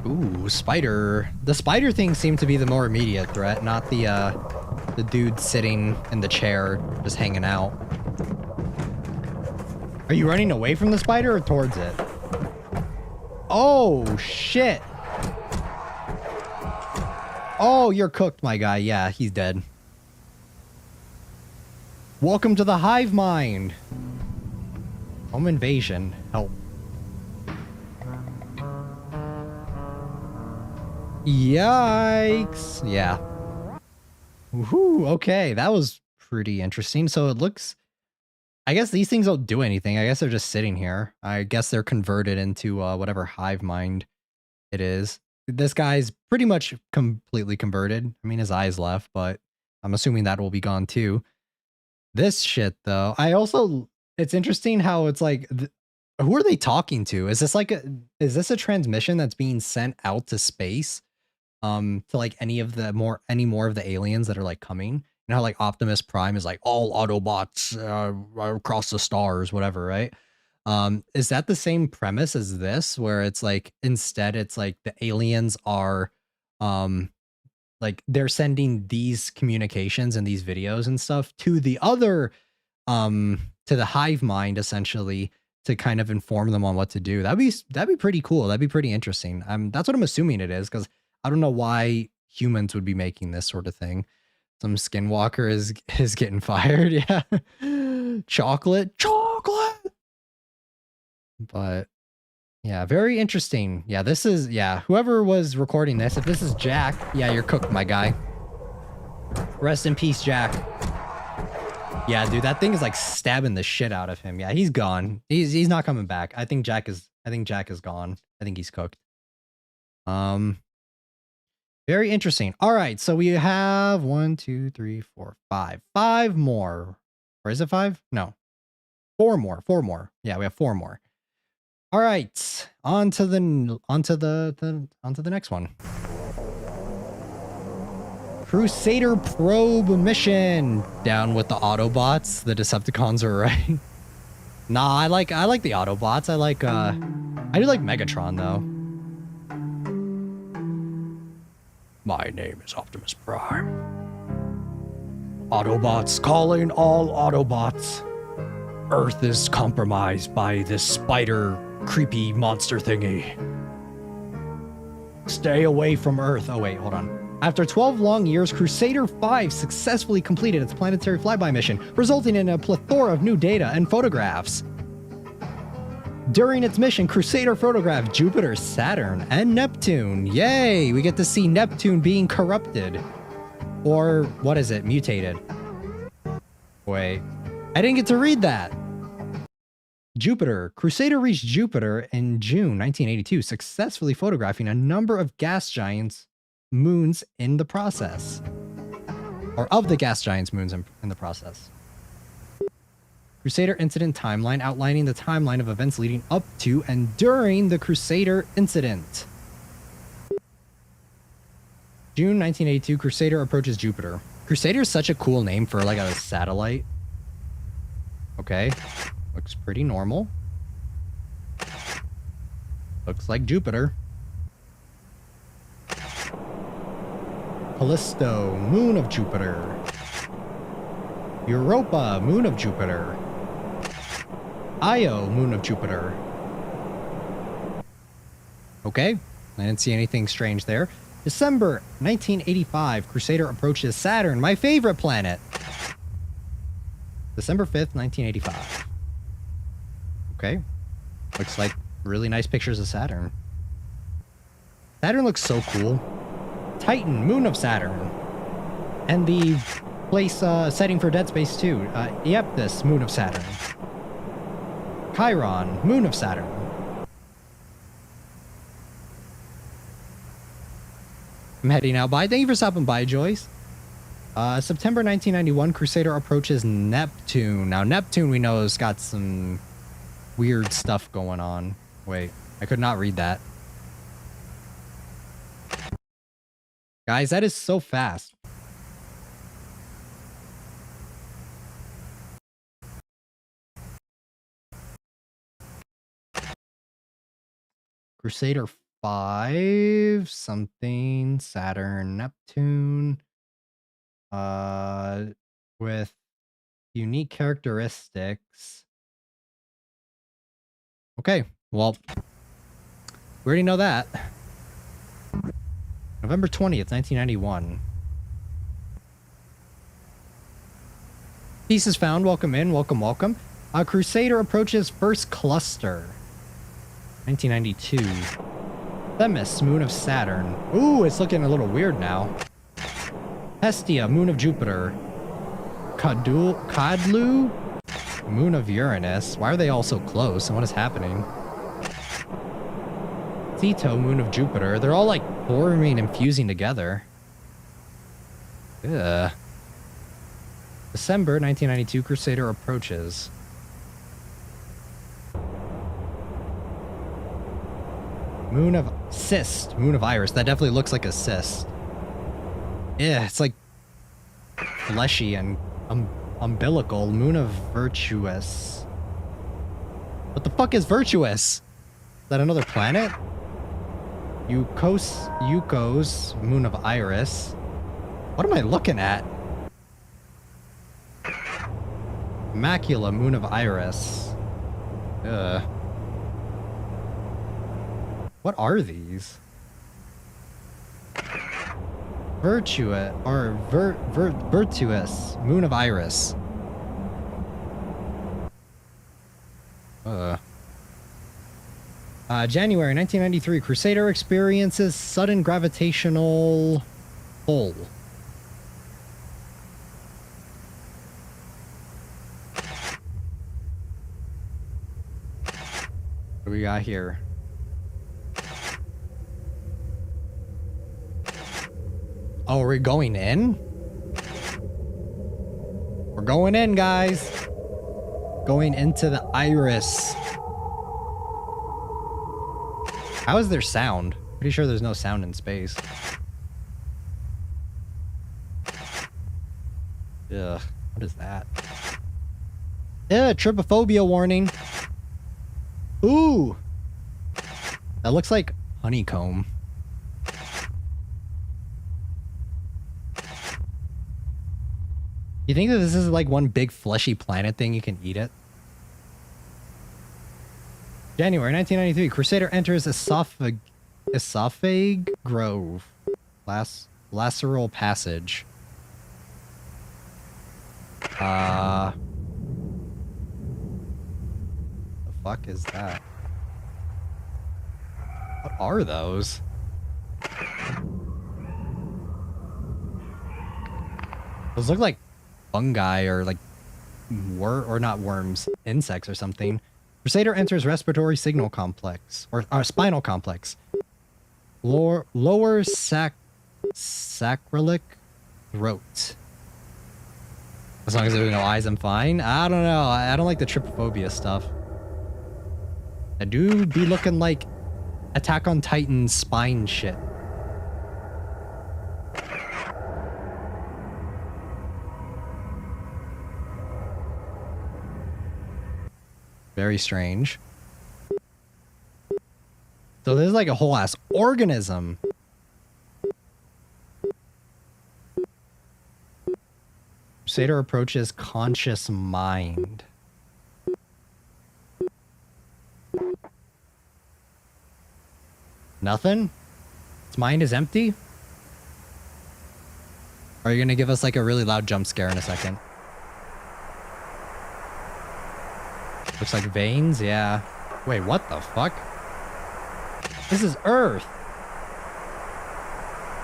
Ooh, spider. The spider thing seemed to be the more immediate threat, not the dude sitting in the chair just hanging out. Are you running away from the spider or towards it? Oh, shit. Oh, you're cooked, my guy. Yeah, he's dead. Welcome to the hive mind. Home invasion. Help. Yikes. Yeah. Woohoo. Okay, that was pretty interesting. So it looks... I guess these things don't do anything. I guess they're just sitting here. I guess they're converted into whatever hive mind it is. This guy's pretty much completely converted. I mean, his eyes left, but I'm assuming that will be gone too. This shit, though. It's interesting how it's like, who are they talking to? Is this like is this a transmission that's being sent out to space? To like any more of the aliens that are like coming? You know how like Optimus Prime is like all Autobots across the stars, whatever, right? Is that the same premise as this, where it's like instead it's like the aliens are like they're sending these communications and these videos and stuff to the other to the hive mind essentially to kind of inform them on what to do. That'd be pretty cool. That'd be pretty interesting. That's what I'm assuming it is, because I don't know why humans would be making this sort of thing. Some skinwalker is getting fired. Yeah. Chocolate. But yeah, very interesting. Yeah, this is, yeah, whoever was recording this, if this is Jack, yeah, you're cooked, my guy. Rest in peace, Jack. Yeah, dude, that thing is like stabbing the shit out of him. Yeah, he's gone. He's not coming back. I think Jack is gone. I think he's cooked. Very interesting. All right, so we have 1, 2, 3, 4, 5. 5 more. Or is it 5? No. 4 more. 4 more. Yeah, we have 4 more. All right. On to the next one. Crusader probe mission. Down with the Autobots. The Decepticons are right. Nah, I like the Autobots. I do like Megatron though. My name is Optimus Prime. Autobots calling all Autobots. Earth is compromised by this spider creepy monster thingy. Stay away from Earth. Oh wait, hold on. After 12 long years, Crusader 5 successfully completed its planetary flyby mission, resulting in a plethora of new data and photographs. During its mission, Crusader photographed Jupiter, Saturn, and Neptune. Yay! We get to see Neptune being corrupted. Or, what is it? Mutated. Wait. I didn't get to read that. Jupiter. Crusader reached Jupiter in June 1982, successfully photographing a number of gas giants' moons in the process. Or of the gas giants' moons in the process. Crusader incident timeline, outlining the timeline of events leading up to and during the Crusader incident. June 1982, Crusader approaches Jupiter. Crusader is such a cool name for like a satellite. Okay. Looks pretty normal. Looks like Jupiter. Callisto, moon of Jupiter. Europa, moon of Jupiter. Io, moon of Jupiter. Okay, I didn't see anything strange there. December 1985, Crusader approaches Saturn, my favorite planet. December 5th, 1985. Okay. Looks like really nice pictures of Saturn. Saturn looks so cool. Titan, moon of Saturn. And the place setting for Dead Space 2. Yep, this moon of Saturn. Chiron, moon of Saturn. I'm heading out. Bye. Thank you for stopping by, Joyce. September 1991, Crusader approaches Neptune. Now, Neptune we know has got some weird stuff going on. Wait, I could not read that. Guys, that is so fast. Crusader 5, something, Saturn, Neptune. With unique characteristics. Okay, well, we already know that. November 20th, 1991. Pieces found. Welcome in. Welcome, welcome. Crusader approaches first cluster. 1992. Themis, moon of Saturn. Ooh, it's looking a little weird now. Hestia, moon of Jupiter. Kadlu, moon of Uranus. Why are they all so close? And what is happening? Ceto, moon of Jupiter. They're all like forming and fusing together. Ugh. December 1992, Crusader approaches. Moon of Cyst, moon of Iris. That definitely looks like a cyst. Yeah, it's like fleshy and umbilical. Moon of Virtuous. What the fuck is Virtuous? Is that another planet? Yukos, moon of Iris. What am I looking at? Macula, moon of Iris. Ugh. What are these? Virtuous, or Virtuous, moon of Iris. January 1993, Crusader experiences sudden gravitational pull. What do we got here? Oh, are we going in? We're going in, guys. Going into the Iris. How is there sound? Pretty sure there's no sound in space. Ugh, what is that? Yeah, trypophobia warning. Ooh. That looks like honeycomb. You think that this is like one big fleshy planet thing you can eat it? January 1993, Crusader enters Esophag Grove. Laceral Passage. The fuck is that? What are those? Those look like fungi or like or not worms, insects or something. Crusader enters respiratory signal complex or spinal complex. Lower sacralic throat. As long as there's no eyes, I'm fine. I don't know. I don't like the trypophobia stuff. I do be looking like Attack on Titan spine shit. Very strange. So there's like a whole ass organism. Crusader approaches conscious mind. Nothing? Its mind is empty? Or are you gonna give us like a really loud jump scare in a second? Looks like veins, yeah. Wait, what the fuck? This is Earth.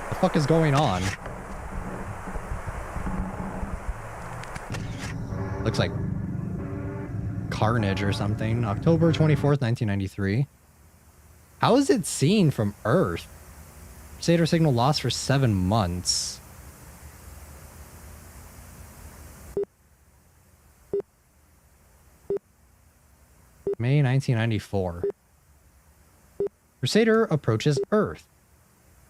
The fuck is going on? Looks like carnage or something. October 24th, 1993. How is it seen from Earth? Crusader signal lost for 7 months. May 1994. Crusader approaches Earth.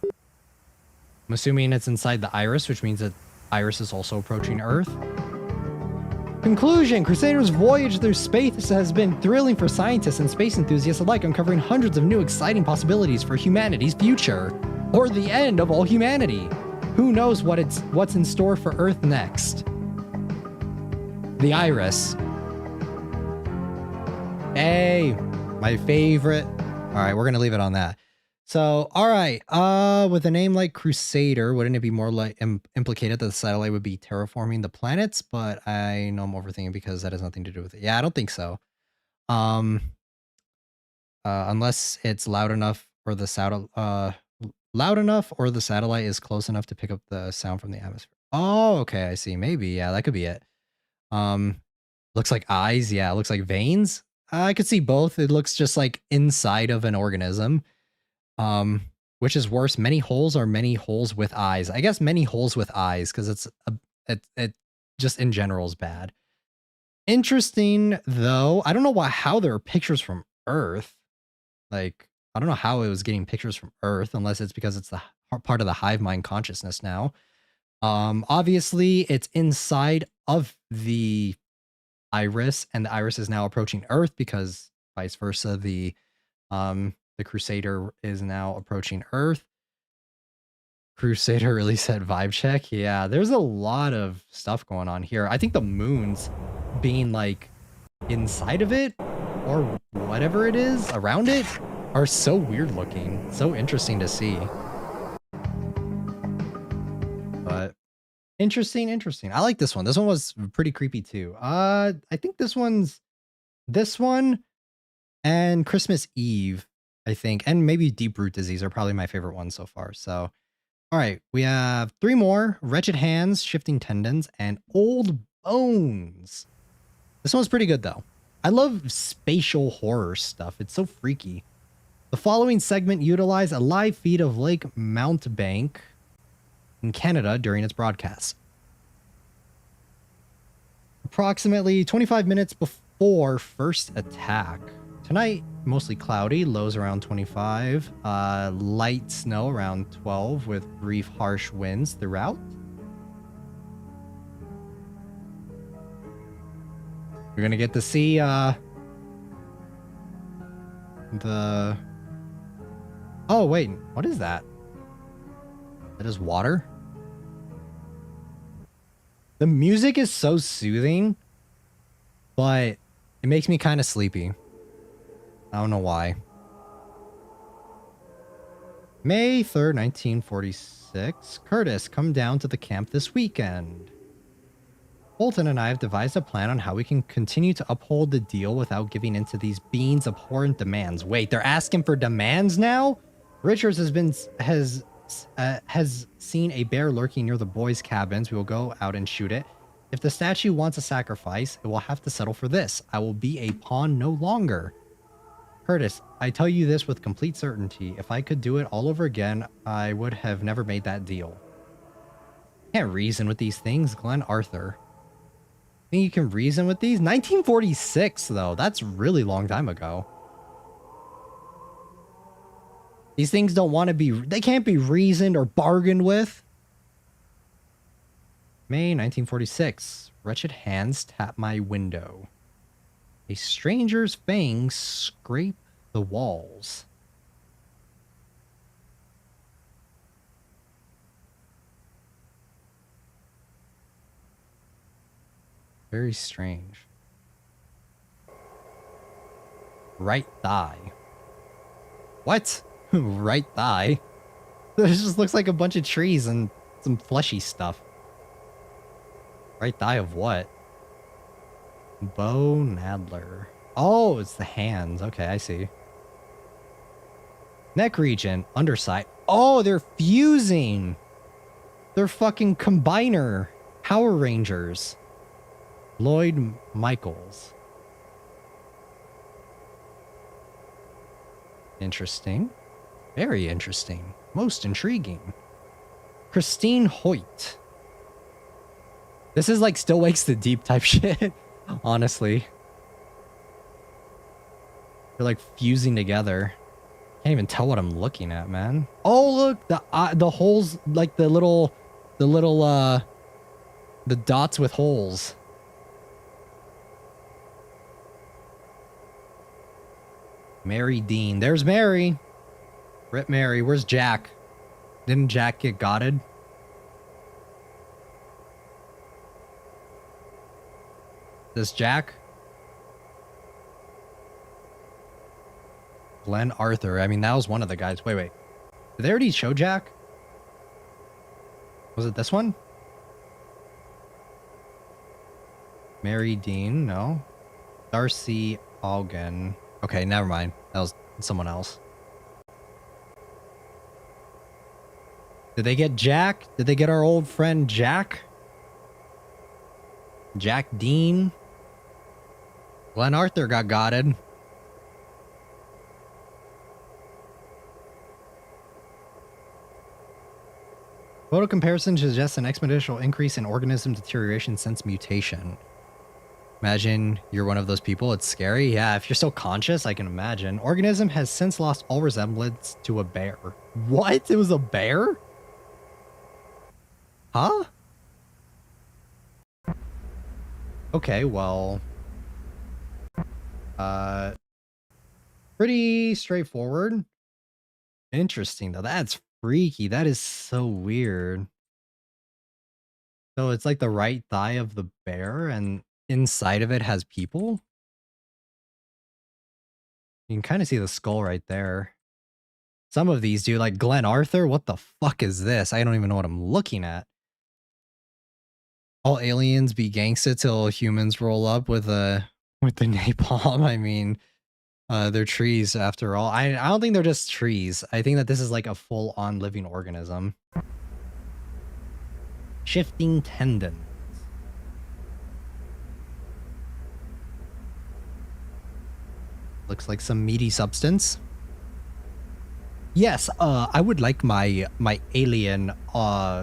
I'm assuming it's inside the iris, which means that Iris is also approaching Earth. Conclusion: Crusader's voyage through space has been thrilling for scientists and space enthusiasts alike, uncovering hundreds of new exciting possibilities for humanity's future. Or the end of all humanity. Who knows what's in store for Earth next? The Iris. Hey, my favorite. All right, we're gonna leave it on that. So, all right, with a name like Crusader, wouldn't it be more like implicated that the satellite would be terraforming the planets? But I know I'm overthinking because that has nothing to do with it. Yeah, I don't think so. Unless it's loud enough or the satellite is close enough to pick up the sound from the atmosphere. Oh, okay, I see. Maybe, yeah, that could be it. Looks like eyes. Yeah, it looks like veins. I could see both. It looks just like inside of an organism. Which is worse, many holes or many holes with eyes? I guess many holes with eyes, because it just in general is bad. Interesting though. I don't know how there are pictures from Earth. Like, I don't know how it was getting pictures from Earth, unless it's because it's the part of the hive mind consciousness now. Obviously it's inside of the iris, and the iris is now approaching Earth, because vice versa, the Crusader is now approaching Earth. Crusader really said vibe check. Yeah, there's a lot of stuff going on here. I think the moon's being like inside of it, or whatever it is around it, are so weird looking. So interesting to see. But interesting. I like this one. This one was pretty creepy too. I think this one and Christmas Eve, I think, and maybe Deep Root Disease are probably my favorite ones so far. So, all right, we have 3 more: Wretched Hands, Shifting Tendons, and Old Bones. This one's pretty good though. I love spatial horror stuff. It's so freaky. The following segment utilized a live feed of Lake Mountbank in Canada during its broadcast. Approximately 25 minutes before first attack. Tonight, mostly cloudy, lows around 25, light snow around 12 with brief harsh winds throughout. You're gonna get to see oh wait, what is that? That is water? The music is so soothing, but it makes me kind of sleepy. I don't know why. May 3rd, 1946. Curtis, come down to the camp this weekend. Bolton and I have devised a plan on how we can continue to uphold the deal without giving into these beans' abhorrent demands. Wait, they're asking for demands now? Richards has seen a bear lurking near the boys' cabins. We will go out and shoot it. If the statue wants a sacrifice, it will have to settle for this. I will be a pawn no longer. Curtis, I tell you this with complete certainty. If I could do it all over again, I would have never made that deal. Can't reason with these things, Glenn Arthur. Think you can reason with these? 1946, though. That's a really long time ago. These things don't want to be... They can't be reasoned or bargained with. May 1946. Wretched hands tap my window. A stranger's fangs scrape the walls. Very strange. Right thigh. What? Right thigh? This just looks like a bunch of trees and some fleshy stuff. Right thigh of what? Bo Nadler. Oh, it's the hands. Okay, I see. Neck region, underside. Oh, they're fusing. They're fucking combiner. Power Rangers. Lloyd Michaels. Interesting. Very interesting. Most intriguing. Christine Hoyt. This is like Still Wakes the Deep type shit. Honestly. They're like fusing together. Can't even tell what I'm looking at, man. Oh, look, the holes, like the dots with holes. Mary Dean. There's Mary. Rip Mary. Where's Jack? Didn't Jack get gotted? This Jack? Glenn Arthur. I mean, that was one of the guys. Wait. Did they already show Jack? Was it this one? Mary Dean? No. Darcy Augen. Okay, never mind. That was someone else. Did they get Jack? Did they get our old friend Jack? Jack Dean? Glenn Arthur got gotted. Photo comparison suggests an exponential increase in organism deterioration since mutation. Imagine you're one of those people. It's scary. Yeah, if you're so conscious, I can imagine. Organism has since lost all resemblance to a bear. What? It was a bear? Huh? Okay, well... pretty straightforward. Interesting, though. That's freaky. That is so weird. So it's like the right thigh of the bear, and inside of it has people? You can kind of see the skull right there. Some of these do, like Glenn Arthur. What the fuck is this? I don't even know what I'm looking at. All aliens be gangsta till humans roll up with the napalm. I mean, they're trees after all. I don't think they're just trees. I think that this is like a full-on living organism. Shifting tendons. Looks like some meaty substance. Yes, I would like my alien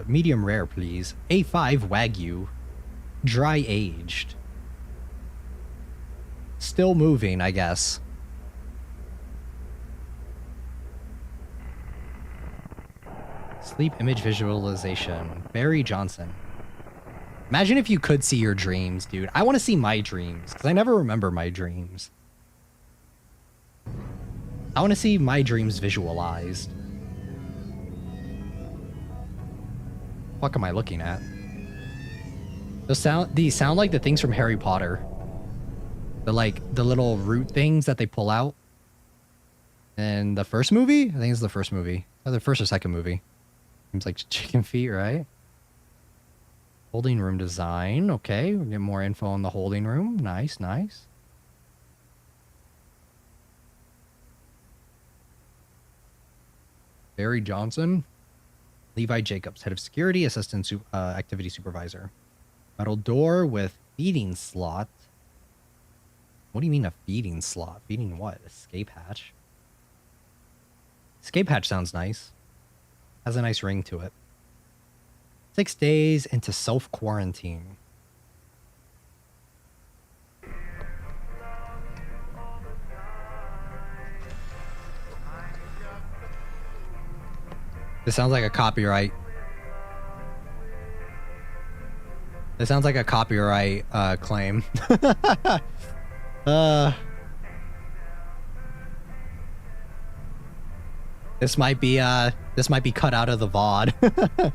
medium rare, please. A5 Wagyu. Dry aged. Still moving, I guess. Sleep image visualization. Barry Johnson. Imagine if you could see your dreams, dude. I want to see my dreams, because I never remember my dreams. I want to see my dreams visualized. What am I looking at? These sound like the things from Harry Potter. The little root things that they pull out. And the first movie? I think it's the first movie. Or the first or second movie. Seems like chicken feet, right? Holding room design. Okay, we'll get more info on the holding room. Nice, nice. Barry Johnson. Levi Jacobs, head of security, assistant activity supervisor. Metal door with feeding slot. What do you mean a feeding slot? Feeding what? Escape hatch? Escape hatch sounds nice. Has a nice ring to it. 6 days into self-quarantine. This sounds like a copyright. This sounds like a copyright claim. This might be cut out of the VOD.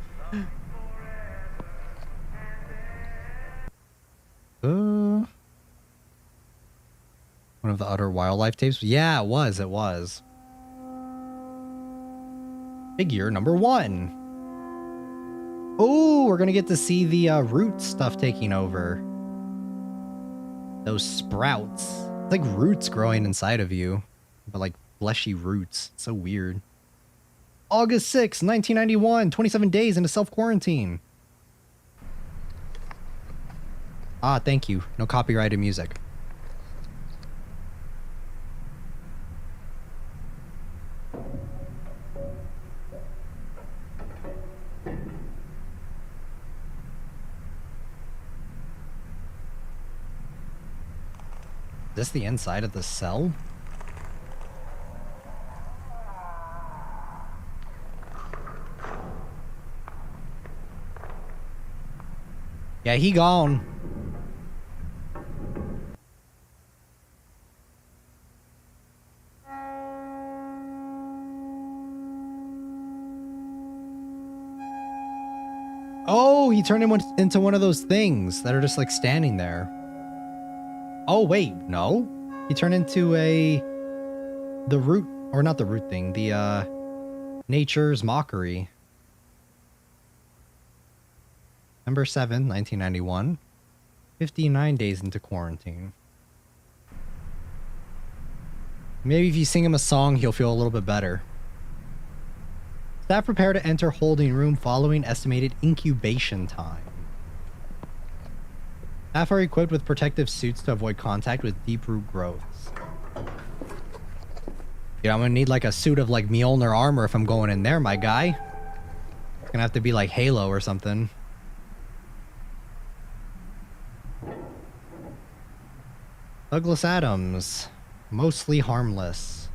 One of the Utter Wildlife tapes? Yeah, it was. Figure number 1. Oh, we're gonna get to see the root stuff taking over. Those sprouts. It's like roots growing inside of you, but like fleshy roots. It's so weird. August 6, 1991, 27 days into self-quarantine. Ah, thank you. No copyrighted music. Is this the inside of the cell? Yeah, he gone. Oh, he turned into one of those things that are just like standing there. Oh, wait, no. He turned into the root, or not the root thing, the Nature's Mockery. November 7th, 1991. 59 days into quarantine. Maybe if you sing him a song, he'll feel a little bit better. Staff prepare to enter holding room following estimated incubation time. Staff are equipped with protective suits to avoid contact with deep root growths. Yeah, I'm gonna need like a suit of like Mjolnir armor if I'm going in there, my guy. It's gonna have to be like Halo or something. Douglas Adams. Mostly harmless.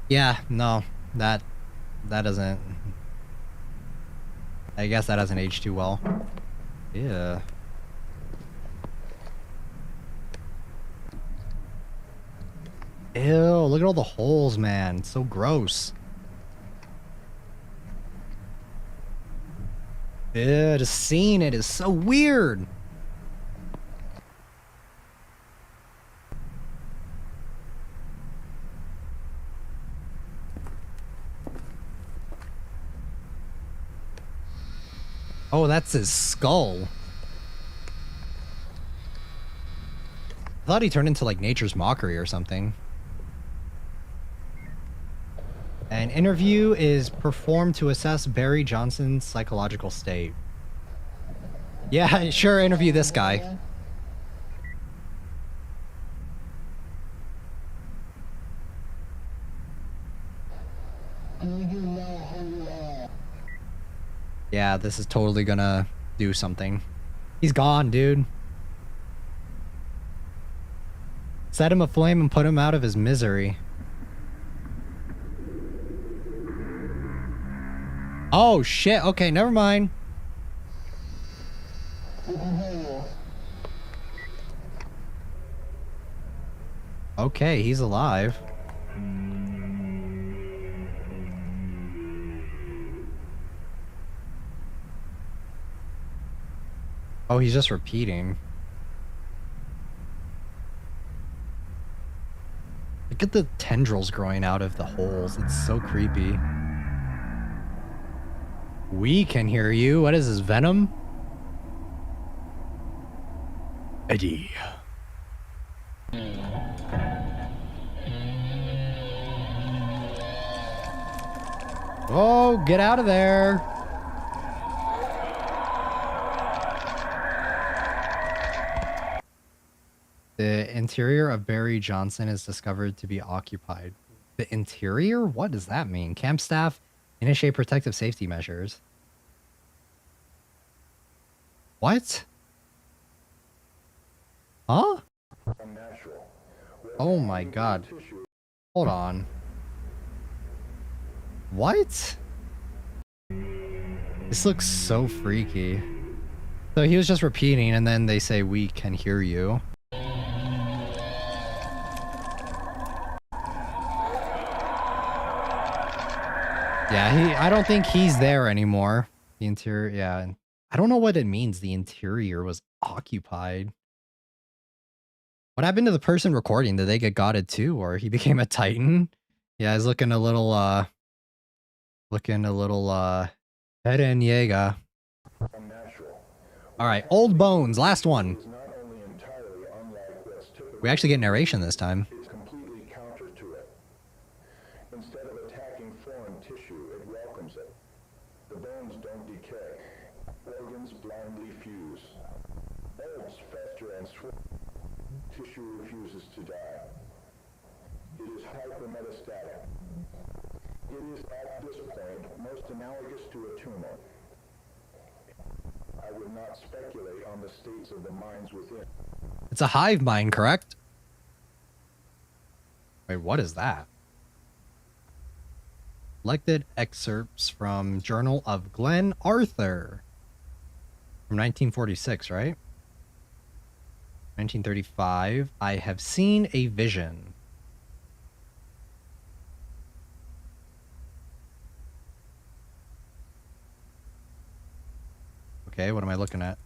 Yeah, no. That doesn't... I guess that doesn't age too well. Yeah. Ew, look at all the holes, man. It's so gross. Ew, just seeing it is so weird. Oh, that's his skull. I thought he turned into like Nature's Mockery or something. An interview is performed to assess Barry Johnson's psychological state. Yeah, sure, interview this guy. Yeah, this is totally gonna do something. He's gone, dude. Set him aflame and put him out of his misery. Oh, shit. Okay, never mind. Okay, he's alive. Oh, he's just repeating. Look at the tendrils growing out of the holes. It's so creepy. We can hear you. What is this, Venom? Eddie. Oh, get out of there. The interior of Barry Johnson is discovered to be occupied. The interior? What does that mean? Camp staff initiate protective safety measures. What? Huh? Oh my god. Hold on. What? This looks so freaky. So he was just repeating and then they say, we can hear you. Yeah, I don't think he's there anymore. The interior, yeah. I don't know what it means the interior was occupied. What happened to the person recording? Did they get gotted too? Or he became a Titan? Yeah, he's looking a little, Eren Yeager. Alright, Old Bones, last one. We actually get narration this time.
It's completely counter to it. Instead of attacking foreign tissue, it welcomes it. The bones don't decay. Organs blindly fuse. Bulbs fester and swell. Tissue refuses to die. It is hypermetastatic. It is at this point most analogous to a tumor. I would not speculate on the states of the minds within.
It's a hive mind, correct? Wait, what is that? Selected excerpts from Journal of Glenn Arthur from 1946, right? 1935. I have seen a vision. Okay, what am I looking at?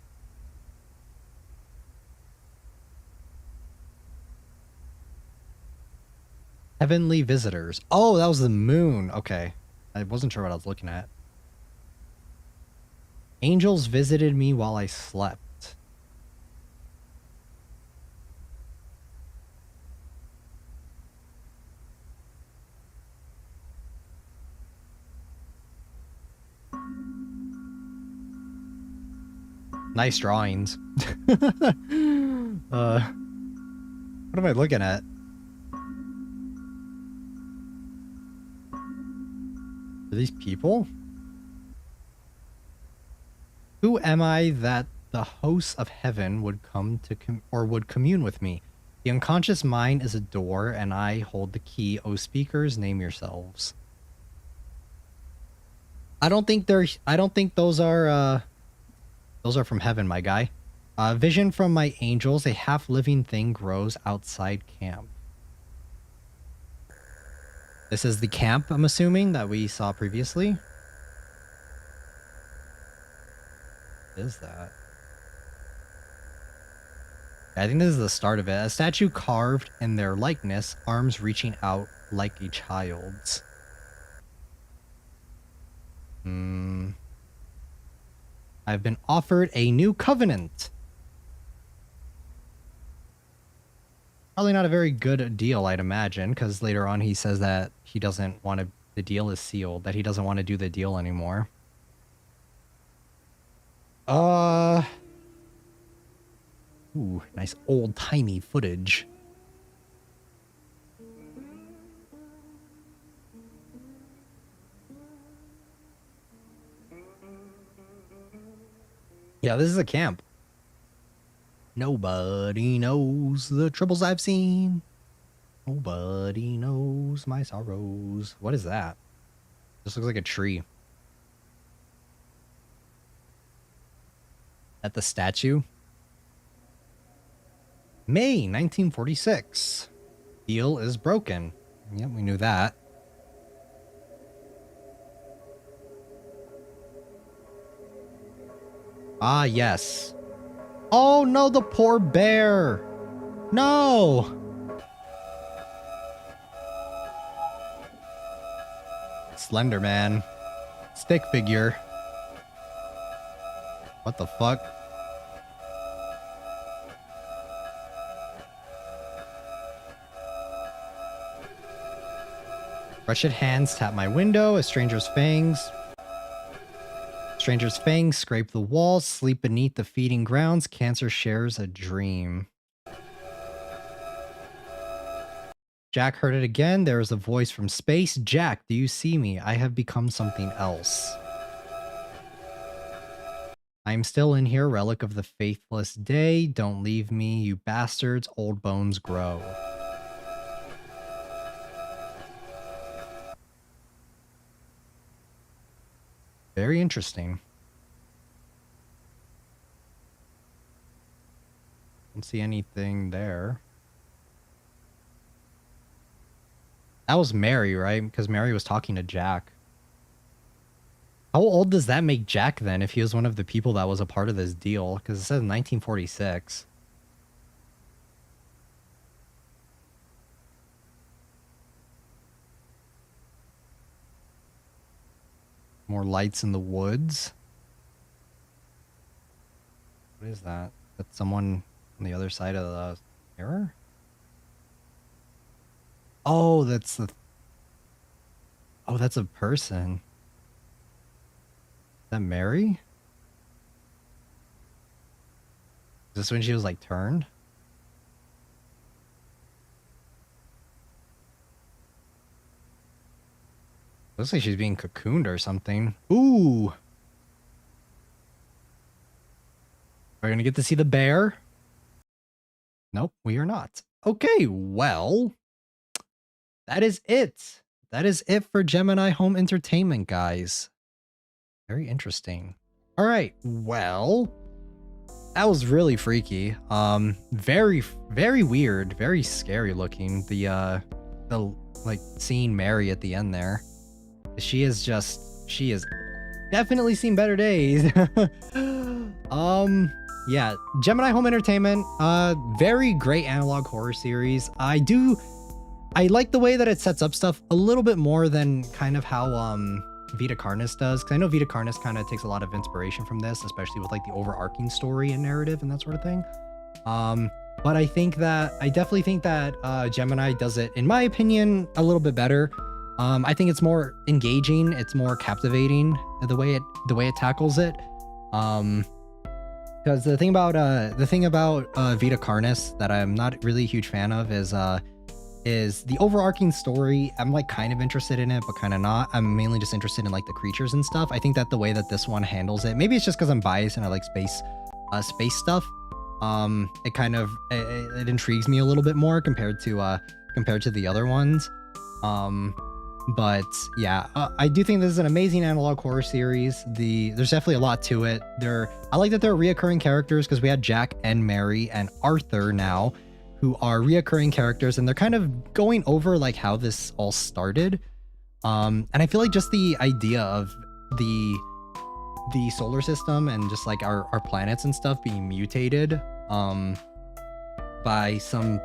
Heavenly visitors. Oh, that was the moon. Okay. I wasn't sure what I was looking at. Angels visited me while I slept. Nice drawings. What am I looking at? Are these people? Who am I that the hosts of heaven would come to would commune with me? The unconscious mind is a door, and I hold the key. O speakers, name yourselves. I don't think those are from heaven, my guy. Vision from my angels, a half-living thing grows outside camp. This is the camp, I'm assuming, that we saw previously. What is that? I think this is the start of it. A statue carved in their likeness, arms reaching out like a child's. I've been offered a new covenant. Probably not a very good deal, I'd imagine, because later on he says that he doesn't want to, the deal is sealed, that he doesn't want to do the deal anymore. Ooh, nice old-timey footage. Yeah, this is a camp. Nobody knows the troubles I've seen. Nobody knows my sorrows. What is that? This looks like a tree. At the statue? May 1946. Deal is broken. Yep, we knew that. Ah, yes. Oh no, the poor bear. No. Slender Man. Stick figure. What the fuck? Wretched hands tap my window. A stranger's fangs. Stranger's fangs scrape the walls. Sleep beneath the feeding grounds. Cancer shares a dream. Jack heard it again. There is a voice from space. Jack, do you see me? I have become something else. I am still in here, relic of the faithless day. Don't leave me, you bastards. Old bones grow. Very interesting. Don't see anything there. That was Mary, right? Because Mary was talking to Jack. How old does that make Jack then, if he was one of the people that was a part of this deal? Because it says 1946. More lights in the woods. What is that? That's someone on the other side of the mirror? Oh, that's the... Oh, that's a person. Is that Mary? Is this when she was like turned? Looks like she's being cocooned or something. Ooh. Are we gonna get to see the bear? Nope, we are not. Okay, well, that is it. That is it for Gemini Home Entertainment, guys. Very interesting. All right, well, that was really freaky. Very, very weird, very scary looking. The like seeing Mary at the end there. She has definitely seen better days. Yeah, Gemini Home Entertainment, very great analog horror series. I like the way that it sets up stuff a little bit more than kind of how Vita Carnis does, because I know Vita Carnis kind of takes a lot of inspiration from this, especially with like the overarching story and narrative and that sort of thing. But I definitely think that Gemini does it, in my opinion, a little bit better. I think it's more engaging, it's more captivating the way it tackles it. Because the thing about Vita Carnis that I'm not really a huge fan of is the overarching story. I'm like kind of interested in it, but kind of not. I'm mainly just interested in like the creatures and stuff. I think that the way that this one handles it, maybe it's just because I'm biased and I like space stuff. It kind of it intrigues me a little bit more compared to the other ones. But yeah, I do think this is an amazing analog horror series. There's definitely a lot to it. I like that there are reoccurring characters, because we had Jack and Mary and Arthur now, who are reoccurring characters, and they're kind of going over like how this all started. And I feel like just the idea of the solar system and just like our planets and stuff being mutated by some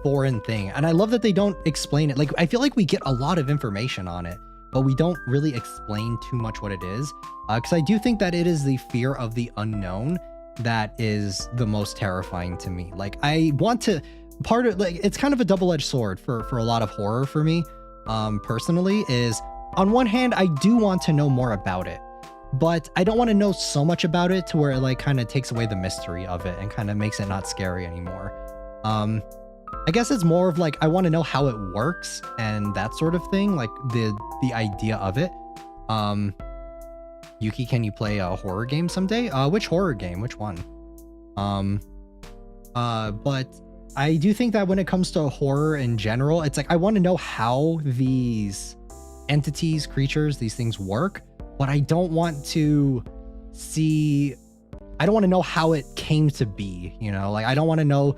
foreign thing, and I love that they don't explain it. Like, I feel like we get a lot of information on it, but we don't really explain too much what it is, because I do think that it is the fear of the unknown that is the most terrifying to me. Like, I want to it's kind of a double-edged sword for a lot of horror for me, personally. Is, on one hand, I do want to know more about it, but I don't want to know so much about it to where it like kind of takes away the mystery of it and kind of makes it not scary anymore. I guess it's more of like, I want to know how it works and that sort of thing, like the idea of it. Yuki, can you play a horror game someday? Which horror game? Which one? But I do think that when it comes to horror in general, it's like, I want to know how these entities, creatures, these things work, but I don't want to know how it came to be, you know? Like, I don't want to know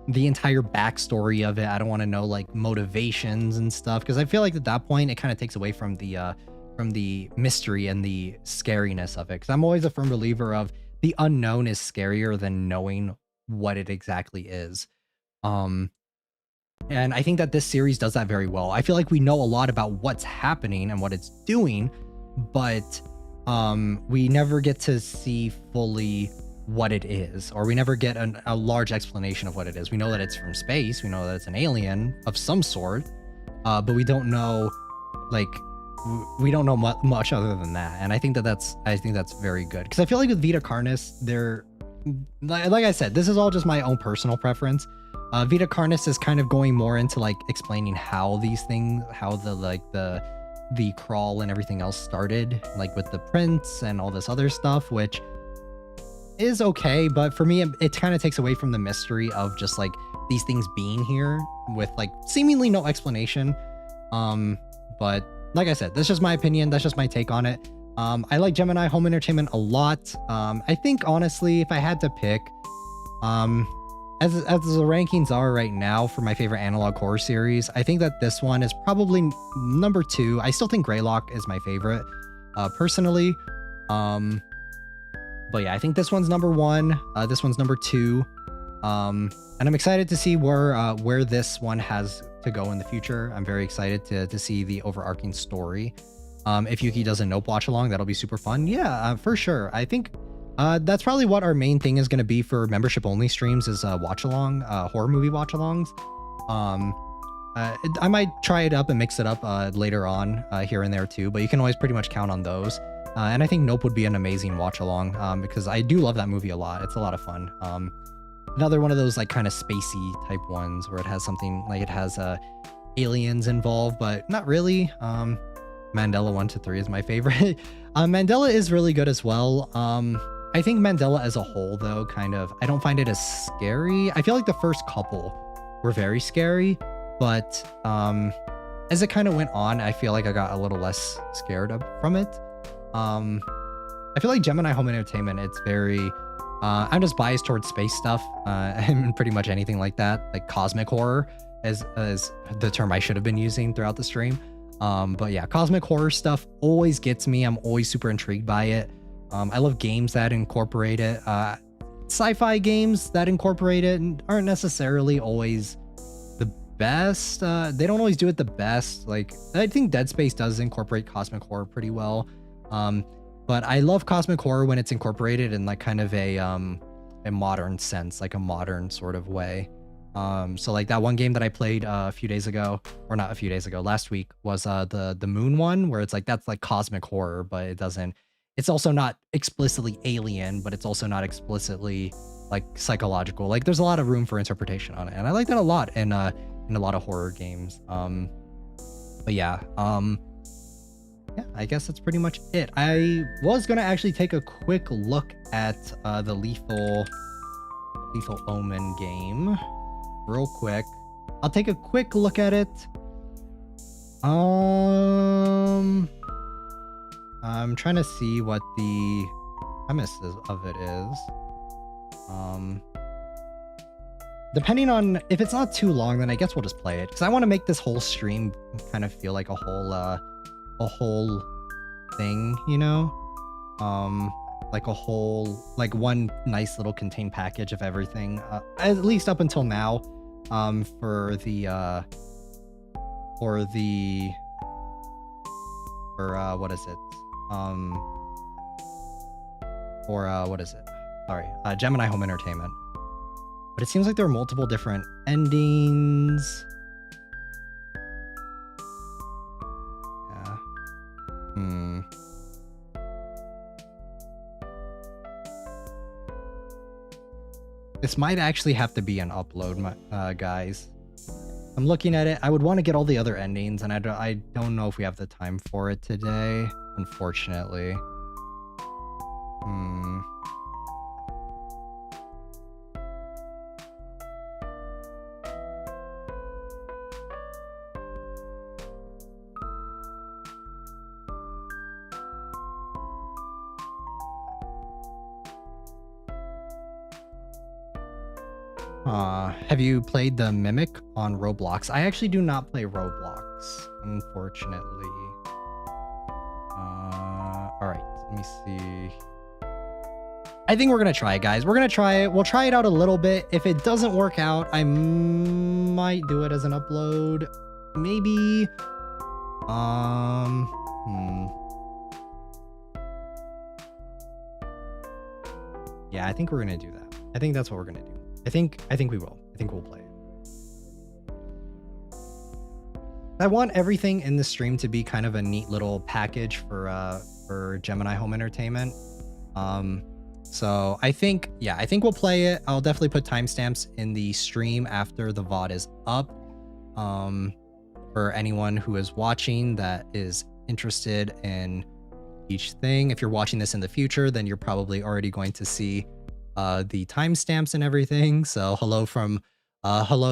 the entire backstory of it. I don't want to know like motivations and stuff, because I feel like at that point it kind of takes away from the mystery and the scariness of it, because I'm always a firm believer of the unknown is scarier than knowing what it exactly is. And I think that this series does that very well. I feel like we know a lot about what's happening and what it's doing, but we never get to see fully what it is, or we never get a large explanation of what it is. We know that it's from space, we know that it's an alien of some sort, but we don't know, like, we don't know much other than that. And I think that's very good, because I feel like with Vita Carnis, like I said, this is all just my own personal preference. Vita Carnis is kind of going more into like explaining how these things, how the crawl and everything else started, like with the prince and all this other stuff, which is okay, but for me it kind of takes away from the mystery of just like these things being here with like seemingly no explanation. But like I said, that's just my opinion, that's just my take on it. I like Gemini Home Entertainment a lot. I think honestly, if I had to pick, as the rankings are right now for my favorite analog horror series, I think that this one is probably number 2. I still think Greylock is my favorite, personally. But yeah, I think this one's number 1. This one's number 2. And I'm excited to see where this one has to go in the future. I'm very excited to see the overarching story. If Yuki does a Nope watch along, that'll be super fun. Yeah, for sure. I think that's probably what our main thing is going to be for membership only streams, is watch along, horror movie watch alongs. I might try it up and mix it up later on here and there too, but you can always pretty much count on those. And I think Nope would be an amazing watch along because I do love that movie a lot. It's a lot of fun. Another one of those like kind of spacey type ones where it has something like it has aliens involved, but not really. Mandela 1 to 3 is my favorite. Mandela is really good as well. I think Mandela as a whole, though, kind of, I don't find it as scary. I feel like the first couple were very scary, but as it kind of went on, I feel like I got a little less scared from it. I feel like Gemini Home Entertainment, it's very, I'm just biased towards space stuff and pretty much anything like that, like cosmic horror as the term I should have been using throughout the stream. But yeah, cosmic horror stuff always gets me. I'm always super intrigued by it. I love games that incorporate it. Sci-fi games that incorporate it aren't necessarily always the best. They don't always do it the best. Like, I think Dead Space does incorporate cosmic horror pretty well. But I love cosmic horror when it's incorporated in like kind of a modern sense, like a modern sort of way. So like that one game that I played a few days ago, or not a few days ago, last week was the Moon one, where it's like that's like cosmic horror, but it's also not explicitly alien, but it's also not explicitly like psychological. Like there's a lot of room for interpretation on it, and I like that a lot in a lot of horror games. But yeah, yeah, I guess that's pretty much it. I was gonna actually take a quick look at the Lethal Omen game real quick. I'll take a quick look at it. I'm trying to see what the premise of it is. Depending on if it's not too long, then I guess we'll just play it because I want to make this whole stream kind of feel like a whole thing, you know? Like a whole, like one nice little contained package of everything, at least up until now, for what is it? What is it? Sorry, Gemini Home Entertainment. But it seems like there are multiple different endings. Yeah. This might actually have to be an upload, guys. I'm looking at it. I would want to get all the other endings, and I don't know if we have the time for it today, unfortunately. Have you played the Mimic on Roblox? I actually do not play Roblox, unfortunately. All right, let me see. I think we're gonna try it, guys. We're gonna try it. We'll try it out a little bit. If it doesn't work out, I might do it as an upload. Maybe. Yeah, I think we're gonna do that. I think that's what we're gonna do. I think we will. I think we'll play it. I want everything in the stream to be kind of a neat little package for Gemini Home Entertainment. So I think we'll play it. I'll definitely put timestamps in the stream after the VOD is up. For anyone who is watching that is interested in each thing. If you're watching this in the future, then you're probably already going to see the timestamps and everything. So hello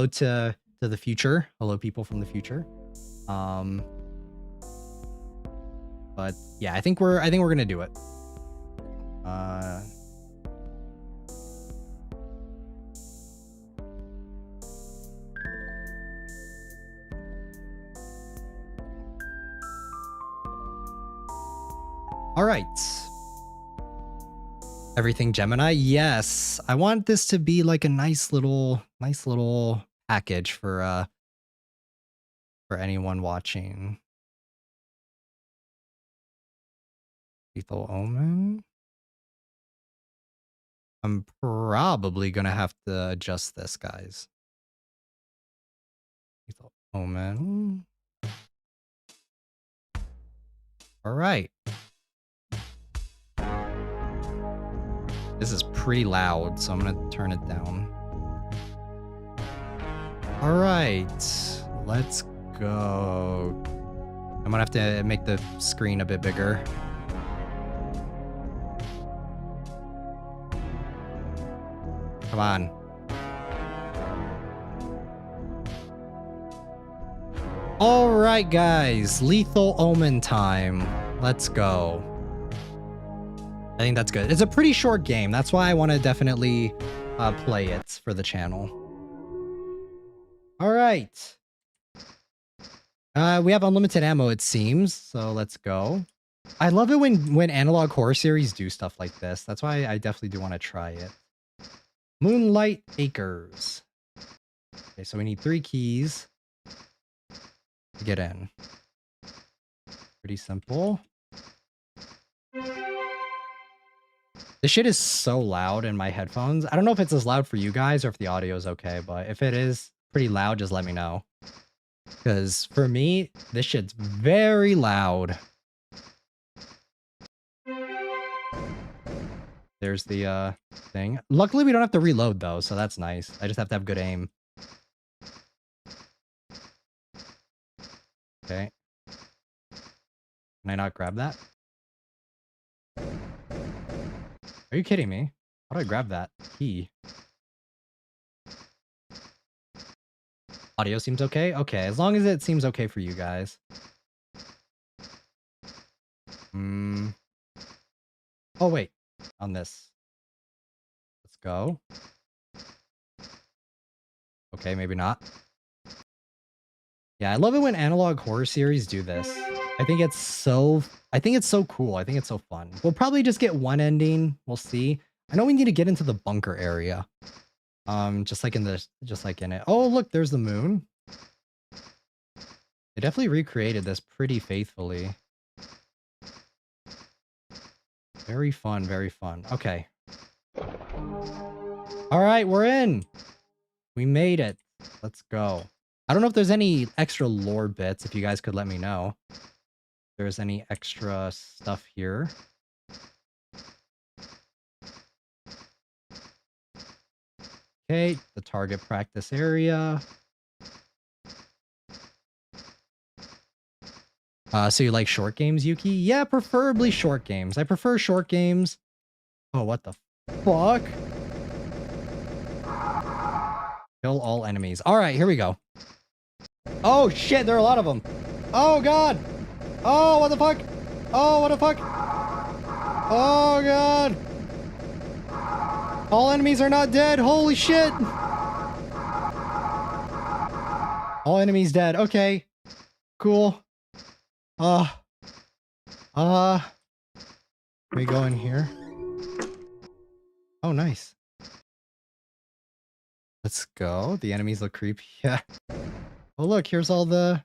to the future. Hello, people from the future. But yeah, I think we're gonna do it. All right. Everything Gemini. Yes. I want this to be like a nice little package for anyone watching. Lethal Omen. I'm probably gonna have to adjust this, guys. Omen. All right. This is pretty loud, so I'm gonna turn it down. All right, let's go. I'm gonna have to make the screen a bit bigger. Come on. All right, guys, lethal Omen time. Let's go. I think that's good. It's a pretty short game. That's why I want to definitely play it for the channel. All right. We have unlimited ammo, it seems. So let's go. I love it when Analog Horror Series do stuff like this. That's why I definitely do want to try it. Moonlight Acres. Okay, so we need 3 keys to get in. Pretty simple. This shit is so loud in my headphones. I don't know if it's as loud for you guys or if the audio is okay, but if it is pretty loud, just let me know. Because for me, this shit's very loud. There's the thing. Luckily, we don't have to reload though, so that's nice. I just have to have good aim. Okay. Can I not grab that? Are you kidding me? How do I grab that key? Audio seems okay? Okay, as long as it seems okay for you guys. Oh, wait. On this. Let's go. Okay, maybe not. Yeah, I love it when Analog Horror Series do this. I think it's so cool. I think it's so fun. We'll probably just get one ending. We'll see. I know we need to get into the bunker area. Just like in it. Oh, look, there's the moon. They definitely recreated this pretty faithfully. Very fun, very fun. Okay. All right, we're in. We made it. Let's go. I don't know if there's any extra lore bits, if you guys could let me know. If there's any extra stuff here. Okay, the target practice area. So you like short games, Yuki? Yeah, preferably short games. I prefer short games. Oh, what the fuck? Kill all enemies. All right, here we go. Oh, shit, there are a lot of them. Oh, God. Oh, what the fuck? Oh, what the fuck? Oh, God. All enemies are not dead. Holy shit. All enemies dead. Okay. Cool. Can we go in here? Oh, nice. Let's go. The enemies look creepy. Yeah. Oh, look, here's all the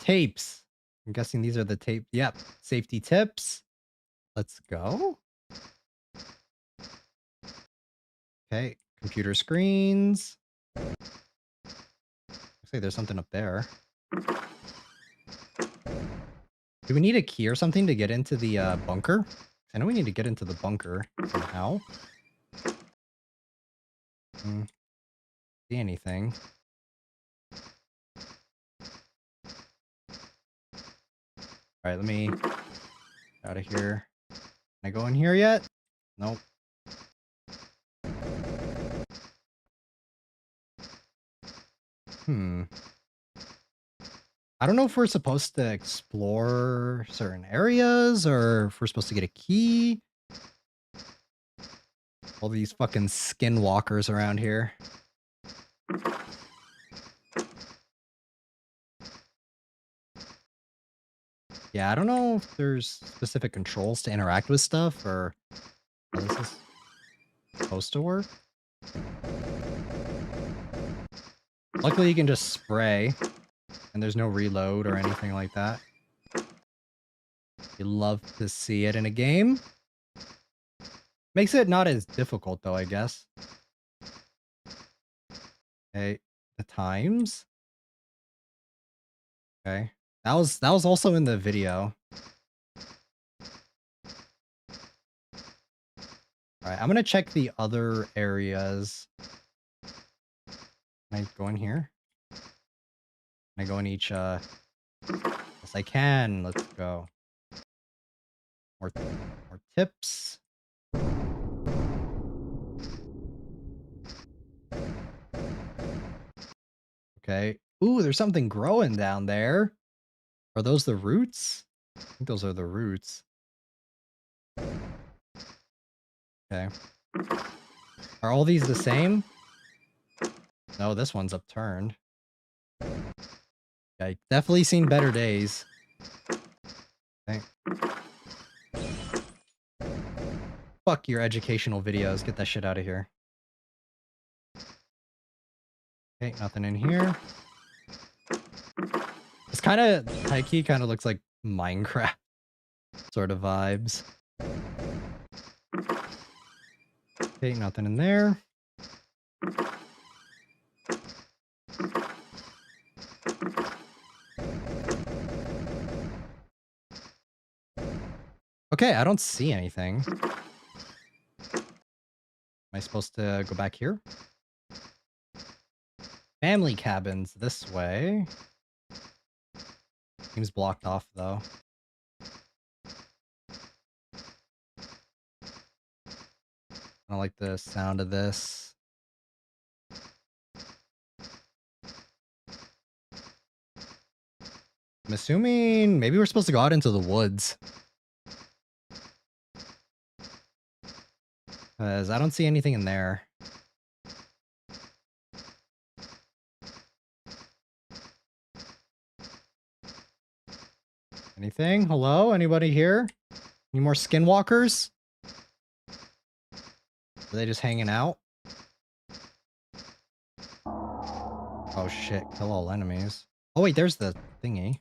tapes. I'm guessing these are the tape. Yep. Safety tips. Let's go. Okay. Computer screens. Looks like there's something up there. Do we need a key or something to get into the bunker? I know we need to get into the bunker somehow. See anything? All right, let me get out of here. Can I go in here yet? Nope. I don't know if we're supposed to explore certain areas or if we're supposed to get a key. All these fucking skinwalkers around here. Yeah, I don't know if there's specific controls to interact with stuff or how this is supposed to work. Luckily, you can just spray and there's no reload or anything like that. You love to see it in a game. Makes it not as difficult though, I guess. Okay, the times. Okay. That was also in the video. Alright, I'm gonna check the other areas. Can I go in here? Can I go in each Yes I can. Let's go. More tips. Okay. Ooh, there's something growing down there. Are those the roots? I think those are the roots. Okay. Are all these the same? No, this one's upturned. I definitely seen better days. Okay. Fuck your educational videos. Get that shit out of here. Okay, nothing in here. It's kind of high-key, kind of looks like Minecraft sort of vibes. Okay, nothing in there. Okay, I don't see anything. Am I supposed to go back here? Family cabins this way. Seems blocked off though. I don't like the sound of this. I'm assuming maybe we're supposed to go out into the woods. Because I don't see anything in there. Anything? Hello? Anybody here? Any more skinwalkers? Are they just hanging out? Oh shit, kill all enemies. Oh wait, there's the thingy.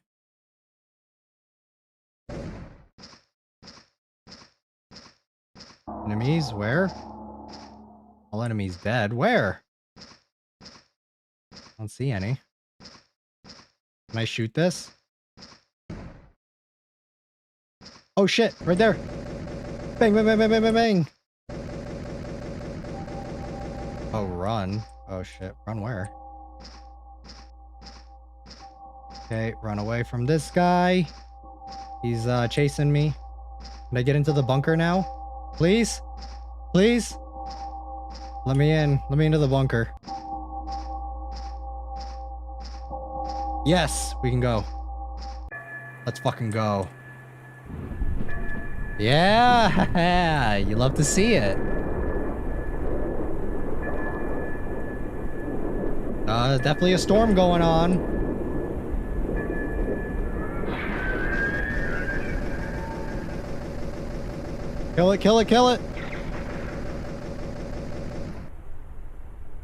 Enemies? Where? All enemies dead. Where? I don't see any. Can I shoot this? Oh shit, right there. Bang, bang, bang, bang, bang, bang, bang. Oh, run. Oh shit, run where? Okay, run away from this guy. He's chasing me. Can I get into the bunker now? Please? Please? Let me in. Let me into the bunker. Yes, we can go. Let's fucking go. Yeah, you love to see it. Definitely a storm going on. Kill it, kill it, kill it.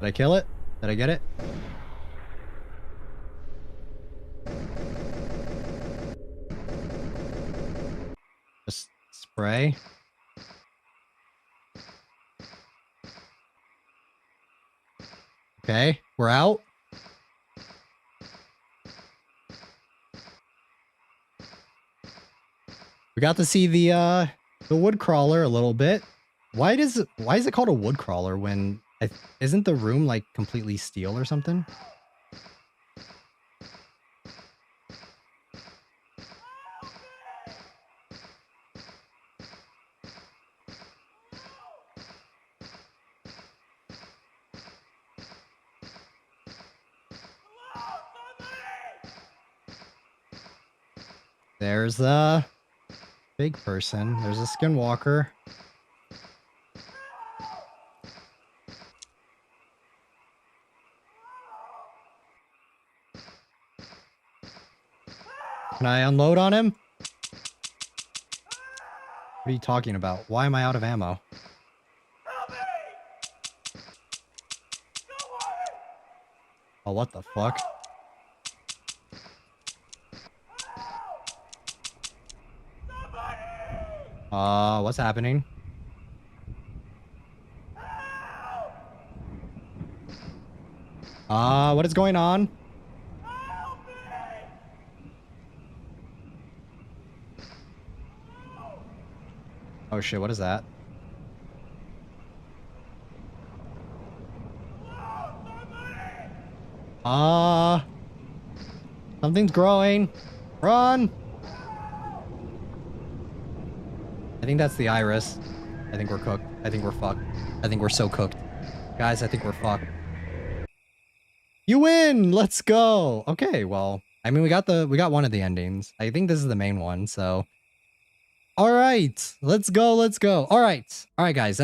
Did I kill it? Did I get it? Just spray. Okay, we're out. We got to see the wood crawler a little bit. Why is it called a wood crawler when isn't the room like completely steel or something? There's a big person. There's a skinwalker. Can I unload on him? What are you talking about? Why am I out of ammo? Oh, what the fuck? What's happening? What is going on? Oh shit, what is that? Something's growing. Run! I think that's the iris. I think we're cooked. I think we're fucked. I think we're so cooked. Guys, I think we're fucked. You win! Let's go! Okay, well, I mean, we got one of the endings. I think this is the main one, so... Alright, let's go, let's go. Alright, guys,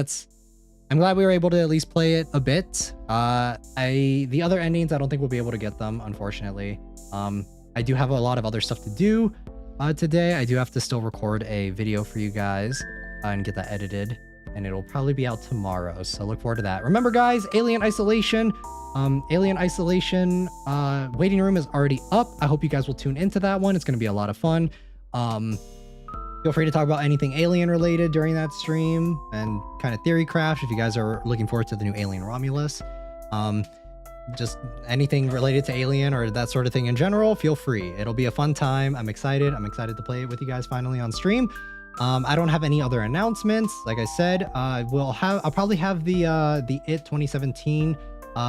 I'm glad we were able to at least play it a bit. The other endings, I don't think we'll be able to get them, unfortunately. I do have a lot of other stuff to do today. I do have to still record a video for you guys and get that edited, and it'll probably be out tomorrow, so look forward to that. Remember, guys, Alien Isolation waiting room is already up. I hope you guys will tune into that one. It's going to be a lot of fun. Feel free to talk about anything alien related during that stream and kind of theory craft if you guys are looking forward to the new Alien Romulus. Just anything related to Alien or that sort of thing in general, feel free. It'll be a fun time. I'm excited to play it with you guys finally on stream. I don't have any other announcements. Like I said, I'll probably have the IT 2017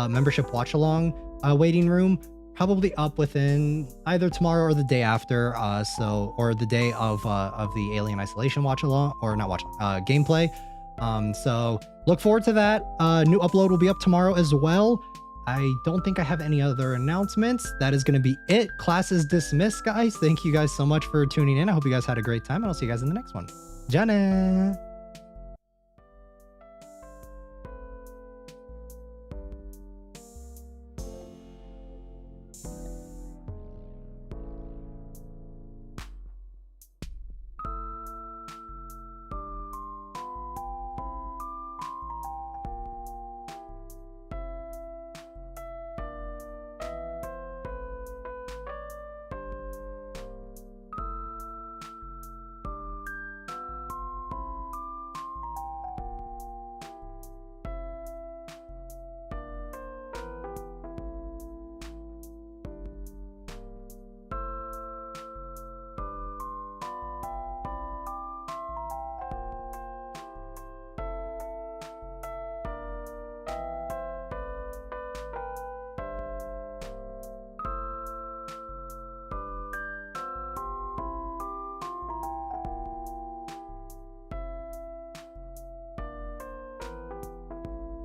membership watch along waiting room probably up within either tomorrow or the day after, or the day of the Alien Isolation watch along, or not watch gameplay. So look forward to that. New upload will be up tomorrow as well. I don't think I have any other announcements. That is going to be it. Class is dismissed, guys. Thank you guys so much for tuning in. I hope you guys had a great time, and I'll see you guys in the next one. Jana.